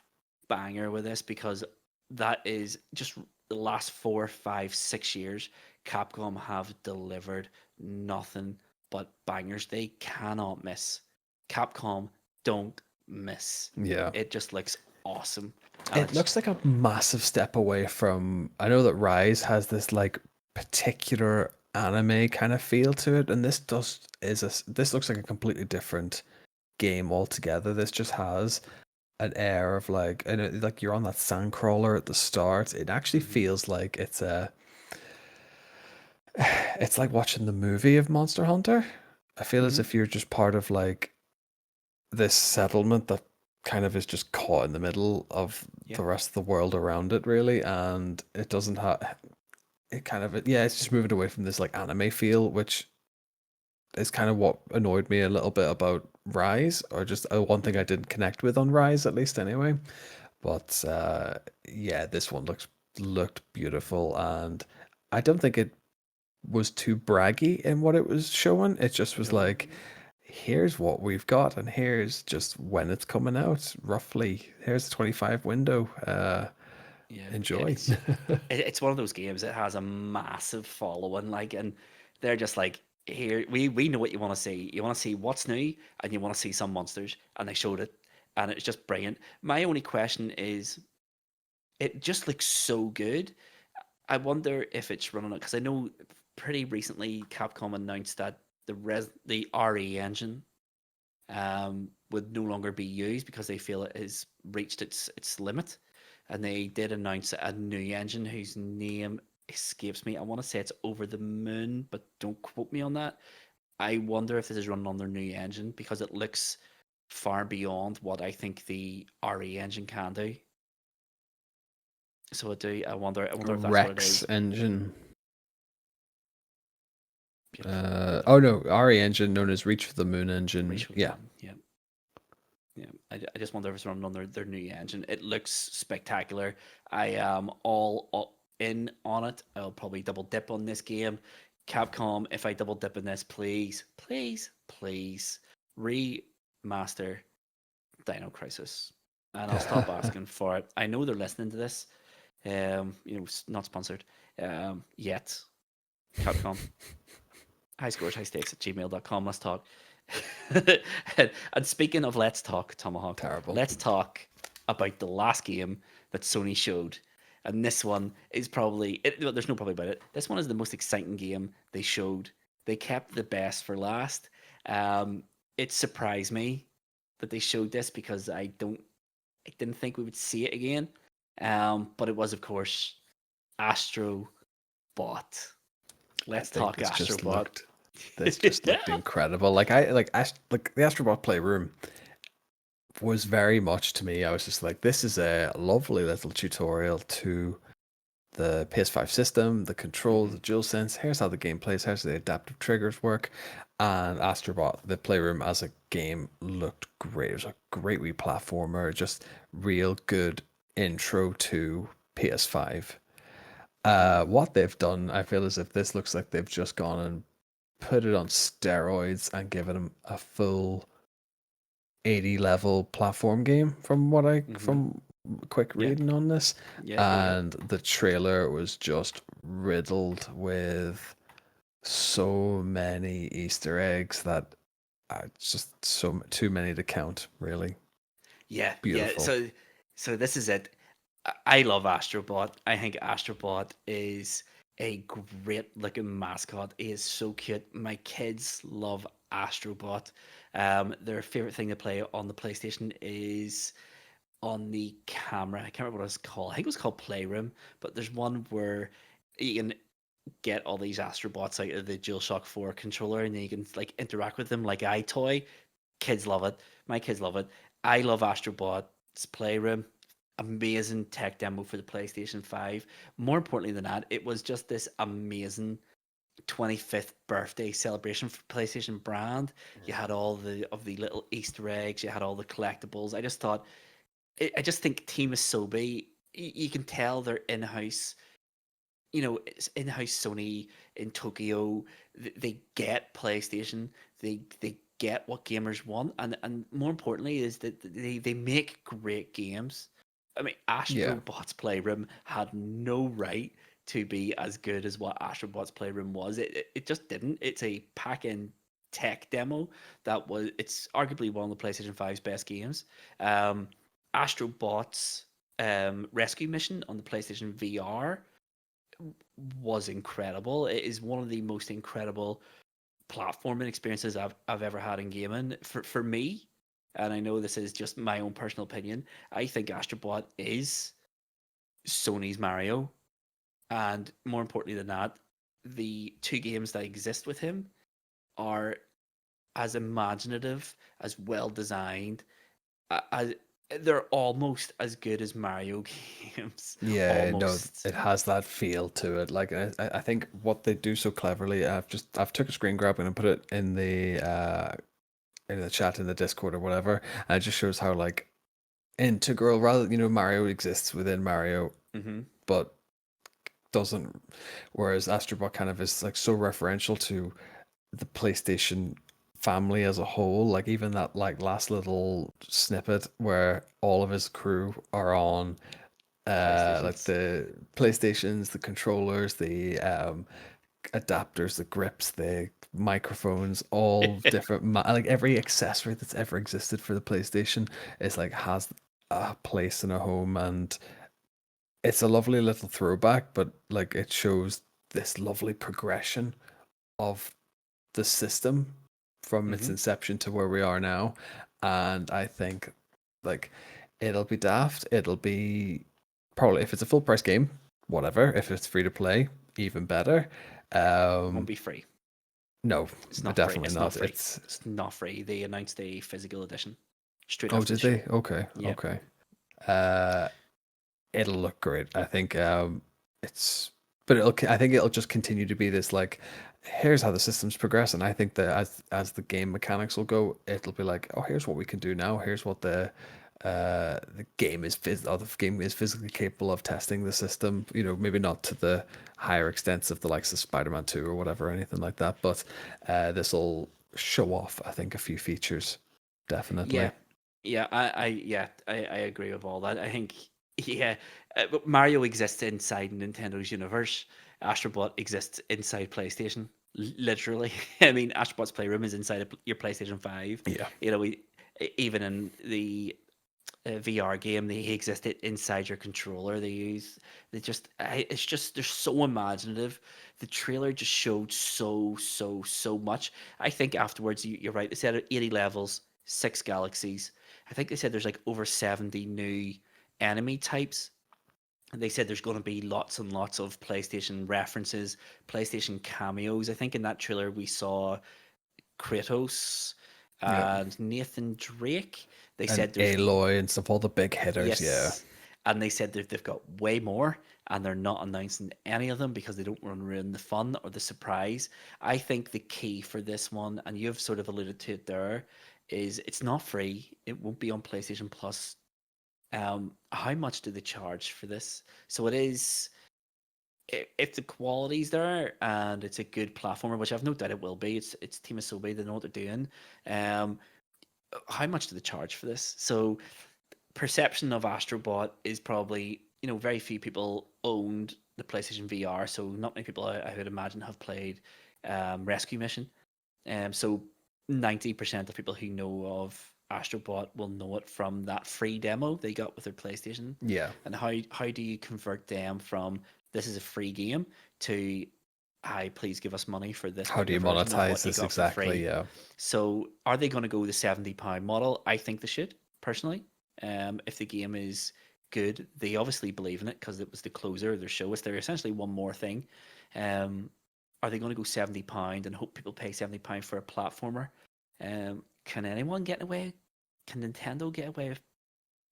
[SPEAKER 1] banger with this because that is just the last 4, 5, 6 years. Capcom have delivered nothing but bangers. They cannot miss. Capcom don't miss.
[SPEAKER 2] Yeah,
[SPEAKER 1] It just looks awesome, and
[SPEAKER 2] it
[SPEAKER 1] it's
[SPEAKER 2] looks like a massive step away from. I know that Rise has this like particular anime kind of feel to it, and this looks like a completely different game altogether. This just has an air of like, and like you're on that sand crawler at the start. It actually
[SPEAKER 1] mhm.
[SPEAKER 2] feels like it's like watching the movie of Monster Hunter. I feel as
[SPEAKER 1] Hmm.
[SPEAKER 2] if you're just part of like this settlement that kind of is just caught in the middle of
[SPEAKER 1] Yeah.
[SPEAKER 2] the rest of the world around it, really, and it doesn't have it kind of yeah, it's just moving away from this like anime feel, which is kind of what annoyed me a little bit about Rise, or just one thing I
[SPEAKER 1] Hmm.
[SPEAKER 2] didn't connect with on Rise, at least anyway. But yeah, this one looked beautiful, and I don't think it was too braggy in what it was showing. It just was
[SPEAKER 1] No.
[SPEAKER 2] like, here's what we've got, and here's just when it's coming out, roughly. Here's the 25 window.
[SPEAKER 1] Yeah.
[SPEAKER 2] Enjoy.
[SPEAKER 1] It's one of those games that has a massive following, like, and they're just like, here, we know what you want to see. You want to see what's new, and you want to see some monsters, and they showed it, and it's just brilliant. My only question is, it just looks so good. I wonder if it's running it because I know pretty recently Capcom announced that the RE engine would no longer be used because they feel it has reached its limit, and they did announce a new engine whose name escapes me. I want to say it's Over the Moon, but don't quote me on that. I wonder if this is running on their new engine because it looks far beyond what I think the RE engine can do. So I do. I wonder if that's what it
[SPEAKER 2] Rex
[SPEAKER 1] is.
[SPEAKER 2] engine.
[SPEAKER 1] Beautiful,
[SPEAKER 2] Oh
[SPEAKER 1] beautiful.
[SPEAKER 2] no, RE engine, known as Reach for the Moon engine.
[SPEAKER 1] Reach for the
[SPEAKER 2] Yeah.
[SPEAKER 1] Moon. Yeah. Yeah, I just wonder if it's running on their new engine. It looks spectacular. I am all in on it. I'll probably double dip on this game. Capcom, if I double dip in this, please, please, please remaster Dino Crisis, and I'll stop asking for it. I know they're listening to this. Not sponsored yet. Capcom, high scores, high stakes at gmail.com. Let's talk. And speaking of let's talk, Tomahawk,
[SPEAKER 2] Terrible.
[SPEAKER 1] let's talk about the last game that Sony showed. And this one is probably, well, there's no probably about it. This one is the most exciting game they showed. They kept the best for last. Um, it surprised me that they showed this because I didn't think we would see it again. But it was, of course, Astro Bot.
[SPEAKER 2] I
[SPEAKER 1] Let's
[SPEAKER 2] think
[SPEAKER 1] talk Astro Bot.
[SPEAKER 2] this just looked incredible. Like the Astrobot Playroom was very much to me. I was just like, this is a lovely little tutorial to the PS5 system, the controls,
[SPEAKER 1] Hmm.
[SPEAKER 2] the DualSense. Here's how the game plays. Here's how the adaptive triggers work. And Astrobot, the Playroom as a game, looked great. It was a great wee platformer. Just real good intro to PS5.
[SPEAKER 1] Hmm.
[SPEAKER 2] What they've done, I feel as if this looks like they've just gone and put it on steroids and given them a full 80 level platform game
[SPEAKER 1] Hmm.
[SPEAKER 2] from quick
[SPEAKER 1] Yep.
[SPEAKER 2] reading on this.
[SPEAKER 1] Yep.
[SPEAKER 2] And the trailer was just riddled with so many Easter eggs that are just so too many to count, really.
[SPEAKER 1] Yeah.
[SPEAKER 2] Beautiful.
[SPEAKER 1] So this is it. I love Astrobot. I think Astrobot is a great looking mascot. He is so cute. My kids love Astrobot. Their favorite thing to play on the PlayStation is on the camera. I can't remember what it's called. I think it was called Playroom, but there's one where you can get all these Astrobots out of the DualShock 4 controller and then you can like interact with them like iToy. Kids love it. My kids love it. I love Astrobot's Playroom. Amazing tech demo for the PlayStation 5. More importantly than that, it was just this amazing 25th birthday celebration for PlayStation brand. You had all the little Easter eggs, you had all the collectibles. I just think Team Asobi, you can tell they're in-house, it's in-house Sony in Tokyo. They get PlayStation. They get what gamers want, and more importantly is that they make great games. I mean,
[SPEAKER 2] Yeah.
[SPEAKER 1] Astrobot's Playroom had no right to be as good as what Astrobot's Playroom was. It just didn't. It's a pack-in tech demo it's arguably one of the PlayStation 5's best games. Um, Astrobot's rescue mission on the PlayStation VR was incredible. It is one of the most incredible platforming experiences I've ever had in gaming. For me, and I know this is just my own personal opinion, I think Astrobot is Sony's Mario, and more importantly than that, the two games that exist with him are as imaginative, as well designed, as they're almost as good as Mario games.
[SPEAKER 2] Yeah, no,
[SPEAKER 1] Almost.
[SPEAKER 2] it has that feel to it. Like I think what they do so cleverly, I've took a screen grab and I put it in the chat in the Discord or whatever, and it just shows how like integral rather Mario exists within Mario,
[SPEAKER 1] Hmm.
[SPEAKER 2] but doesn't. Whereas Astrobot kind of is like so referential to the PlayStation family as a whole. Like even that like last little snippet where all of his crew are on like
[SPEAKER 1] PlayStations.
[SPEAKER 2] the PlayStations, the controllers, the adapters, the grips, the microphones, all different. Like every accessory that's ever existed for the PlayStation is like has a place in a home, and it's a lovely little throwback. But like it shows this lovely progression of the system from its
[SPEAKER 1] Hmm.
[SPEAKER 2] inception to where we are now, and I think like it'll be daft. It'll be probably if it's a full price game, whatever. If it's free to play, even better.
[SPEAKER 1] Won't
[SPEAKER 2] Um,
[SPEAKER 1] be free.
[SPEAKER 2] no,
[SPEAKER 1] It's not free.
[SPEAKER 2] definitely
[SPEAKER 1] It's not
[SPEAKER 2] not.
[SPEAKER 1] free.
[SPEAKER 2] It's
[SPEAKER 1] It's not free. They announced a physical edition straight
[SPEAKER 2] oh,
[SPEAKER 1] after the
[SPEAKER 2] did
[SPEAKER 1] show.
[SPEAKER 2] they? Okay,
[SPEAKER 1] Yep.
[SPEAKER 2] okay. Uh, it'll look great. I think it's but I think it'll just continue to be this like here's how the systems progress, and I think that as the game mechanics will go, it'll be like, oh, here's what we can do now. Here's what the game is or the game is physically capable of testing the system. Maybe not to the higher extents of the likes of Spider-Man 2 or whatever, or anything like that, but this will show off, I think, a few features, definitely.
[SPEAKER 1] Yeah. Yeah. I agree with all that. I think, yeah, but Mario exists inside Nintendo's universe. Astrobot exists inside PlayStation. Literally. I mean, Astrobot's Playroom is inside of your PlayStation 5.
[SPEAKER 2] Yeah.
[SPEAKER 1] Even in the VR game, they existed inside your controller. It's just, they're so imaginative. The trailer just showed so much. I think afterwards, you're right. They said 80 levels, 6 galaxies. I think they said there's like over 70 new enemy types. And they said there's going to be lots and lots of PlayStation references, PlayStation cameos. I think in that trailer we saw Kratos
[SPEAKER 2] Yeah.
[SPEAKER 1] and Nathan Drake. They
[SPEAKER 2] And
[SPEAKER 1] said there's
[SPEAKER 2] Aloy and stuff, all the big hitters, yeah.
[SPEAKER 1] Yes, and they said that they've got way more, and they're not announcing any of them because they don't want to ruin the fun or the surprise. I think the key for this one, and you've sort of alluded to it there, is it's not free. It won't be on PlayStation Plus. How much do they charge for this? So it is. If the quality's there and it's a good platformer, which I've no doubt it will be, it's Team Asobi, they know what they're doing. Um, how much do they charge for this? So perception of Astrobot is probably, very few people owned the PlayStation VR, so not many people I would imagine have played Rescue Mission. So 90% of people who know of Astrobot will know it from that free demo they got with their PlayStation.
[SPEAKER 2] Yeah.
[SPEAKER 1] And how do you convert them from this is a free game to hi, please give us money for this
[SPEAKER 2] How do
[SPEAKER 1] bigger
[SPEAKER 2] you
[SPEAKER 1] version of
[SPEAKER 2] monetize
[SPEAKER 1] what you
[SPEAKER 2] this
[SPEAKER 1] got for
[SPEAKER 2] exactly?
[SPEAKER 1] free?
[SPEAKER 2] Yeah.
[SPEAKER 1] So are they going to go the £70 model? I think they should, personally. If the game is good, they obviously believe in it because it was the closer of their show. It's there essentially one more thing. Um, are they going to go £70 and hope people pay £70 for a platformer? Can anyone get away? Can Nintendo get away with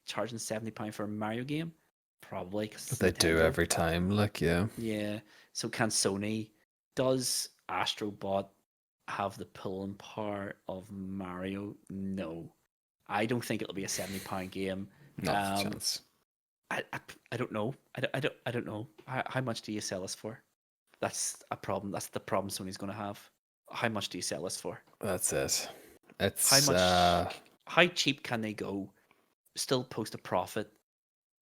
[SPEAKER 1] charging £70 for a Mario game? Probably because it's
[SPEAKER 2] They do
[SPEAKER 1] Nintendo.
[SPEAKER 2] every time, like, yeah.
[SPEAKER 1] Yeah. So can Sony? Does Astrobot have the pulling power of Mario? No. I don't think it'll be a £70 game.
[SPEAKER 2] Not a
[SPEAKER 1] Um,
[SPEAKER 2] chance.
[SPEAKER 1] I don't know. I don't know. How much do you sell us for? That's a problem. That's the problem Sony's going to have. How much do you sell us for?
[SPEAKER 2] That's it.
[SPEAKER 1] How
[SPEAKER 2] It's
[SPEAKER 1] much? How cheap can they go? Still post a profit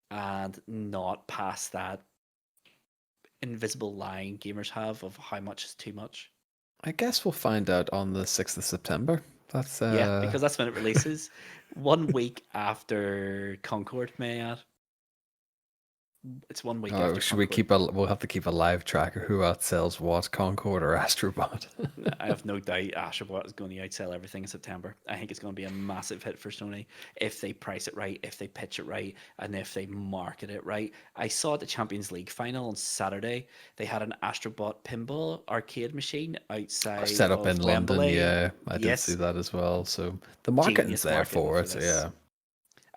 [SPEAKER 1] and not pass that invisible line gamers have of how much is too much.
[SPEAKER 2] I guess we'll find out on the 6th of September. That's
[SPEAKER 1] Yeah, because that's when it releases. 1 week after Concord, may I add. It's 1 week
[SPEAKER 2] Oh,
[SPEAKER 1] after
[SPEAKER 2] should we
[SPEAKER 1] Concord.
[SPEAKER 2] keep a? We'll have to keep a live track of who outsells what, Concord or Astrobot.
[SPEAKER 1] I have no doubt Astrobot is going to outsell everything in September. I think it's going to be a massive hit for Sony if they price it right, if they pitch it right, and if they market it right. I saw the Champions League final on Saturday. They had an Astrobot pinball arcade machine outside
[SPEAKER 2] Set up in
[SPEAKER 1] of
[SPEAKER 2] London,
[SPEAKER 1] Wembley.
[SPEAKER 2] yeah, I did see
[SPEAKER 1] Yes,
[SPEAKER 2] that as well. So the marketing's
[SPEAKER 1] genius
[SPEAKER 2] there
[SPEAKER 1] marketing
[SPEAKER 2] for
[SPEAKER 1] for
[SPEAKER 2] it.
[SPEAKER 1] this.
[SPEAKER 2] Yeah,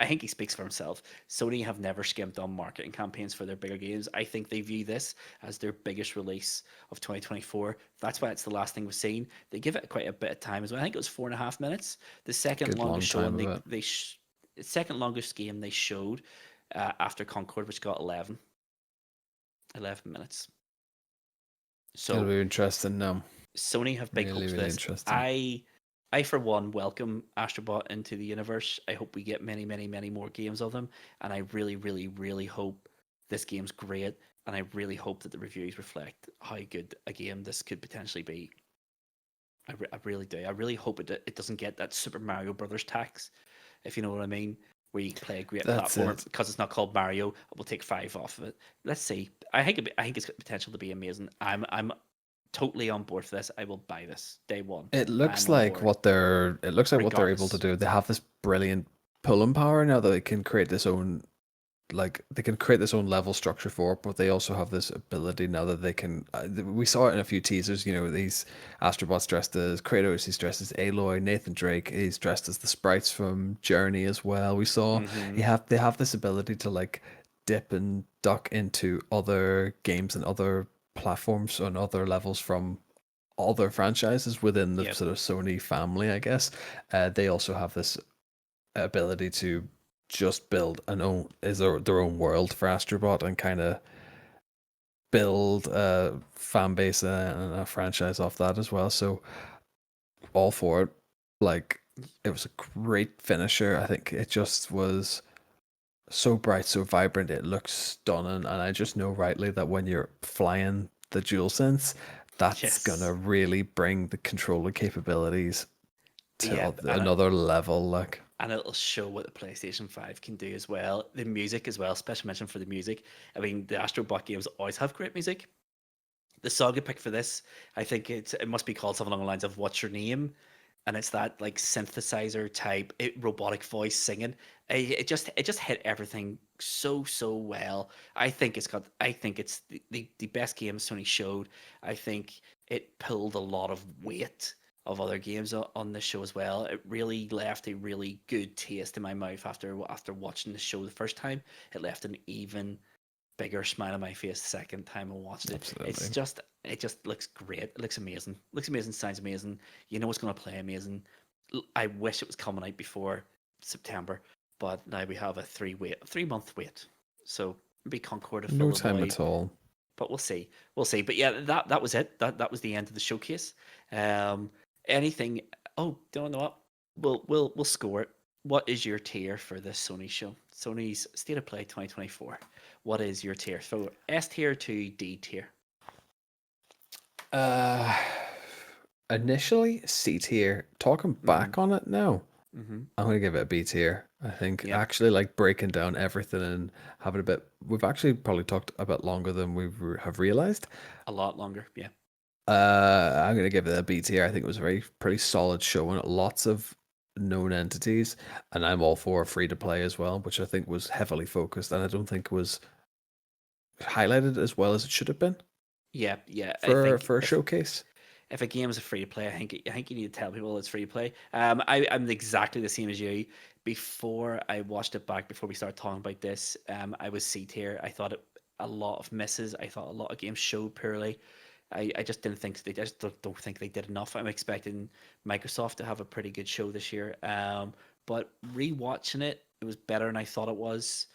[SPEAKER 1] I think he speaks for himself. Sony have never skimped on marketing campaigns for their bigger games. I think they view this as their biggest release of 2024. That's why it's the last thing we've seen. They give it quite a bit of time as well. I think it was 4.5 minutes. The second
[SPEAKER 2] good long
[SPEAKER 1] longest
[SPEAKER 2] time
[SPEAKER 1] showing
[SPEAKER 2] of it.
[SPEAKER 1] the second longest game they showed after Concord, which got 11 minutes.
[SPEAKER 2] It'll
[SPEAKER 1] So
[SPEAKER 2] be interesting now.
[SPEAKER 1] Sony have big
[SPEAKER 2] Really,
[SPEAKER 1] hopes for
[SPEAKER 2] really
[SPEAKER 1] this.
[SPEAKER 2] interesting.
[SPEAKER 1] I for one welcome Astrobot into the universe. I hope we get many, many, many more games of them, and I really, really, really hope this game's great, and I really hope that the reviews reflect how good a game this could potentially be. I really do. I really hope it doesn't get that Super Mario Brothers tax, if you know what I mean, where you play a great
[SPEAKER 2] That's
[SPEAKER 1] platformer
[SPEAKER 2] it.
[SPEAKER 1] because it's not called Mario. We'll take five off of it. Let's see. I think it's got potential to be amazing. I'm totally on board for this. I will buy this day one.
[SPEAKER 2] It looks
[SPEAKER 1] I'm on
[SPEAKER 2] like
[SPEAKER 1] board,
[SPEAKER 2] what they're. It looks like what they're able to
[SPEAKER 1] regardless.
[SPEAKER 2] do. They have this brilliant pulling power now that they can create this own they can create this own level structure for it, but they also have this ability now that they can. We saw it in a few teasers. You know, these Astrobots dressed as Kratos, he's dressed as Aloy. Nathan Drake, he's dressed as the sprites from Journey as well. We saw
[SPEAKER 1] Hmm.
[SPEAKER 2] they have this ability to like dip and duck into other games and other platforms and other levels from other franchises within the
[SPEAKER 1] Yep.
[SPEAKER 2] sort of Sony family, I guess. They also have this ability to just build their own world for Astrobot and kind of build a fan base and a franchise off that as well. So all for it. Like it was a great finisher. I think it just was so bright, so vibrant. It looks stunning, and I just know rightly that when you're flying the DualSense, that's gonna
[SPEAKER 1] Yes.
[SPEAKER 2] really bring the controller capabilities to
[SPEAKER 1] Yep.
[SPEAKER 2] another level. Like
[SPEAKER 1] And it'll show what the PlayStation 5 can do as well. The music as well, special mention for the music. I mean, the Astrobot games always have great music. The saga pick for this, I think it must be called something along the lines of "What's Your Name," and it's that like synthesizer type robotic voice singing. It just hit everything so well. I think it's the best game Sony showed. I think it pulled a lot of weight of other games on this show as well. It really left a really good taste in my mouth after watching the show the first time. It left an even bigger smile on my face the second time I watched it.
[SPEAKER 2] absolutely.
[SPEAKER 1] It just looks great. It looks amazing. Looks amazing. Sounds amazing. You know it's going to play amazing. I wish it was coming out before September, but now we have a 3 month wait. So maybe Concord will fill
[SPEAKER 2] No
[SPEAKER 1] the
[SPEAKER 2] time
[SPEAKER 1] void,
[SPEAKER 2] at all.
[SPEAKER 1] but we'll see. We'll see. But yeah, that was it. That was the end of the showcase. Um, anything? Oh, don't know what. We'll score it. What is your tier for this Sony show? Sony's State of Play 2024. What is your tier? So S tier to D tier.
[SPEAKER 2] Uh, initially C tier. Talking
[SPEAKER 1] Mm-hmm.
[SPEAKER 2] back on it now,
[SPEAKER 1] Mm-hmm.
[SPEAKER 2] I'm gonna give it a B tier. I think
[SPEAKER 1] Yep.
[SPEAKER 2] actually like breaking down everything and having a bit. We've actually probably talked a bit longer than have realized.
[SPEAKER 1] A lot longer. Yeah.
[SPEAKER 2] I'm gonna give it a B tier. I think it was a very pretty solid showing. Lots of known entities, and I'm all for free to play as well, which I think was heavily focused, and I don't think was highlighted as well as it should have been
[SPEAKER 1] Yeah. Yeah. I think
[SPEAKER 2] for a showcase.
[SPEAKER 1] if a game is a free to play, I think you need to tell people it's free to play. I'm exactly the same as you. Before I watched it back, before we started talking about this, I was C tier. I thought a lot of misses. I thought a lot of games showed poorly. I just didn't think they just don't think they did enough. I'm expecting Microsoft to have a pretty good show this year. But rewatching it, it was better than I thought it was.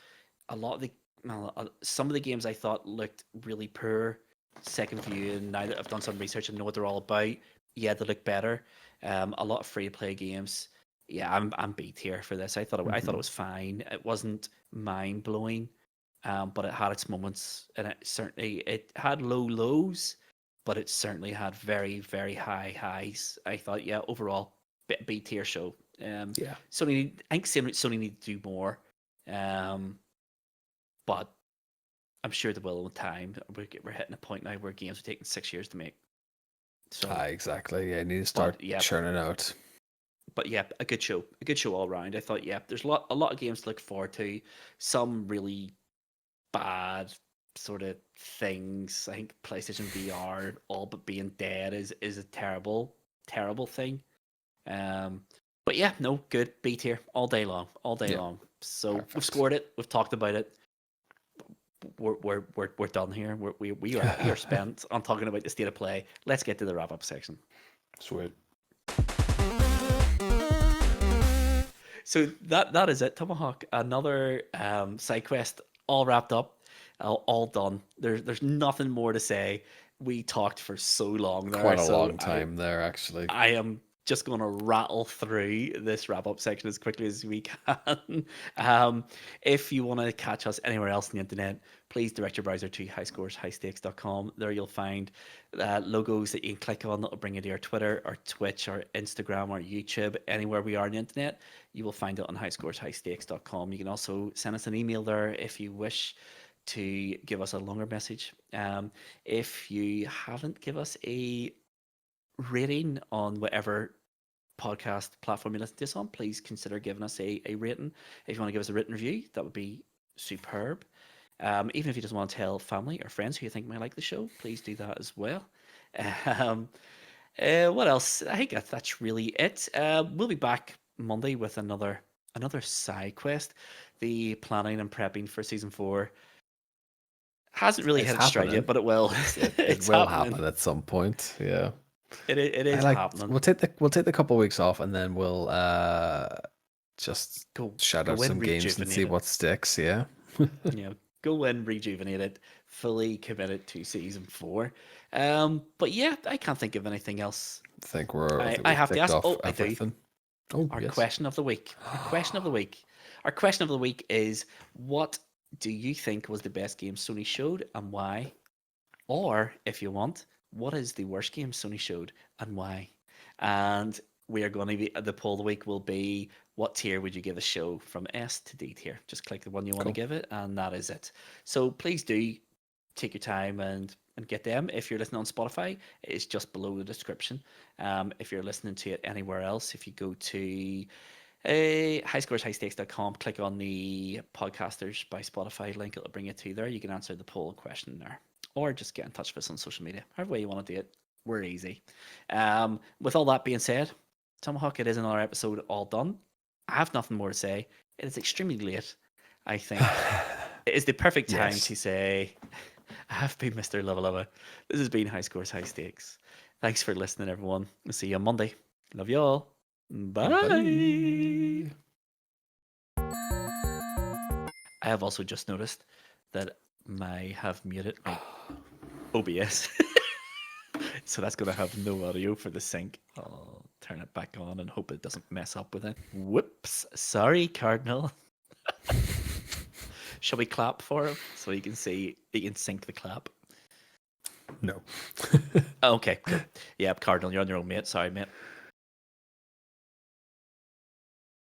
[SPEAKER 1] A lot of the well, some of the games I thought looked really poor. Second view, and now that I've done some research and know what they're all about, yeah, they look better. A lot of free to play games. Yeah, I'm B tier for this. I thought it
[SPEAKER 2] Hmm.
[SPEAKER 1] was fine. It wasn't mind blowing, but it had its moments, and it had low lows, but it certainly had very high highs. I thought, yeah, overall, B tier show.
[SPEAKER 2] Yeah.
[SPEAKER 1] Sony, I think Sony need to do more. Um, but I'm sure they will with time. We're hitting a point now where games are taking 6 years to make. So,
[SPEAKER 2] Exactly. Yeah, you need to
[SPEAKER 1] but
[SPEAKER 2] start
[SPEAKER 1] yeah,
[SPEAKER 2] churning out.
[SPEAKER 1] a good show all round. I thought, there's a lot of games to look forward to. Some really bad sort of things. I think PlayStation VR all but being dead is a terrible thing. Um, but yeah, no, good B tier all day
[SPEAKER 2] Yeah,
[SPEAKER 1] long. So we've
[SPEAKER 2] perfect.
[SPEAKER 1] scored it, we've talked about it. We're done here. We are spent on talking about the state of play. Let's get to the wrap up section.
[SPEAKER 2] Sweet.
[SPEAKER 1] So that is it, Tomahawk. Another side quest, all wrapped up, all done. There's nothing more to say. We talked for so long there,
[SPEAKER 2] Quite a
[SPEAKER 1] so
[SPEAKER 2] long
[SPEAKER 1] I
[SPEAKER 2] time there, actually.
[SPEAKER 1] I am just going to rattle through this wrap up section as quickly as we can. If you want to catch us anywhere else on the internet, please direct your browser to highscoreshighstakes.com. There you'll find logos that you can click on that will bring you to our Twitter, our Twitch, our Instagram, our YouTube, anywhere we are on the internet. You will find it on highscoreshighstakes.com. You can also send us an email there if you wish to give us a longer message. If you haven't, give us a rating on whatever podcast platform you listen to this on, please consider giving us a rating. If you want to give us a written review, that would be superb. Even if you just want to tell family or friends who you think might like the show, please do that as well. Um, what else? I think that's really it. We'll be back Monday with another side quest. The planning and prepping for season 4 hasn't really
[SPEAKER 2] It's
[SPEAKER 1] hit its stride yet,
[SPEAKER 2] happening.
[SPEAKER 1] but it will.
[SPEAKER 2] It
[SPEAKER 1] It's
[SPEAKER 2] will
[SPEAKER 1] happening.
[SPEAKER 2] happen at some point. Yeah.
[SPEAKER 1] It
[SPEAKER 2] I
[SPEAKER 1] is
[SPEAKER 2] like
[SPEAKER 1] happening.
[SPEAKER 2] we'll take the couple of weeks off and then we'll just
[SPEAKER 1] Go
[SPEAKER 2] shout out
[SPEAKER 1] go in
[SPEAKER 2] some games and see
[SPEAKER 1] rejuvenated.
[SPEAKER 2] what sticks, yeah.
[SPEAKER 1] Go in rejuvenated, fully committed to season 4. But yeah, I can't think of anything else.
[SPEAKER 2] I
[SPEAKER 1] I,
[SPEAKER 2] think
[SPEAKER 1] I
[SPEAKER 2] we've
[SPEAKER 1] have to
[SPEAKER 2] ticked
[SPEAKER 1] ask.
[SPEAKER 2] off
[SPEAKER 1] Oh, I do.
[SPEAKER 2] everything. Oh,
[SPEAKER 1] Our
[SPEAKER 2] yes.
[SPEAKER 1] question of the week. Our question of the week. Our question of the week is: what do you think was the best game Sony showed and why? Or, if you want, what is the worst game Sony showed and why? And we are going to be the poll of the week will be what tier would you give a show from S to D tier? Just click the one you want to
[SPEAKER 2] Cool.
[SPEAKER 1] give it, and that is it. So please do take your time and get them. If you're listening on Spotify, it's just below the description. If you're listening to it anywhere else, if you go to highscoreshighstakes.com, click on the Podcasters by Spotify link, it'll bring you to there. You can answer the poll question there, or just get in touch with us on social media. However way you want to do it, we're easy. With all that being said, Tomahawk, it is another episode all done. I have nothing more to say. It is extremely late. I think it is the perfect time
[SPEAKER 2] Yes.
[SPEAKER 1] to say I have been Mr. Luvva Luvva. This has been High Scores, High Stakes. Thanks for listening, everyone. We'll see you on Monday. Love you all. Bye.
[SPEAKER 2] Bye.
[SPEAKER 1] I have also just noticed that I have muted my OBS. So that's going to have no audio for the sync. I'll turn it back on and hope it doesn't mess up with it. Whoops. Sorry, Cardinal. Shall we clap for him so you can see, you can sync the clap?
[SPEAKER 2] No.
[SPEAKER 1] Okay, cool. Yeah, Cardinal, you're on your own, mate. Sorry, mate.